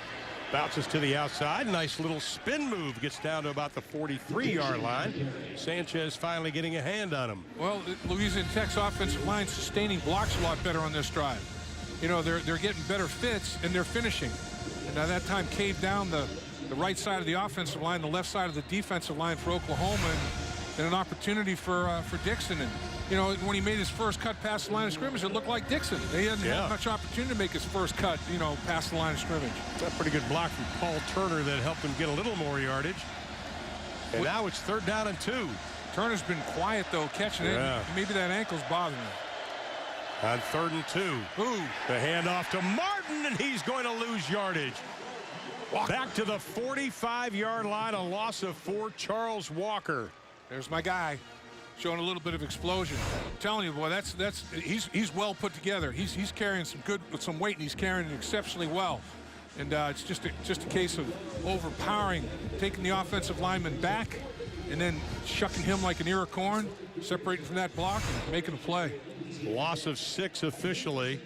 A: Bounces to the outside. Nice little spin move. Gets down to about the 43-yard line. Sanchez finally getting a hand on him.
B: Well, Louisiana Tech's offensive line sustaining blocks a lot better on this drive. You know, they're getting better fits, and they're finishing. And now that time caved down the right side of the offensive line, the left side of the defensive line for Oklahoma, and an opportunity for Dixon. And you know, when he made his first cut past the line of scrimmage, it looked like Dixon. He hadn't had much opportunity to make his first cut, you know, past the line of scrimmage.
A: A pretty good block from Paul Turner that helped him get a little more yardage. And now it's 3rd down and 2.
B: Turner's been quiet though, catching it. Maybe that ankle's bothering him.
A: On 3rd and 2. The handoff to Martin, and he's going to lose yardage. Back to the 45-yard line, a loss of 4. Charles Walker.
B: There's my guy, showing a little bit of explosion. I'm telling you, boy, he's well put together. He's carrying some weight, and he's carrying it exceptionally well. And it's just a case of overpowering, taking the offensive lineman back, and then shucking him like an ear of corn, separating from that block, and making a play.
A: Loss of 6 officially.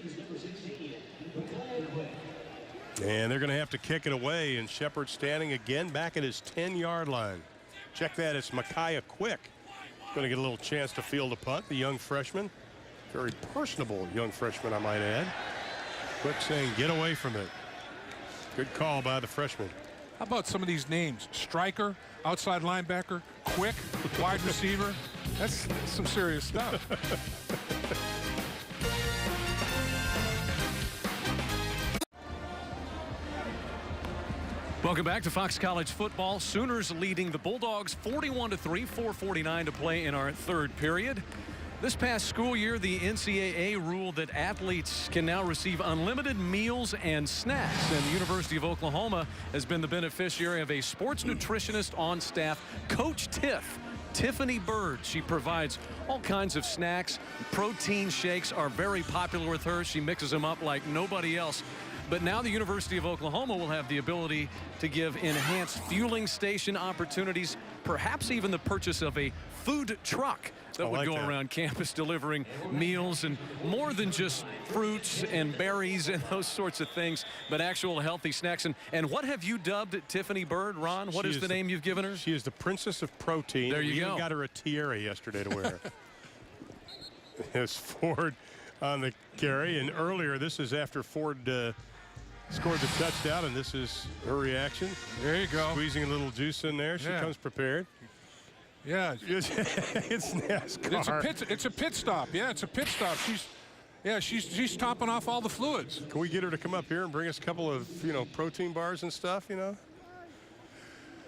A: And they're going to have to kick it away, and Shepard standing again back at his 10-yard line. Check that, it's Micaiah Quick. Going to get a little chance to field a punt, the young freshman. Very personable young freshman, I might add. Quick saying, get away from it. Good call by the freshman.
B: How about some of these names? Striker, outside linebacker, Quick, wide receiver. That's some serious stuff.
C: Welcome back to Fox College football. Sooners leading the Bulldogs 41-3, 4:49 to play in our 3rd period. This past school year, the NCAA ruled that athletes can now receive unlimited meals and snacks, and the University of Oklahoma has been the beneficiary of a sports nutritionist on staff, Coach Tiffany Bird. She provides all kinds of snacks. Protein shakes are very popular with her. She mixes them up like nobody else. But now the University of Oklahoma will have the ability to give enhanced fueling station opportunities perhaps even the purchase of a food truck that would go around campus delivering meals, and more than just fruits and berries and those sorts of things, but actual healthy snacks. And what have you dubbed Tiffany Bird, Ron? What is the name you've given her?
A: She is the Princess of Protein.
C: There you
A: we
C: go.
A: even got her a tiara yesterday to wear. There's Ford on the carry, and earlier, this is after Ford scored the touchdown, and this is her reaction.
B: There you go.
A: Squeezing a little juice in there. She comes prepared.
B: Yeah.
A: It's NASCAR.
B: It's a pit stop. Yeah, it's a pit stop. She's topping off all the fluids.
A: Can we get her to come up here and bring us a couple of, protein bars and stuff,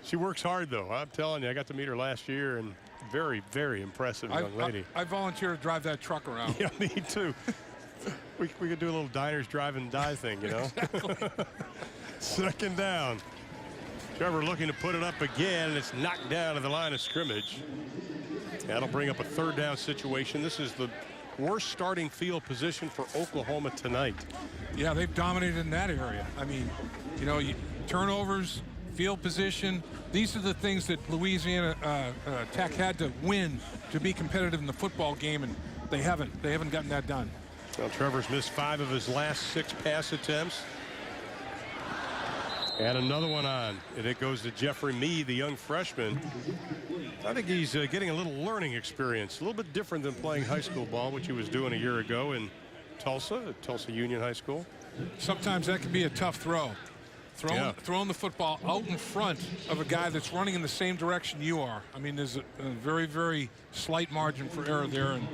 A: She works hard, though. I'm telling you, I got to meet her last year, and very, very impressive young lady.
B: I volunteer to drive that truck around.
A: Yeah, me too. we could do a little diners, drive, and die thing,
B: Exactly.
A: Second down. Trevor looking to put it up again, and it's knocked down to the line of scrimmage. That'll bring up a third down situation. This is the worst starting field position for Oklahoma tonight.
B: Yeah, they've dominated in that area. I mean, turnovers, field position, these are the things that Louisiana Tech had to win to be competitive in the football game, and they haven't gotten that done.
A: Well, Trevor's missed 5 of his last 6 pass attempts. And another one on, and it goes to Jeffrey Mead, the young freshman. I think he's getting a little learning experience, a little bit different than playing high school ball, which he was doing a year ago in Tulsa, at Tulsa Union High School.
B: Sometimes that can be a tough throw. Throwing the football out in front of a guy that's running in the same direction you are. I mean, there's a very, very slight margin for error there, and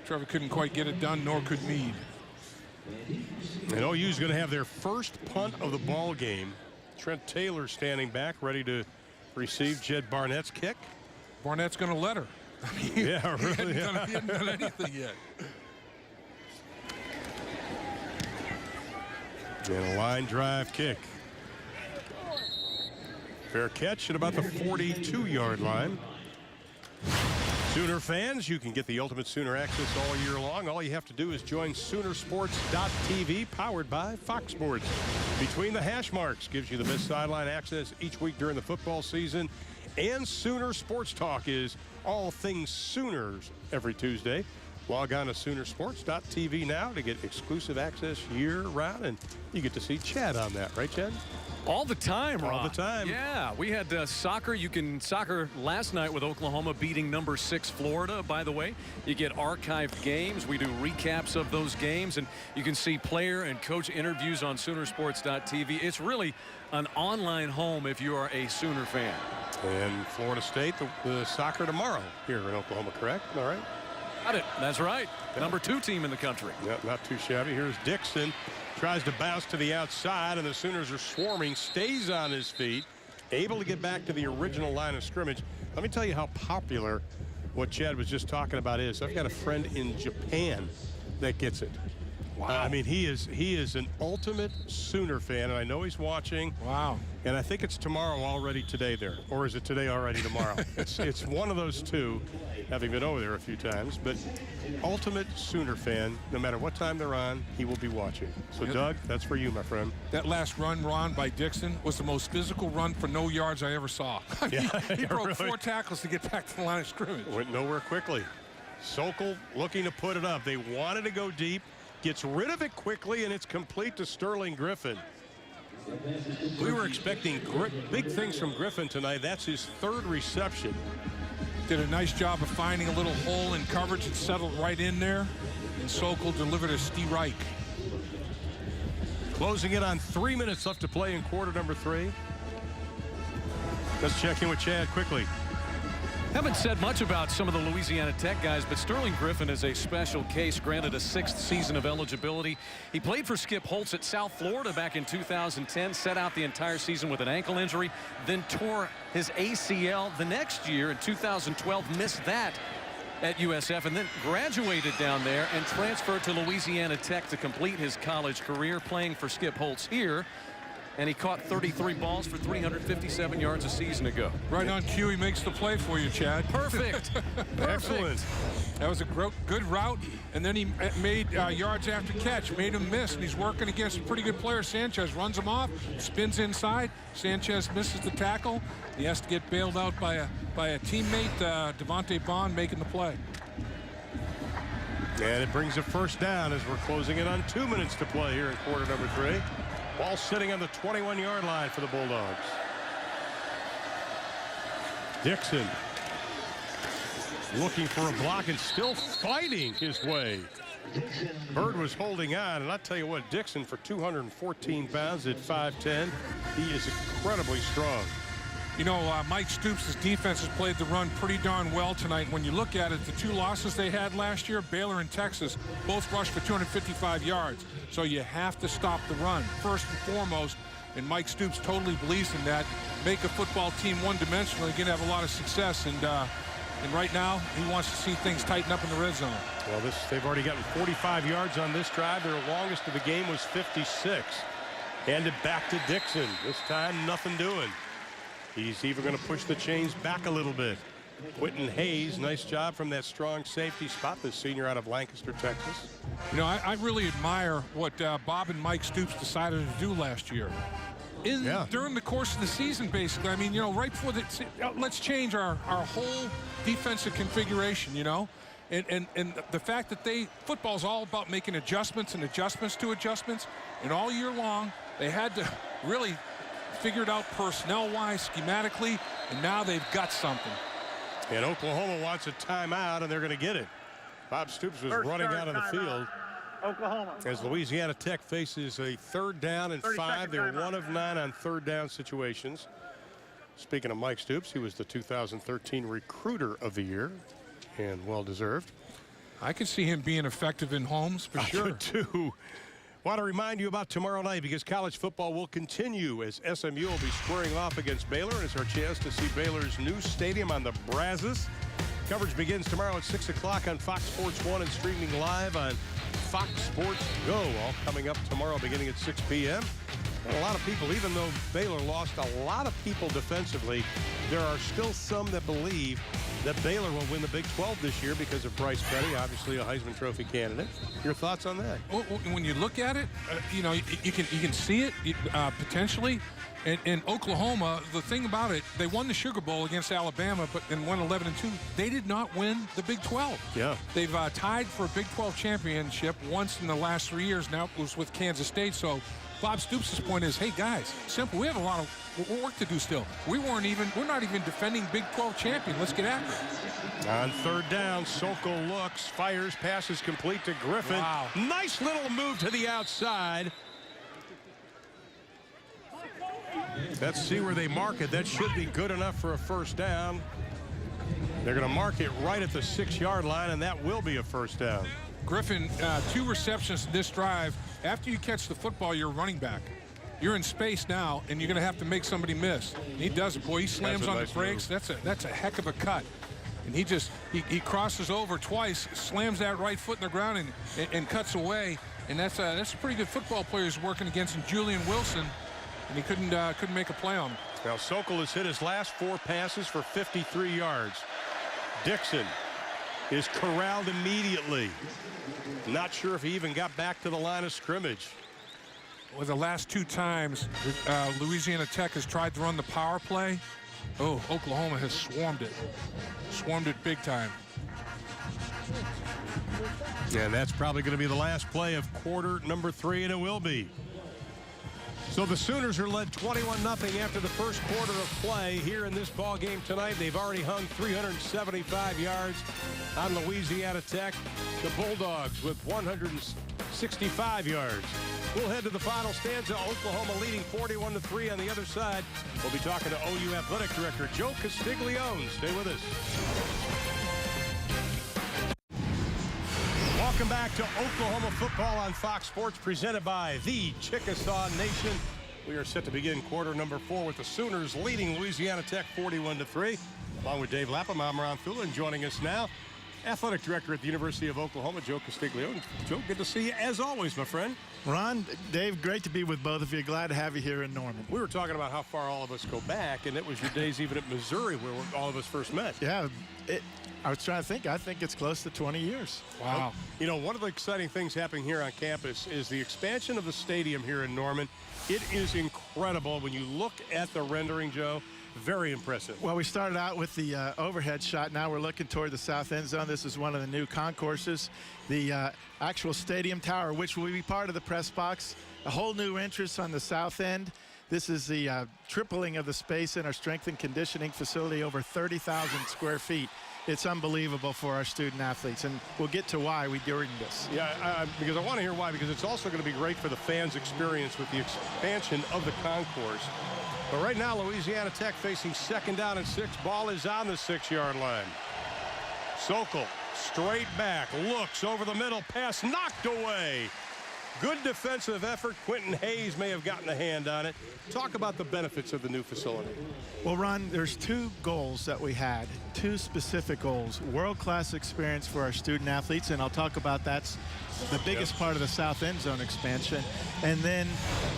B: Trevor couldn't quite get it done, nor could Mead.
A: And OU's going to have their first punt of the ball game. Trent Taylor standing back, ready to receive Jed Barnett's kick.
B: Barnett's going to let her. I mean,
A: yeah, really.
B: He hasn't done anything yet.
A: And a line drive kick. Fair catch at about the 42-yard line. Sooner fans, you can get the ultimate Sooner access all year long. All you have to do is join Soonersports.tv, powered by Fox Sports. Between the hash marks gives you the best sideline access each week during the football season. And Sooner Sports Talk is all things Sooners every Tuesday. Log on to Soonersports.tv now to get exclusive access year-round, and you get to see Chad on that, right, Chad?
C: All the time, Ron.
A: All the time.
C: Yeah, we had soccer. Soccer last night with Oklahoma beating number 6 Florida, by the way. You get archived games. We do recaps of those games, and you can see player and coach interviews on Soonersports.tv. It's really an online home if you are a Sooner fan.
A: And Florida State, the soccer tomorrow here in Oklahoma, correct? All right.
C: Got it. That's right. The number 2 team in the country.
A: Yep, not too shabby. Here's Dixon. Tries to bounce to the outside, and the Sooners are swarming. Stays on his feet. Able to get back to the original line of scrimmage. Let me tell you how popular what Chad was just talking about is. I've got a friend in Japan that gets it. Wow. I mean, he is an ultimate Sooner fan, and I know he's watching.
B: Wow.
A: And I think it's tomorrow already today there. Or is it today already tomorrow? It's one of those two, having been over there a few times. But ultimate Sooner fan, no matter what time they're on, he will be watching. So, yep. Doug, that's for you, my friend.
B: That last run, Ron, by Dixon was the most physical run for no yards I ever saw. he broke really 4 tackles to get back to the line of scrimmage.
A: Went nowhere quickly. Sokol looking to put it up. They wanted to go deep. Gets rid of it quickly, and it's complete to Sterling Griffin. We were expecting big things from Griffin tonight. That's his 3rd reception.
B: Did a nice job of finding a little hole in coverage and settled right in there. And Sokol delivered a Steve Reich.
A: Closing it on 3 minutes left to play in quarter number 3. Let's check in with Chad quickly.
C: Haven't said much about some of the Louisiana Tech guys, but Sterling Griffin is a special case, granted a 6th season of eligibility. He played for Skip Holtz at South Florida back in 2010, set out the entire season with an ankle injury, then tore his ACL the next year in 2012, missed that at USF, and then graduated down there and transferred to Louisiana Tech to complete his college career, playing for Skip Holtz here and he caught 33 balls for 357 yards a season ago.
B: Right on cue, he makes the play for you, Chad.
C: Perfect.
A: Excellent.
B: That was a good route, and then he made yards after catch, made him miss, and he's working against a pretty good player. Sanchez runs him off, spins inside. Sanchez misses the tackle. He has to get bailed out by a teammate, Devontae Bond, making the play.
A: And it brings a first down as we're closing in on 2 minutes to play here in quarter number 3. Ball sitting on the 21-yard line for the Bulldogs. Dixon looking for a block and still fighting his way. Bird was holding on, and I'll tell you what, Dixon, for 214 pounds at 5'10", he is incredibly strong.
B: You know, Mike Stoops' defense has played the run pretty darn well tonight. When you look at it, the 2 losses they had last year, Baylor and Texas, both rushed for 255 yards. So you have to stop the run, first and foremost. And Mike Stoops totally believes in that. Make a football team one-dimensional, you're going to have a lot of success. And right now, he wants to see things tighten up in the red zone.
A: Well, they've already gotten 45 yards on this drive. Their longest of the game was 56. Handed back to Dixon. This time, nothing doing. He's even going to push the chains back a little bit. Quentin Hayes, nice job from that strong safety spot, the senior out of Lancaster, Texas.
B: You know, I really admire what Bob and Mike Stoops decided to do last year. During the course of the season, basically. I mean, you know, right before let's change our whole defensive configuration, you know. And the fact that football's all about making adjustments and adjustments to adjustments. And all year long, they had to really figure it out personnel-wise, schematically, and now they've got something.
A: And Oklahoma wants a timeout, and they're going to get it. Bob Stoops was running out of the field.
E: Oklahoma.
A: As Louisiana Tech faces a 3rd down and 5. They're 1 of 9 on 3rd down situations. Speaking of Mike Stoops, he was the 2013 Recruiter of the Year, and well-deserved.
B: I could see him being effective in homes for sure.
A: I could too. Want to remind you about tomorrow night because college football will continue as SMU will be squaring off against Baylor. And it's our chance to see Baylor's new stadium on the Brazos. Coverage begins tomorrow at 6 o'clock on Fox Sports 1 and streaming live on Fox Sports Go. All coming up tomorrow beginning at 6 p.m. And a lot of people, even though Baylor lost a lot of people defensively, there are still some that believe that Baylor will win the Big 12 this year because of Bryce Petty, obviously a Heisman Trophy candidate. Your thoughts on that?
B: Well, when you look at it, you know, you can see it potentially. In Oklahoma, the thing about it, they won the Sugar Bowl against Alabama, but then won 11-2. They did not win the Big 12.
A: Yeah.
B: They've tied for a Big 12 championship once in the last 3 years. Now it was with Kansas State. So Bob Stoops' point is, hey guys, simple. We have a lot of work to do still. We're not even defending Big 12 champion. Let's get after it.
A: On 3rd down, Sokol looks, fires, passes complete to Griffin.
B: Wow.
A: Nice little move to the outside. Let's see where they mark it. That should be good enough for a first down. They're going to mark it right at the 6-yard line, and that will be a first down.
B: Griffin, 2 receptions in this drive. After you catch the football, you're a running back. You're in space now, and you're going to have to make somebody miss. And he does it. Boy, he slams on the brakes. That's a heck of a cut. And he crosses over twice, slams that right foot in the ground, and cuts away. And that's a pretty good football player he's working against, and Julian Wilson. And he couldn't make a play on him.
A: Now Sokol has hit his last 4 passes for 53 yards. Dixon is corralled immediately. Not sure if he even got back to the line of scrimmage.
B: Well, the last 2 times Louisiana Tech has tried to run the power play, Oklahoma has swarmed it big time.
A: And that's probably going to be the last play of quarter number 3, and it will be. So the Sooners are led 21-0 after the first quarter of play here in this ball game tonight. They've already hung 375 yards on Louisiana Tech. The Bulldogs with 165 yards. We'll head to the final stanza. Oklahoma leading 41-3 on the other side. We'll be talking to OU Athletic Director Joe Castiglione. Stay with us. Welcome back to Oklahoma football on Fox Sports, presented by the Chickasaw Nation. We are set to begin quarter number 4 with the Sooners leading Louisiana Tech 41-3. Along with Dave Lapham, I'm Ron Thulin. Joining us now, Athletic Director at the University of Oklahoma, Joe Castiglione. Joe, good to see you as always, my friend.
I: Ron, Dave, great to be with both of you. Glad to have you here in Norman.
A: We were talking about how far all of us go back, and it was your days even at Missouri where all of us first met.
I: Yeah, I was trying to think. I think it's close to 20 years.
A: Wow. You know, one of the exciting things happening here on campus is the expansion of the stadium here in Norman. It is incredible when you look at the rendering, Joe. Very impressive.
I: Well, we started out with the overhead shot. Now we're looking toward the south end zone. This is one of the new concourses. The actual stadium tower, which will be part of the press box. A whole new entrance on the south end. This is the tripling of the space in our strength and conditioning facility, over 30,000 square feet. It's unbelievable for our student athletes, and we'll get to why we're doing this.
A: Yeah, because I want to hear why, because it's also going to be great for the fans' experience with the expansion of the concourse. But right now, Louisiana Tech facing 2nd down and 6. Ball is on the 6-yard line. Sokol straight back, looks over the middle, pass knocked away. Good defensive effort. Quentin Hayes may have gotten a hand on it. Talk about the benefits of the new facility.
I: Well, Ron, there's 2 goals that we had, 2 specific goals. World-class experience for our student athletes, and I'll talk about that's the biggest part of the south end zone expansion. And then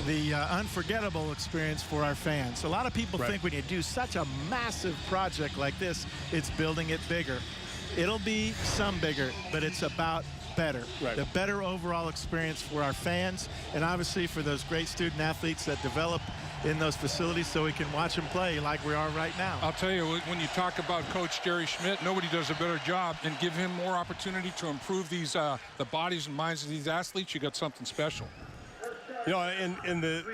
I: the unforgettable experience for our fans. A lot of people think when you do such a massive project like this, it's building it bigger. It'll be some bigger, but it's about better. The better overall experience for our fans, and obviously for those great student athletes that develop in those facilities so we can watch them play like we are right now.
B: I'll tell you, when you talk about Coach Jerry Schmidt, nobody does a better job, and give him more opportunity to improve these the bodies and minds of these athletes. You got something special.
A: You know,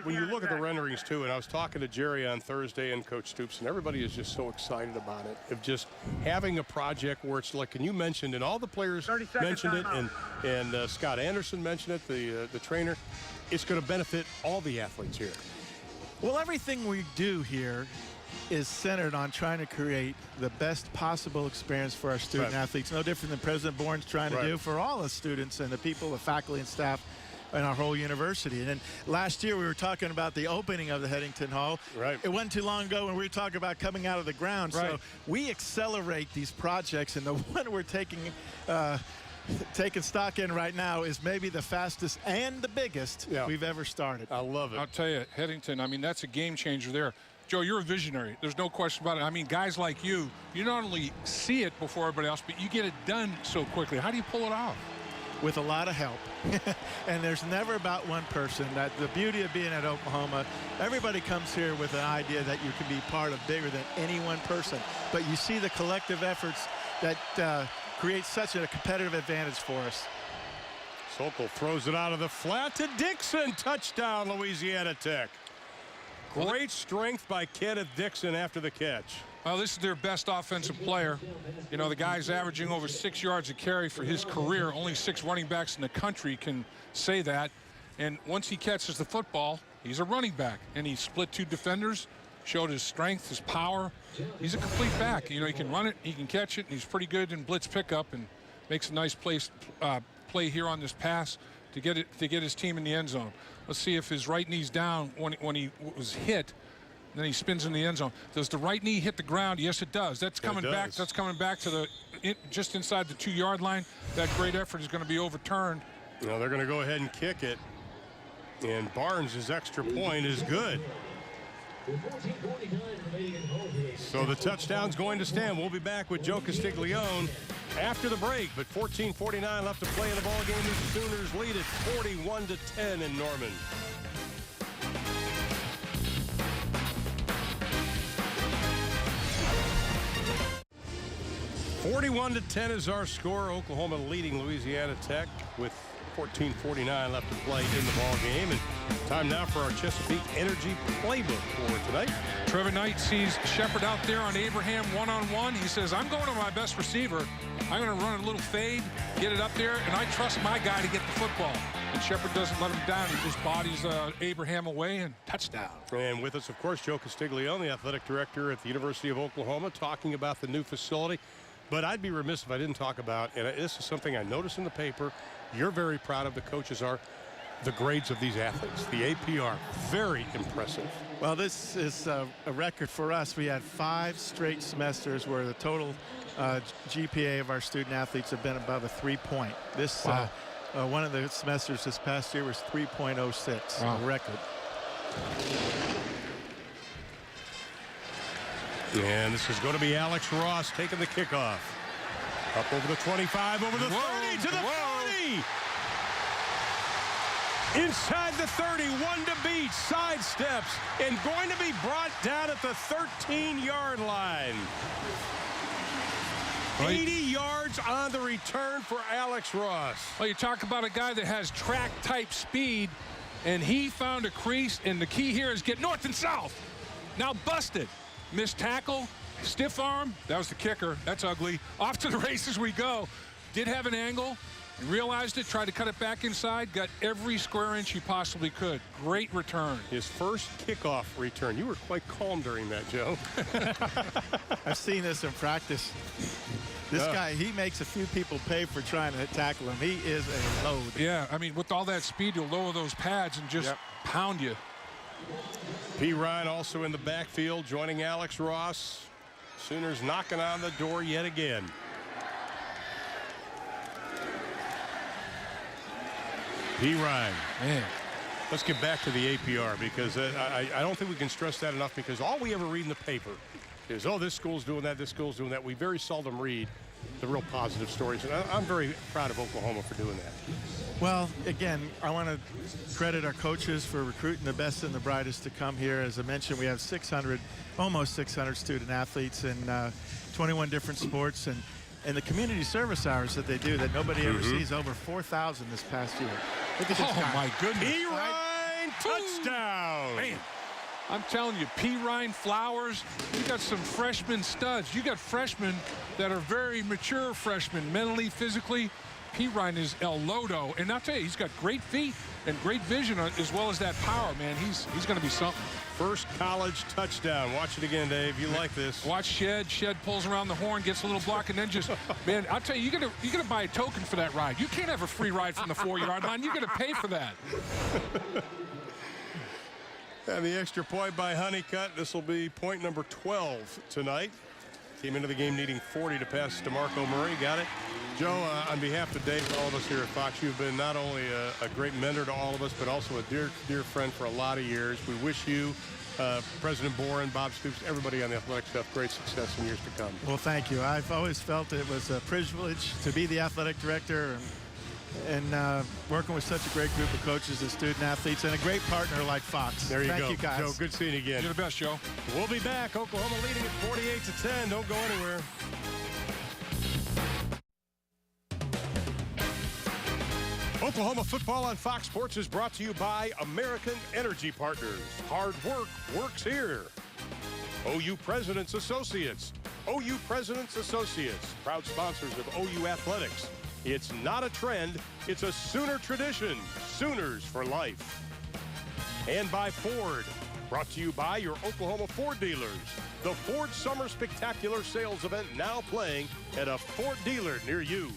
A: when you look at the renderings too, and I was talking to Jerry on Thursday and Coach Stoops, and everybody is just so excited about it, of just having a project where it's like, and you mentioned, and all the players mentioned it, and Scott Anderson mentioned it, the trainer, it's going to benefit all the athletes here.
I: Well, everything we do here is centered on trying to create the best possible experience for our student athletes. No different than President Bourne's trying to do for all the students and the people, the faculty and staff in our whole university. And then last year we were talking about the opening of the Headington Hall. It wasn't too long ago when we were talking about coming out of the ground. So we accelerate these projects, and the one we're taking stock in right now is maybe the fastest and the biggest we've ever started.
A: I love it.
B: I'll tell you, Headington, I mean, that's a game changer there. Joe, you're a visionary. There's no question about it. I mean, guys like you not only see it before everybody else, but you get it done so quickly. How do you pull it off?
I: With a lot of help. And there's never about one person. That the beauty of being at Oklahoma, everybody comes here with an idea that you can be part of bigger than any one person. But you see the collective efforts that create such a competitive advantage for us.
A: Sokol throws it out of the flat to Dixon. Touchdown, Louisiana Tech. Great strength by Kenneth Dixon after the catch.
B: Well, this is their best offensive player. You know, the guy's averaging over 6 yards a carry for his career. Only 6 running backs in the country can say that. And once he catches the football, he's a running back. And he split 2 defenders, showed his strength, his power. He's a complete back. You know, he can run it, he can catch it, and he's pretty good in blitz pickup, and makes a nice play here on this pass to get his team in the end zone. Let's see if his right knee's down when he was hit. Then he spins in the end zone. Does the right knee hit the ground? Yes, it does. That's coming back. That's coming back to just inside the 2-yard line. That great effort is going to be overturned.
A: You know, they're going to go ahead and kick it. And Barnes' extra point is good. So the touchdown's going to stand. We'll be back with Joe Castiglione after the break. But 14:49 left to play in the ballgame. The Sooners lead it 41-10 in Norman. (41-10) is our score. Oklahoma leading Louisiana Tech with 14:49 left to play in the ball game. And time now for our Chesapeake Energy playbook for tonight.
B: Trevor Knight sees Shepard out there on Abraham one-on-one. He says, I'm going to my best receiver. I'm going to run a little fade, get it up there, and I trust my guy to get the football. And Shepard doesn't let him down. He just bodies Abraham away, and touchdown.
A: And with us, of course, Joe Castiglione, the athletic director at the University of Oklahoma, talking about the new facility. But I'd be remiss if I didn't talk about, and this is something I noticed in the paper, you're very proud of, the coaches are, the grades of these athletes. The APR, very impressive.
I: Well, this is a record for us. We had 5 straight semesters where the total GPA of our student athletes have been above a 3-point. This one of the semesters this past year was 3.06, a record.
A: And this is going to be Alex Ross taking the kickoff. Up over the 25, over the 30, to the 40. Inside the 30, one to beat, sidesteps, and going to be brought down at the 13-yard line. 80 yards on the return for Alex Ross.
B: Well, you talk about a guy that has track-type speed, and he found a crease, and the key here is get north and south. Now busted. Missed tackle, stiff arm. That was the kicker. That's ugly. Off to the races we go. Did have an angle. Realized it, tried to cut it back inside, got every square inch he possibly could. Great return.
A: His first kickoff return. You were quite calm during that, Joe.
I: I've seen this in practice. This guy, he makes a few people pay for trying to tackle him. He is a load.
B: Yeah, I mean, with all that speed, you'll lower those pads and just pound you.
A: P. Ryan also in the backfield, joining Alex Ross. Sooners knocking on the door yet again. P. Ryan.
B: Man.
A: Let's get back to the APR, because I don't think we can stress that enough, because all we ever read in the paper is, oh, this school's doing that, this school's doing that. We very seldom read the real positive stories, and I'm very proud of Oklahoma for doing that.
I: Well, again, I want to credit our coaches for recruiting the best and the brightest to come here. As I mentioned, we have almost 600 student athletes in 21 different sports, and the community service hours that they do that nobody ever sees, over 4,000 this past year. Look at this guy.
B: My goodness.
A: P. Ryan, touchdown.
B: Man, I'm telling you, P. Ryan Flowers, you got some freshman studs. You got freshmen that are very mature freshmen, mentally, physically. P. Ryan is El Lodo, and I'll tell you, he's got great feet and great vision as well as that power, man. He's going to be something.
A: First college touchdown. Watch it again, Dave. You like this.
B: Watch Shed. Shed pulls around the horn, gets a little block, and then just, man, I'll tell you, you're gonna buy a token for that ride. You can't have a free ride from the 4-yard line. You're going to pay for that.
A: And the extra point by Honeycutt. This will be point number 12 tonight. Came into the game needing 40 to pass to Marco Murray. Got it. Joe, on behalf of Dave and all of us here at Fox, you've been not only a great mentor to all of us, but also a dear, dear friend for a lot of years. We wish you, President Boren, Bob Stoops, everybody on the athletic staff, great success in years to come.
I: Well, thank you. I've always felt it was a privilege to be the athletic director and working with such a great group of coaches and student athletes and a great partner like Fox.
A: There you go.
I: Thank you, guys.
A: Joe, good seeing you again.
B: You're the best, Joe.
A: We'll be back. Oklahoma leading at 48-10. Don't go anywhere. Oklahoma football on Fox Sports is brought to you by American Energy Partners. Hard work works here. OU Presidents Associates. OU Presidents Associates, proud sponsors of OU Athletics. It's not a trend, it's a Sooner tradition. Sooners for life. And by Ford, brought to you by your Oklahoma Ford dealers. The Ford Summer Spectacular Sales Event now playing at a Ford dealer near you.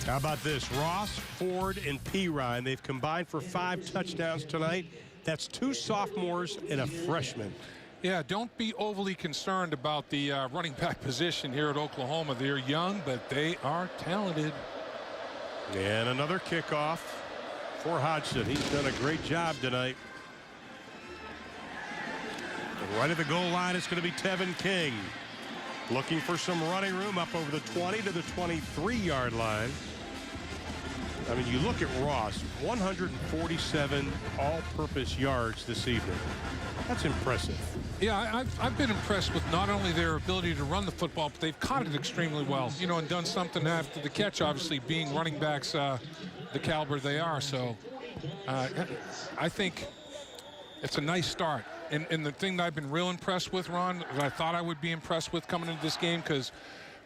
A: How about this? Ross, Ford, and P. Ryan, they've combined for 5 touchdowns tonight. That's 2 sophomores and a freshman.
B: Yeah, don't be overly concerned about the running back position here at Oklahoma. They're young, but they are talented.
A: And another kickoff for Hodgson. He's done a great job tonight. And right at the goal line, it's going to be Tevin King. Looking for some running room up over the 20 to the 23-yard line. I mean, you look at Ross, 147 all-purpose yards this evening. That's impressive.
B: Yeah, I've been impressed with not only their ability to run the football, but they've caught it extremely well, you know, and done something after the catch, obviously, being running backs the caliber they are. So I think it's a nice start. And the thing that I've been real impressed with, Ron, that I thought I would be impressed with coming into this game, because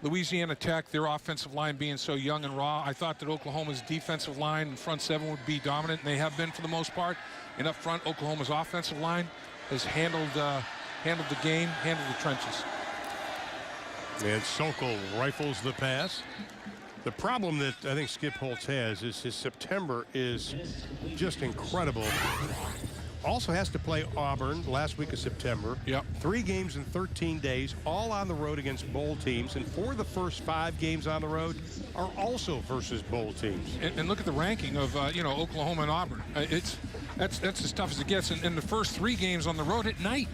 B: Louisiana Tech, their offensive line being so young and raw, I thought that Oklahoma's defensive line and front 7 would be dominant, and they have been for the most part. And up front, Oklahoma's offensive line has handled the game, handled the trenches.
A: And Sokol rifles the pass. The problem that I think Skip Holtz has is his September is just incredible. Also has to play Auburn last week of September.
B: Yep.
A: 3 games in 13 days, all on the road against bowl teams. And 4 of the first 5 games on the road are also versus bowl teams.
B: And look at the ranking of, Oklahoma and Auburn. That's as tough as it gets. And the first 3 games on the road at night.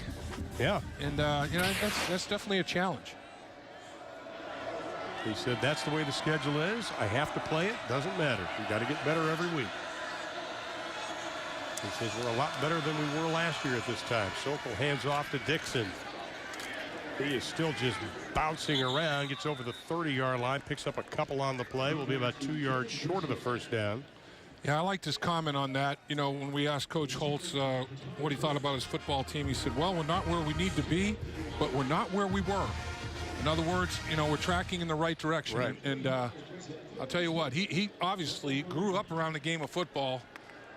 A: Yeah.
B: And, that's definitely a challenge.
A: He said, that's the way the schedule is. I have to play it. Doesn't matter. We got to get better every week. He says we're a lot better than we were last year at this time. Sokol hands off to Dixon. He is still just bouncing around. Gets over the 30-yard line. Picks up a couple on the play. Will be about 2 yards short of the first down.
B: Yeah, I liked his comment on that. When we asked Coach Holtz what he thought about his football team, he said, well, we're not where we need to be, but we're not where we were. In other words, we're tracking in the right direction.
A: Right.
B: And I'll tell you what, he obviously grew up around the game of football.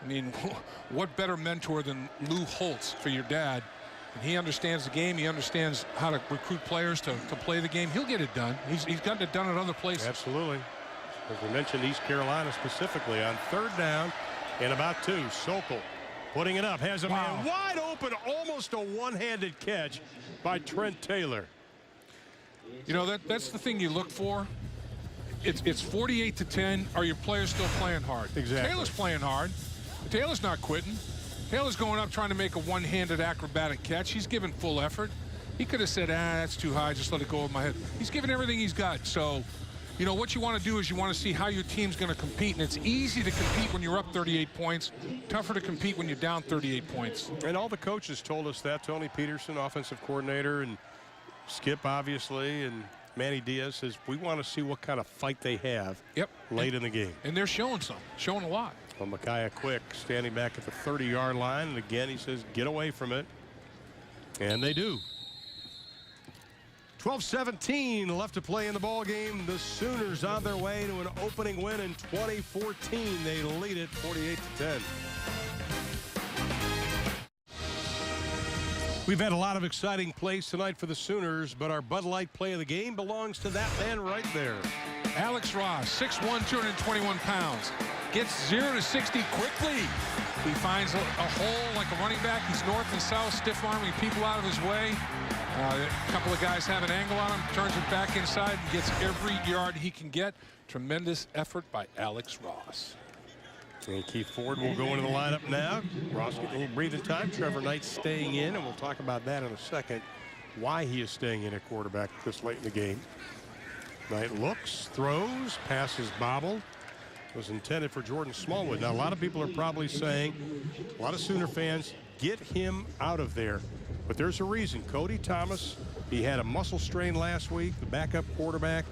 B: I mean, what better mentor than Lou Holtz for your dad? And he understands the game. He understands how to recruit players to play the game. He'll get it done. He's gotten it done at other places.
A: Absolutely. As we mentioned, East Carolina specifically on 3rd down and about 2. Sokol putting it up. Has a man wide open. Almost a one-handed catch by Trent Taylor.
B: That's the thing you look for. It's 48-10. Are your players still playing hard?
A: Exactly.
B: Taylor's playing hard. Taylor's not quitting. Taylor's going up trying to make a one-handed acrobatic catch. He's giving full effort. He could have said, that's too high, just let it go over my head. He's giving everything he's got. So, what you want to do is you want to see how your team's going to compete. And it's easy to compete when you're up 38 points. Tougher to compete when you're down 38 points.
A: And all the coaches told us that. Tony Peterson, offensive coordinator, and Skip, obviously, and Manny Diaz says, we want to see what kind of fight they have late in the game.
B: And they're showing a lot.
A: Well, Micaiah Quick standing back at the 30-yard line. And again, he says, get away from it. And they do. 12-17 left to play in the ball game. The Sooners on their way to an opening win in 2014. They lead it 48-10. We've had a lot of exciting plays tonight for the Sooners, but our Bud Light play of the game belongs to that man right there.
B: Alex Ross, 6'1", 221 pounds. Gets 0 to 60 quickly. He finds a hole like a running back. He's north and south, stiff-arming people out of his way. A couple of guys have an angle on him, turns it back inside, and gets every yard he can get. Tremendous effort by Alex Ross.
A: And Keith Ford will go into the lineup now. Ross getting a little breathing time. Trevor Knight staying in, and we'll talk about that in a second. Why he is staying in at quarterback this late in the game. Knight looks, throws, passes bobbled. Was intended for Jordan Smallwood. Now, a lot of people are probably saying, a lot of Sooner fans, get him out of there. But there's a reason. Cody Thomas, he had a muscle strain last week, the backup quarterback.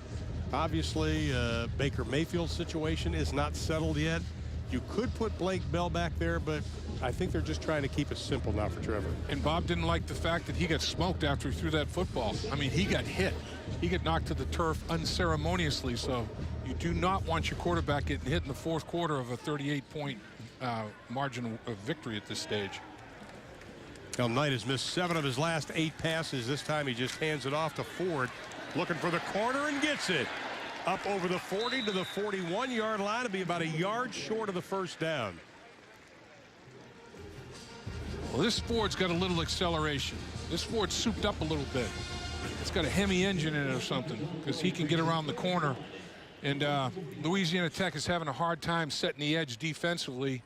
A: Obviously, Baker Mayfield's situation is not settled yet. You could put Blake Bell back there, but I think they're just trying to keep it simple now for Trevor.
B: And Bob didn't like the fact that he got smoked after he threw that football. I mean, he got hit. He got knocked to the turf unceremoniously, so you do not want your quarterback getting hit in the 4th quarter of a 38-point margin of victory at this stage.
A: Well, Knight has missed 7 of his last 8 passes. This time he just hands it off to Ford. Looking for the corner and gets it. Up over the 40 to the 41-yard line. It'll be about a yard short of the first down.
B: Well, this Ford's got a little acceleration. This Ford's souped up a little bit. It's got a Hemi engine in it or something because he can get around the corner. And Louisiana Tech is having a hard time setting the edge defensively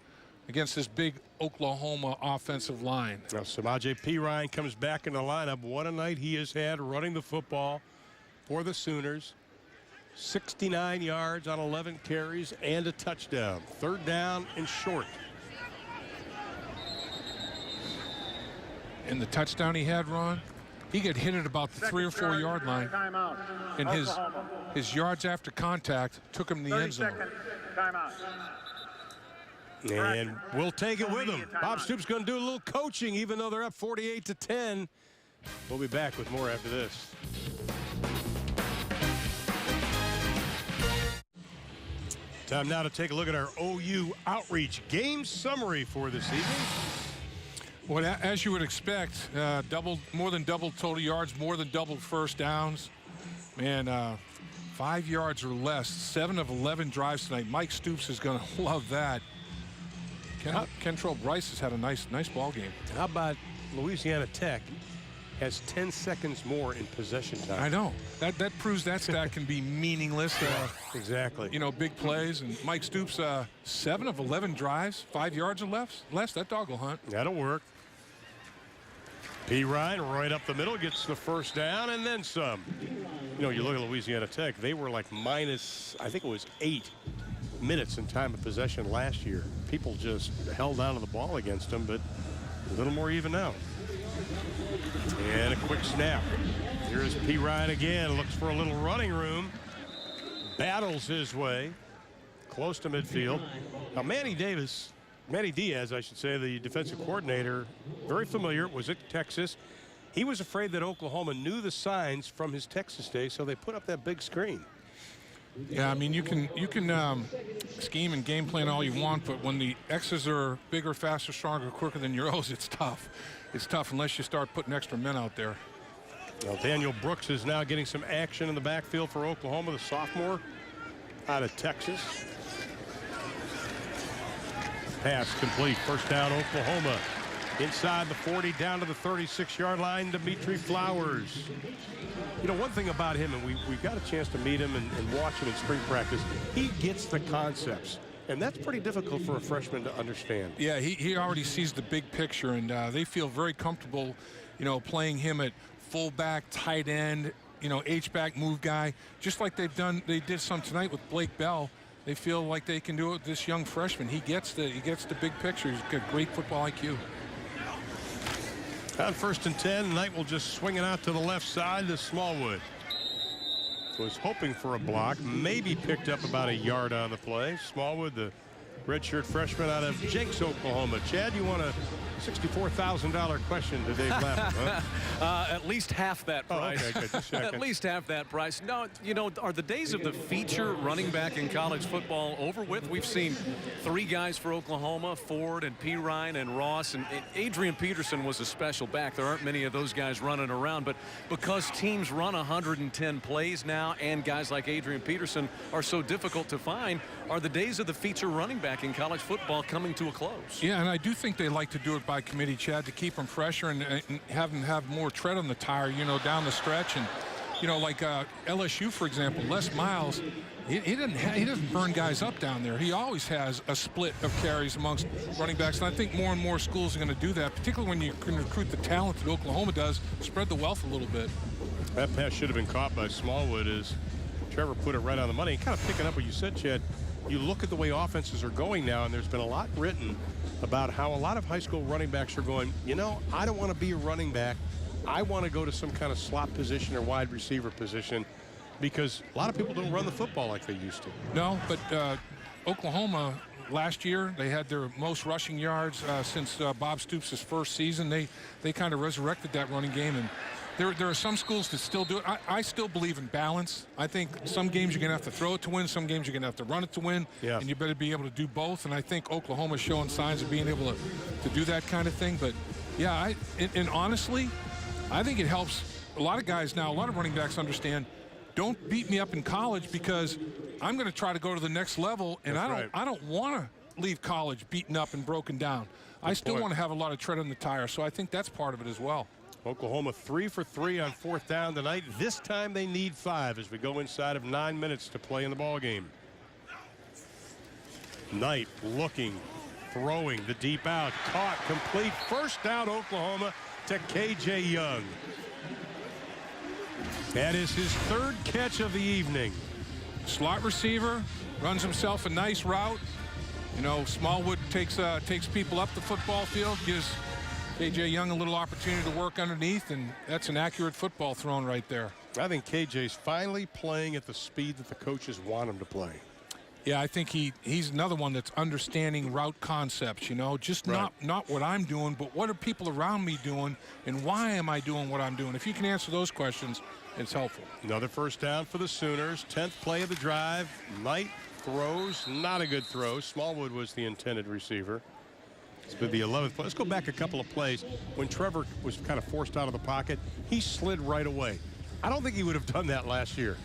B: against this big Oklahoma offensive line.
A: Now, Samaje Perine comes back in the lineup. What a night he has had running the football for the Sooners. 69 yards on 11 carries and a touchdown. 3rd down and short.
B: And the touchdown he had, Ron, he got hit at about the 3 or 4 yard line. And his yards after contact took him to the end zone.
A: And we'll take it with him. Bob Stoops going to do a little coaching, even though they're up 48-10. We'll be back with more after this. Time now to take a look at our OU Outreach game summary for this evening.
B: Well, as you would expect, more than double total yards, more than double first downs. Man, 5 yards or less, 7 of 11 drives tonight. Mike Stoops is going to love that. Kentrell Bryce has had a nice ball game.
A: How about Louisiana Tech has 10 seconds more in possession time?
B: I know. That proves that stat can be meaningless.
A: Exactly.
B: You know, big plays. And Mike Stoops, 7 of 11 drives, 5 yards or less. That dog will hunt.
A: That'll work. P. Ryan right up the middle, gets the first down and then some. You know, you look at Louisiana Tech, they were like minus, I think it was 8 minutes in time of possession last year. People just held on to the ball against them, but a little more even now. And a quick snap. Here's P. Ryan again, looks for a little running room. Battles his way close to midfield. Now Manny Diaz, I should say, the defensive coordinator, very familiar, was at Texas. He was afraid that Oklahoma knew the signs from his Texas days, so they put up that big screen.
B: Yeah, I mean, you can scheme and game plan all you want, but when the X's are bigger, faster, stronger, quicker than your O's, it's tough. It's tough unless you start putting extra men out there.
A: Well, Daniel Brooks is now getting some action in the backfield for Oklahoma, the sophomore out of Texas. Pass complete. First down, Oklahoma. Inside the 40, down to the 36-yard line, Dimitri Flowers. You know, one thing about him, and we got a chance to meet him and watch him in spring practice, he gets the concepts. And that's pretty difficult for a freshman to understand.
B: Yeah, he already sees the big picture, and they feel very comfortable, you know, playing him at fullback, tight end, you know, H-back move guy, just like they did some tonight with Blake Bell. They feel like they can do it with this young freshman. He gets the big picture. He's got great football IQ.
A: On 1st and 10, Knight will just swing it out to the left side to Smallwood. Was hoping for a block, maybe picked up about a yard on the play. Smallwood, the redshirt freshman out of Jenks, Oklahoma. Chad, you want a $64,000 question to Dave Lapham, huh?
C: At least half that price.
A: Oh, okay, good. Just checking.
C: At least half that price. No, you know, are the days of the feature running back in college football over with? We've seen 3 guys for Oklahoma, Ford and P. Ryan and Ross, and Adrian Peterson was a special back. There aren't many of those guys running around, but because teams run 110 plays now and guys like Adrian Peterson are so difficult to find, are the days of the feature running back in college football coming to a close?
B: Yeah, and I do think they like to do it by committee, Chad, to keep them fresher and have them have more tread on the tire, you know, down the stretch. And, you know, like LSU, for example, Les Miles, he doesn't burn guys up down there. He always has a split of carries amongst running backs. And I think more and more schools are going to do that, particularly when you can recruit the talent that Oklahoma does, spread the wealth a little bit.
A: That pass should have been caught by Smallwood as Trevor put it right on the money. Kind of picking up what you said, Chad. You look at the way offenses are going now, and there's been a lot written about how a lot of high school running backs are going, you know, I don't want to be a running back. I want to go to some kind of slot position or wide receiver position, because a lot of people don't run the football like they used to.
B: No, but Oklahoma last year, they had their most rushing yards since Bob Stoops' first season. They kind of resurrected that running game, and there are some schools that still do it. I still believe in balance. I think some games you're going to have to throw it to win, some games you're going to have to run it to win,
A: yeah.
B: And you better be able to do both. And I think Oklahoma's showing signs of being able to do that kind of thing. But, yeah, and honestly, I think it helps a lot of guys now, a lot of running backs understand, don't beat me up in college because I'm going to try to go to the next level, and I don't want to leave college beaten up and broken down. I still want to have a lot of tread on the tire, so I think that's part of it as well.
A: Oklahoma 3 for 3 on 4th down tonight. This time they need 5 as we go inside of 9 minutes to play in the ball game. Knight looking, throwing the deep out, caught, complete. First down, Oklahoma to K.J. Young. That is his 3rd catch of the evening.
B: Slot receiver, runs himself a nice route. You know, Smallwood takes people up the football field, gives K.J. Young a little opportunity to work underneath, and that's an accurate football thrown right there.
A: I think K.J.'s finally playing at the speed that the coaches want him to play.
B: Yeah, I think he's another one that's understanding route concepts, you know, just not what I'm doing, but what are people around me doing, and why am I doing what I'm doing? If you can answer those questions, it's helpful.
A: Another first down for the Sooners. 10th play of the drive. Knight throws, not a good throw. Smallwood was the intended receiver. It's been the 11th play. Let's go back a couple of plays. When Trevor was kind of forced out of the pocket, he slid right away. I don't think he would have done that last year.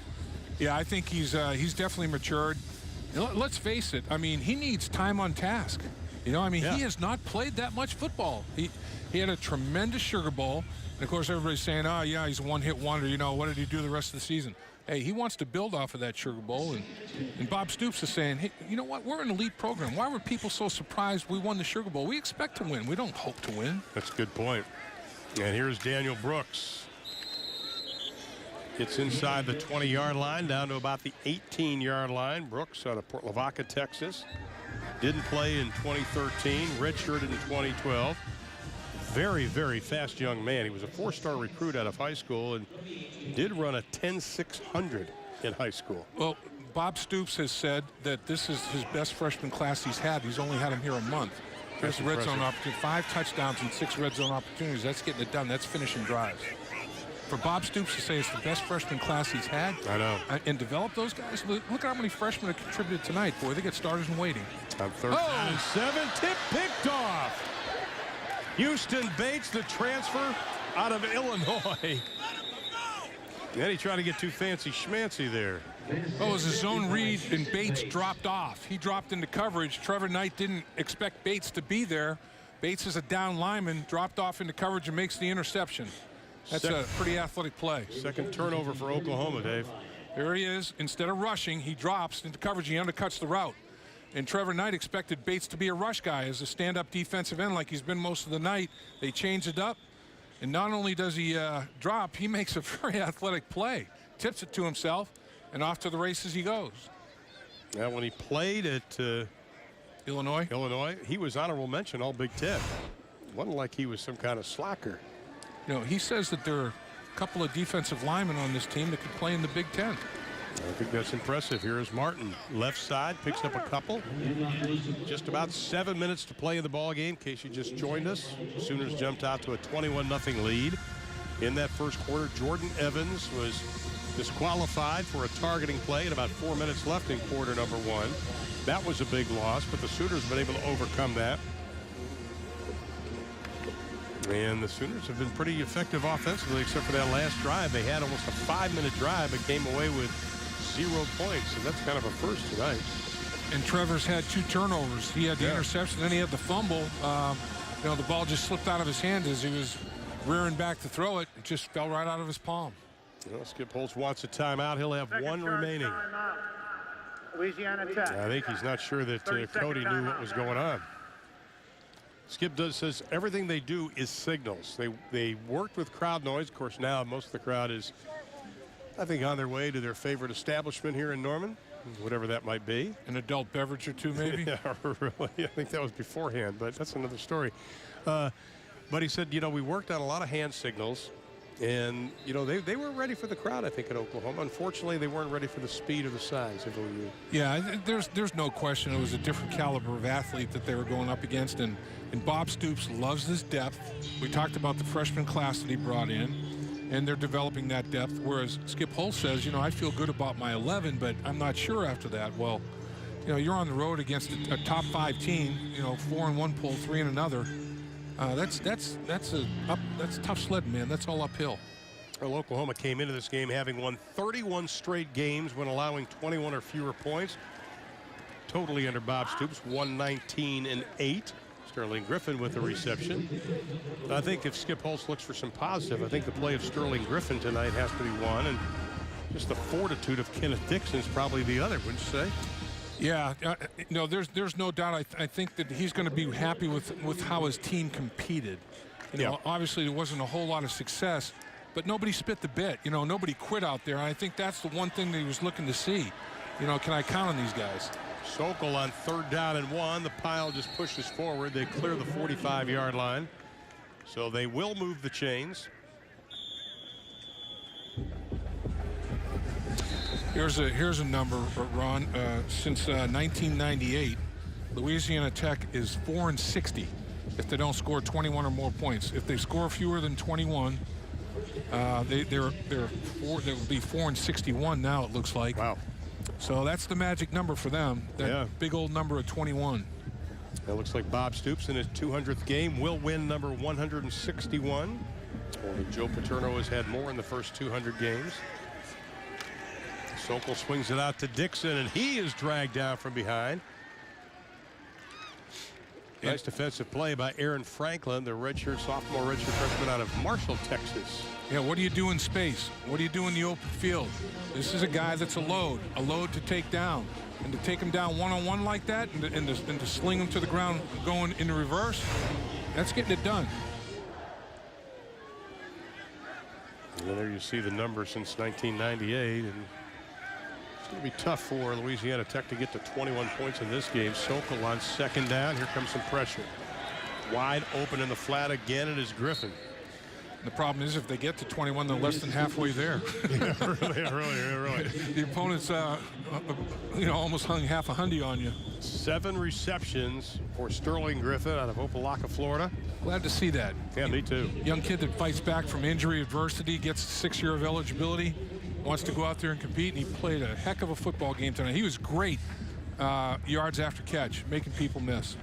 B: Yeah, I think he's definitely matured. Let's face it. I mean, he needs time on task. You know, I mean, he has not played that much football. He had a tremendous Sugar Bowl. And, of course, everybody's saying, oh, yeah, he's a one-hit wonder. You know, what did he do the rest of the season? Hey, he wants to build off of that Sugar Bowl. And Bob Stoops is saying, hey, you know what? We're an elite program. Why were people so surprised we won the Sugar Bowl? We expect to win. We don't hope to win.
A: That's a good point. And here's Daniel Brooks. Gets inside the 20-yard line, down to about the 18-yard line. Brooks out of Port Lavaca, Texas. Didn't play in 2013, redshirted in 2012. Very, very fast young man. He was a 4-star recruit out of high school and did run a 10.600 in high school.
B: Well, Bob Stoops has said that this is his best freshman class he's had. He's only had him here a month. There's red zone opportunity, 5 touchdowns and 6 red zone opportunities. That's getting it done. That's finishing drives. For Bob Stoops to say it's the best freshman class he's had,
A: I know,
B: and develop those guys. Look at how many freshmen have contributed tonight. Boy, they get starters in waiting.
A: On 3rd and 7, tip picked off. Houston Bates, the transfer out of Illinois. Then he tried to get too fancy schmancy there.
B: Oh, it was a zone read, and Bates dropped off. He dropped into coverage. Trevor Knight didn't expect Bates to be there. Bates is a down lineman, dropped off into coverage and makes the interception. That's a pretty athletic play.
A: Second turnover for Oklahoma, Dave.
B: There he is. Instead of rushing, he drops into coverage. He undercuts the route. And Trevor Knight expected Bates to be a rush guy as a stand-up defensive end like he's been most of the night. They changed it up. And not only does he drop, he makes a very athletic play. Tips it to himself, and off to the races he goes.
A: Now, when he played at
B: Illinois,
A: he was honorable mention all Big Ten. Wasn't like he was some kind of slacker.
B: You know, he says that there are a couple of defensive linemen on this team that could play in the Big Ten.
A: I think that's impressive. Here is Martin, left side, picks up a couple. Just about 7 minutes to play in the ball game. In case you just joined us, Sooners jumped out to a 21-0 lead. In that first quarter, Jordan Evans was disqualified for a targeting play at about 4 minutes left in quarter number 1. That was a big loss, but the Sooners have been able to overcome that. And the Sooners have been pretty effective offensively, except for that last drive. They had almost a 5-minute drive, but came away with 0 points, and that's kind of a first tonight.
B: And Trevor's had 2 turnovers. He had the interception, then he had the fumble. You know, the ball just slipped out of his hand as he was rearing back to throw it. It just fell right out of his palm.
A: Well, Skip Holtz wants a timeout. He'll have one remaining.
E: Timeout. Louisiana Tech.
A: I think he's not sure that Cody knew what was going on. Skip says everything they do is signals. They worked with crowd noise. Of course, now most of the crowd is, I think, on their way to their favorite establishment here in Norman, whatever that might be.
B: An adult beverage or two, maybe?
A: Yeah, really. I think that was beforehand, but that's another story. But he said, you know, we worked on a lot of hand signals. And, you know, they were ready for the crowd, I think, at Oklahoma. Unfortunately, they weren't ready for the speed or the size of OU.
B: Yeah, there's no question it was a different caliber of athlete that they were going up against. And Bob Stoops loves this depth. We talked about the freshman class that he brought in, and they're developing that depth. Whereas Skip Holtz says, you know, I feel good about my 11, but I'm not sure after that. Well, you know, you're on the road against a top 5 team, you know, 4 in one poll, 3 in another. That's tough sledding, man. That's all uphill.
A: Well, Oklahoma came into this game having won 31 straight games when allowing 21 or fewer points. Totally under Bob Stoops, 119-8. Sterling Griffin with the reception. I think if Skip Holtz looks for some positive, I think the play of Sterling Griffin tonight has to be one, and just the fortitude of Kenneth Dixon is probably the other, wouldn't you say?
B: Yeah, no, there's no doubt. I think that he's going to be happy with how his team competed. You know, obviously there wasn't a whole lot of success, but nobody spit the bit. You know, nobody quit out there. And I think that's the one thing that he was looking to see. You know, can I count on these guys?
A: Sokol on 3rd down and 1. The pile just pushes forward. They clear the 45-yard line. So they will move the chains.
B: Here's a number, Ron. Since 1998, Louisiana Tech is 4-60 if they don't score 21 or more points. If they score fewer than 21, they would be 4-61 now. It looks like.
A: Wow.
B: So that's the magic number for them. That big old number of 21.
A: It looks like Bob Stoops in his 200th game will win number 161. Only Joe Paterno has had more in the first 200 games. Sokol swings it out to Dixon, and he is dragged down from behind. Nice defensive play by Aaron Franklin, the sophomore redshirt freshman out of Marshall, Texas.
B: Yeah, what do you do in space? What do you do in the open field? This is a guy that's a load to take down. And to take him down one-on-one like that and to sling him to the ground going in reverse, that's getting it done.
A: And there you see the number since 1998. And it's going to be tough for Louisiana Tech to get to 21 points in this game. Sokol on second down. Here comes some pressure. Wide open in the flat again. It is Griffin.
B: The problem is if they get to 21, they're less than halfway there.
A: Yeah, really.
B: The opponents, almost hung half a hundy on you.
A: 7 receptions for Sterling Griffin out of Opelika, Florida.
B: Glad to see that.
A: Yeah, me too.
B: Young kid that fights back from injury adversity, gets 6 year of eligibility, wants to go out there and compete, and he played a heck of a football game tonight. He was great yards after catch, making people miss.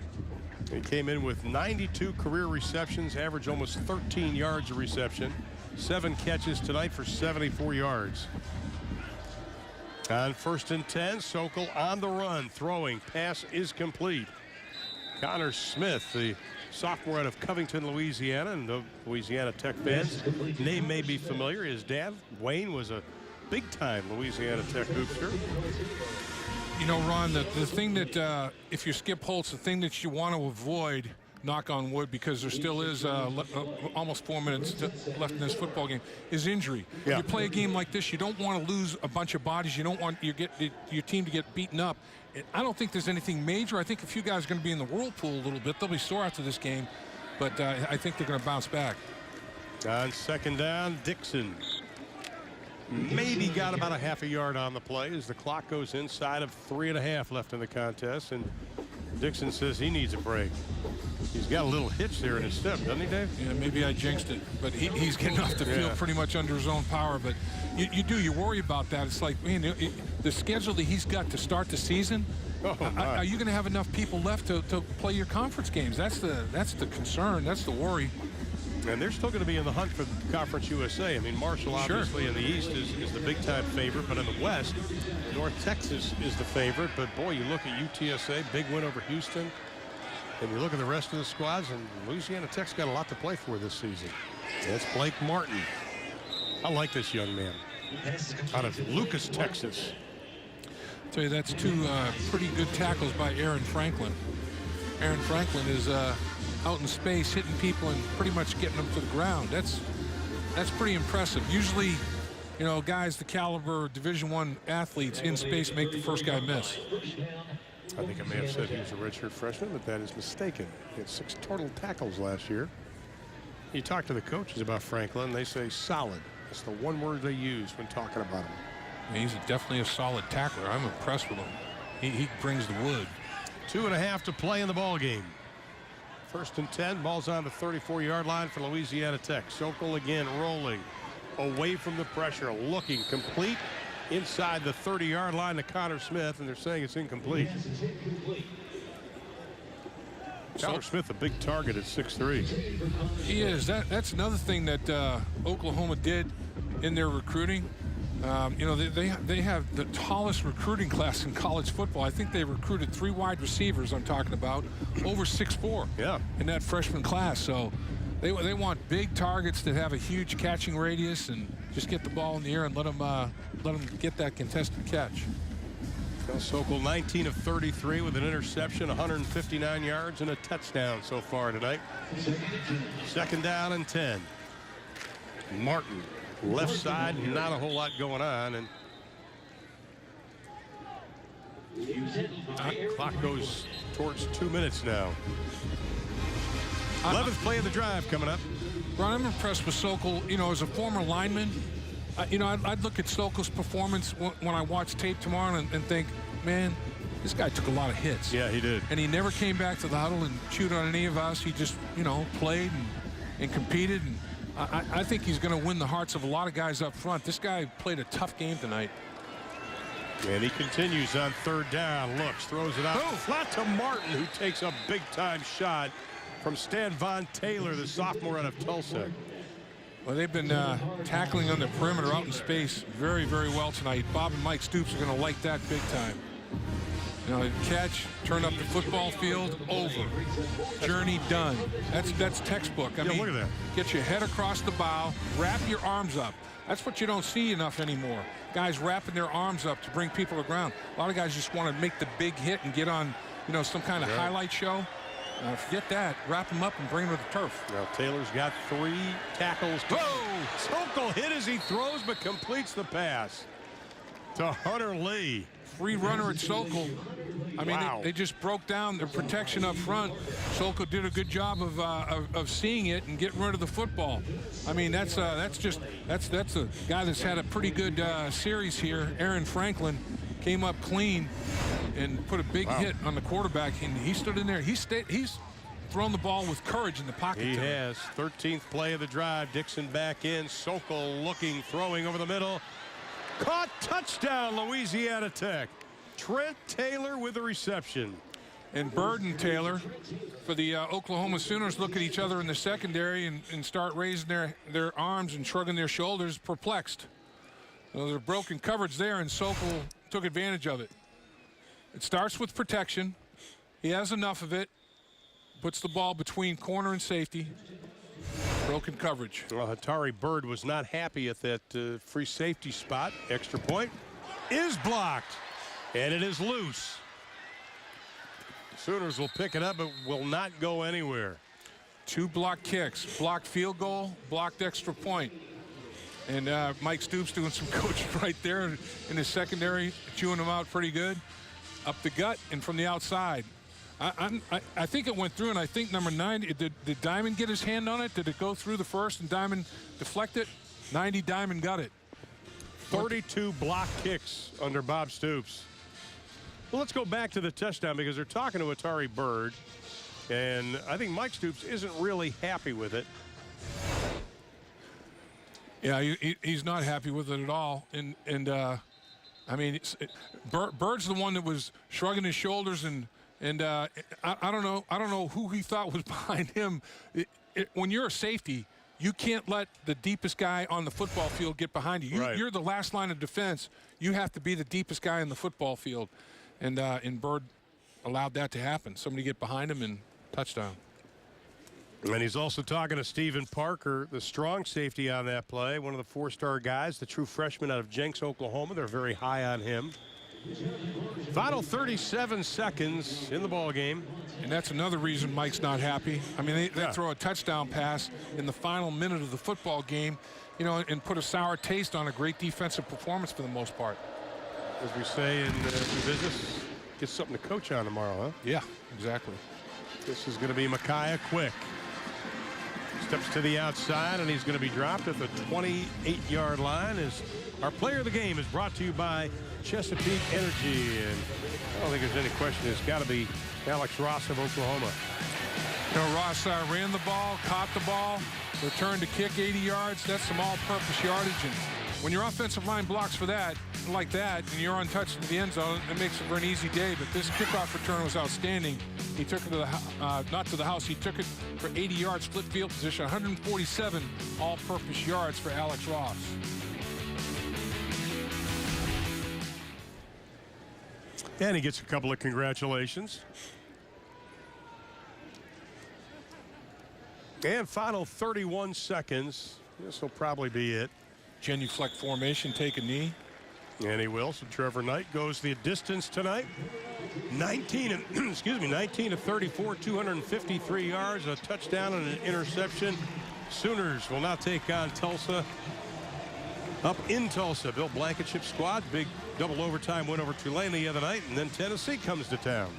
A: He came in with 92 career receptions, averaged almost 13 yards a reception. 7 catches tonight for 74 yards. On 1st and 10, Sokol on the run, throwing. Pass is complete. Connor Smith, the sophomore out of Covington, Louisiana, and the Louisiana Tech fans. Name may be familiar. His dad, Wayne, was a big-time Louisiana Tech hoopster.
B: You know, Ron, the thing that if you're Skip Holtz, the thing that you want to avoid, knock on wood, because there still is almost 4 minutes left in this football game, is injury.
A: Yeah.
B: You play a game like this, you don't want to lose a bunch of bodies. You don't want your team to get beaten up. I don't think there's anything major. I think a few guys are going to be in the whirlpool a little bit. They'll be sore after this game, but I think they're going to bounce back.
A: On 2nd down, Dixon maybe got about a half a yard on the play as the clock goes inside of 3.5 left in the contest, and Dixon says he needs a break. He's got a little hitch there in his step, doesn't he, Dave?
B: Yeah, maybe I jinxed it, but he's getting off the field pretty much under his own power. But you worry about that. It's like, man, the schedule that he's got to start the season. Are you going to have enough people left to play your conference games? That's the concern. That's the worry.
A: And they're still going to be in the hunt for Conference USA. I mean, Marshall obviously in the East is the big-time favorite, but in the West, North Texas is the favorite. But, boy, you look at UTSA, big win over Houston, and you look at the rest of the squads, and Louisiana Tech's got a lot to play for this season. That's Blake Martin. I like this young man out of Lucas, Texas.
B: I'll tell you, that's 2 pretty good tackles by Aaron Franklin. Aaron Franklin is out in space, hitting people and pretty much getting them to the ground. That's pretty impressive. Usually, guys the caliber of Division I athletes in space make the first guy miss.
A: I think I may have said he was a redshirt freshman, but that is mistaken. He had 6 total tackles last year. You talk to the coaches about Franklin, they say solid. That's the one word they use when talking about him.
B: Yeah, he's definitely a solid tackler. I'm impressed with him. He brings the wood.
A: 2.5 to play in the ball game. 1st and 10, ball's on the 34-yard line for Louisiana Tech. Sokol again rolling away from the pressure, looking complete inside the 30-yard line to Connor Smith, and they're saying it's incomplete. Connor Smith, a big target at 6'3".
B: He is. That's another thing that Oklahoma did in their recruiting. They have the tallest recruiting class in college football. I think they recruited 3 wide receivers, I'm talking about, over 6'4".
A: Yeah.
B: In that freshman class. So they want big targets that have a huge catching radius and just get the ball in the air and let them get that contested catch.
A: Sokol 19 of 33 with an interception, 159 yards and a touchdown so far tonight. 2nd down and 10. Martin, left side, not a whole lot going on, and clock goes towards 2 minutes now. 11th play of the drive coming up.
B: Ron, I'm impressed with Sokol. As a former lineman, I'd look at Sokol's performance when I watch tape tomorrow and think, man, this guy took a lot of hits.
A: Yeah, he did.
B: And he never came back to the huddle and chewed on any of us. He just, played and competed. And I think he's going to win the hearts of a lot of guys up front. This guy played a tough game tonight.
A: And he continues on 3rd down. Looks, throws it out flat to Martin, who takes a big-time shot from Stan Von Taylor, the sophomore out of Tulsa.
B: Well, they've been tackling on the perimeter out in space very, very well tonight. Bob and Mike Stoops are going to like that big time. You know, catch, turn up the football field, over. Journey done. That's textbook. I mean,
A: look at that.
B: Get your head across the bow, wrap your arms up. That's what you don't see enough anymore. Guys wrapping their arms up to bring people to the ground. A lot of guys just want to make the big hit and get on, you know, some kind of highlight show. Forget that. Wrap them up and bring them to the turf.
A: Now Taylor's got 3 tackles. Whoa! Sokol hit as he throws, but completes the pass to Hunter Lee.
B: Free runner at Sokol. I mean, they just broke down their protection up front. Sokol did a good job of seeing it and getting rid of the football. I mean, that's a guy that's had a pretty good series here. Aaron Franklin came up clean and put a big hit on the quarterback, and he stood in there. He's thrown the ball with courage in the pocket.
A: He has. 13th play of the drive. Dixon back in. Sokol looking, throwing over the middle. Caught, touchdown, Louisiana Tech. Trent Taylor with the reception.
B: And Bird and Taylor for the Oklahoma Sooners look at each other in the secondary and start raising their arms and shrugging their shoulders, perplexed. So there's broken coverage there, and Sokol took advantage of it. It starts with protection. He has enough of it. Puts the ball between corner and safety. Broken coverage.
A: Well, Hatari Bird was not happy at that free safety spot. Extra point is blocked, and it is loose. Sooners will pick it up, but will not go anywhere.
B: 2 blocked kicks, blocked field goal, blocked extra point. And Mike Stoops doing some coaching right there in the secondary, chewing them out pretty good. Up the gut and from the outside. I think it went through, and I think number 90, did Diamond get his hand on it? Did it go through the first and Diamond deflect it? 90, Diamond got it.
A: 32 block kicks under Bob Stoops. Well, let's go back to the touchdown because they're talking to Atari Bird, and I think Mike Stoops isn't really happy with it.
B: Yeah, he's not happy with it at all, and I mean, Bird's the one that was shrugging his shoulders and I don't know who he thought was behind him. When you're a safety, you can't let the deepest guy on the football field get behind you. You're the last line of defense. You have to be the deepest guy in the football field. And Bird allowed that to happen. Somebody get behind him and touchdown.
A: And he's also talking to Stephen Parker, the strong safety on that play, one of the 4-star guys, the true freshman out of Jenks, Oklahoma. They're very high on him. Final 37 seconds in the ball game.
B: And that's another reason Mike's not happy. I mean, they throw a touchdown pass in the final minute of the football game, you know, and put a sour taste on a great defensive performance for the most part.
A: As we say in the business, get something to coach on tomorrow, huh?
B: Yeah, exactly.
A: This is going to be Micaiah Quick. Steps to the outside, and he's going to be dropped at the 28-yard line. As our player of the game is brought to you by Chesapeake Energy, and I don't think there's any question. It's got to be Alex Ross of Oklahoma.
B: You know, Ross ran the ball, caught the ball, returned to kick 80 yards. That's some all-purpose yardage. And when your offensive line blocks for that, like that, and you're untouched in the end zone, it makes it for an easy day. But this kickoff return was outstanding. He took it to the not to the house. He took it for 80 yards, split field position, 147 all-purpose yards for Alex Ross.
A: And he gets a couple of congratulations. And final 31 seconds. This will probably be it.
B: Genuflect formation, take a knee.
A: And he will. So Trevor Knight goes the distance tonight. 19 of 34, 253 yards, a touchdown and an interception. Sooners will now take on Tulsa. Up in Tulsa, Bill Blankenship's squad, big double overtime win over Tulane the other night, and then Tennessee comes to town.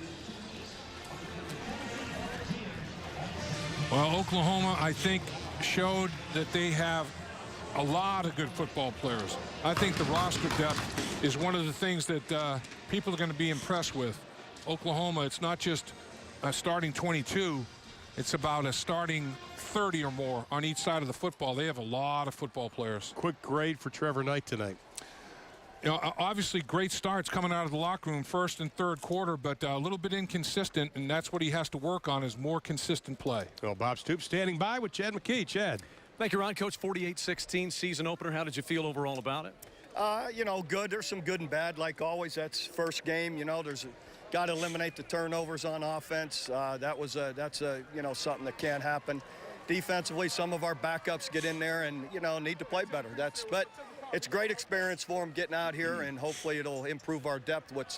B: Well, Oklahoma, I think, showed that they have a lot of good football players. I think the roster depth is one of the things that people are going to be impressed with. Oklahoma, it's not just a starting 22. It's about a starting 30 or more on each side of the football. They have a lot of football players.
A: Quick grade for Trevor Knight tonight.
B: You know, obviously great starts coming out of the locker room first and third quarter, but a little bit inconsistent, and that's what he has to work on is more consistent play.
A: Well, Bob Stoops standing by with Chad McKee. Chad.
C: Thank you, Ron. Coach, 48-16 season opener. How did you feel overall about it?
D: You know, good. There's some good and bad, like always. That's first game. You know, there's got to eliminate the turnovers on offense. That's you know, something that can't happen. Defensively, some of our backups get in there and, you know, need to play better. But it's a great experience for them getting out here, and hopefully it'll improve our depth with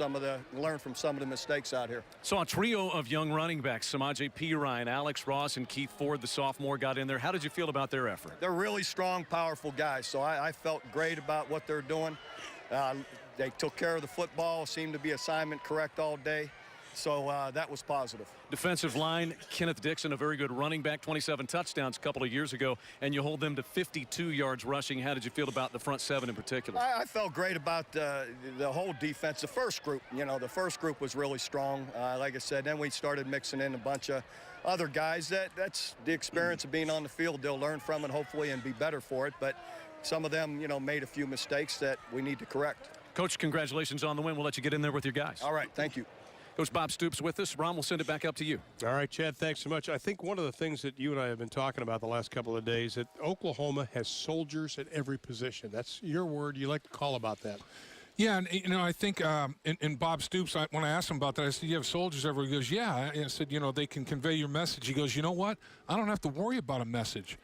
D: learn from some of the mistakes out here.
C: So a trio of young running backs, Samaje Perine, Alex Ross, and Keith Ford, the sophomore, got in there. How did you feel about their effort?
D: They're really strong, powerful guys, so I felt great about what they're doing. They took care of the football, seemed to be assignment correct all day. So that was positive.
C: Defensive line, Kenneth Dixon, a very good running back, 27 touchdowns a couple of years ago, and you hold them to 52 yards rushing. How did you feel about the front seven in particular?
D: I felt great about the whole defense. The first group, you know, the first group was really strong. Like I said, then we started mixing in a bunch of other guys. That's the experience of being on the field. They'll learn from it, hopefully, and be better for it. But some of them, you know, made a few mistakes that we need to correct.
C: Coach, congratulations on the win. We'll let you get in there with your guys.
D: All right, thank you.
C: Coach Bob Stoops with us. Ron, we'll send it back up to you.
A: All right, Chad, thanks so much. I think one of the things that you and I have been talking about the last couple of days, that Oklahoma has soldiers at every position. That's your word. You like to call about that.
B: Yeah, and, you know, I think in Bob Stoops, when I asked him about that, I said, you have soldiers everywhere? He goes, yeah. And I said, you know, they can convey your message. He goes, you know what? I don't have to worry about a message.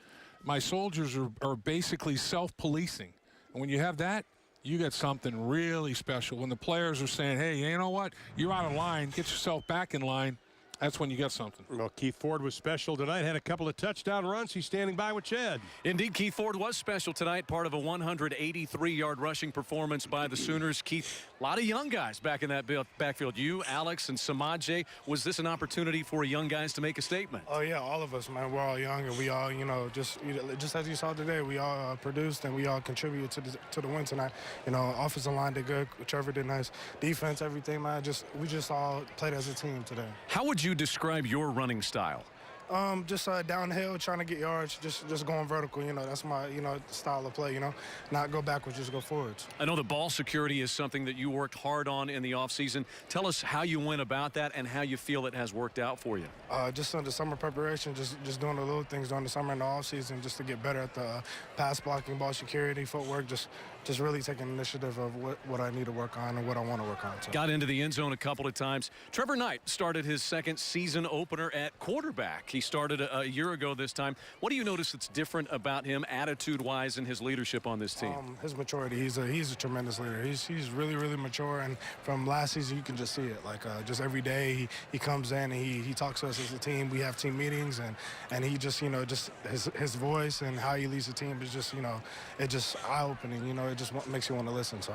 B: My soldiers are basically self-policing. And when you have that, you got something really special. When the players are saying, hey, you know what? You're out of line. Get yourself back in line. That's when you get something.
A: Well, Keith Ford was special tonight. Had a couple of touchdown runs. He's standing by with Chad.
C: Indeed, Keith Ford was special tonight, part of a 183-yard rushing performance by the Sooners. Keith, a lot of young guys back in that backfield. You, Alex, and Samaje. Was this an opportunity for young guys to make a statement?
J: Oh, yeah, all of us, man. We're all young, and we all, you know, just as you saw today, we all produced and we all contributed to the win tonight. You know, offensive line did good. Trevor did nice. Defense, everything, man. We just all played as a team today.
C: How would you describe your running style?
J: Just downhill, trying to get yards, just going vertical. You know, that's my, you know, style of play, you know. Not go backwards, just go forwards.
C: I know the ball security is something that you worked hard on in the offseason. Tell us how you went about that and how you feel it has worked out for you.
J: Just on the summer preparation, just doing the little things during the summer and the offseason just to get better at the pass blocking, ball security, footwork, just really taking initiative of what I need to work on and what I want to work on. So.
C: Got into the end zone a couple of times. Trevor Knight started his second season opener at quarterback. He started a year ago this time. What do you notice that's different about him attitude-wise and his leadership on this team?
J: His maturity. He's a tremendous leader. He's really, really mature, and from last season you can just see it. Like just every day he comes in and he talks to us as a team. We have team meetings, and he just, you know, just his voice and how he leads the team is just, you know, it's just eye-opening. You know, it just makes you want to listen. So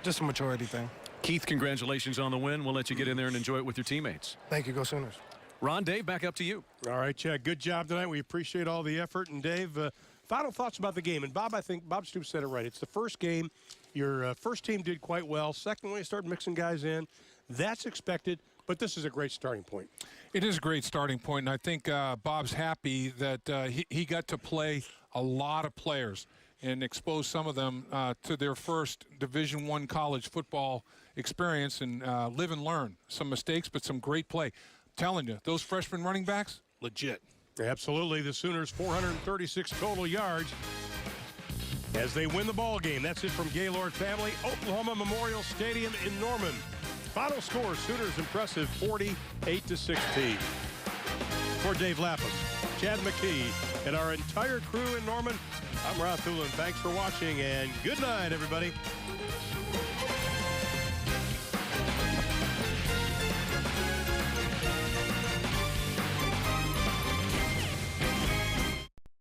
J: just a maturity thing.
C: Keith, congratulations on the win. We'll let you get in there and enjoy it with your teammates.
J: Thank you. Go Sooners.
C: Ron, Dave, back up to you.
A: All right, Chad, good job tonight. We appreciate all the effort. And Dave, final thoughts about the game. And Bob, I think Bob Stoops said it right. It's the first game. Your first team did quite well. Second one, you start mixing guys in. That's expected, but this is a great starting point.
B: It is a great starting point, and I think Bob's happy that he got to play a lot of players and expose some of them to their first Division I college football experience and live and learn. Some mistakes, but some great play. Telling you, those freshman running backs, legit.
A: Absolutely. The Sooners 436 total yards as they win the ball game. That's it from Gaylord family, Oklahoma Memorial Stadium in Norman. Final score, Sooners impressive 48-16. For Dave Lapham, Chad McKee, and our entire crew in Norman, I'm Ron Thulin. Thanks for watching, and good night, everybody.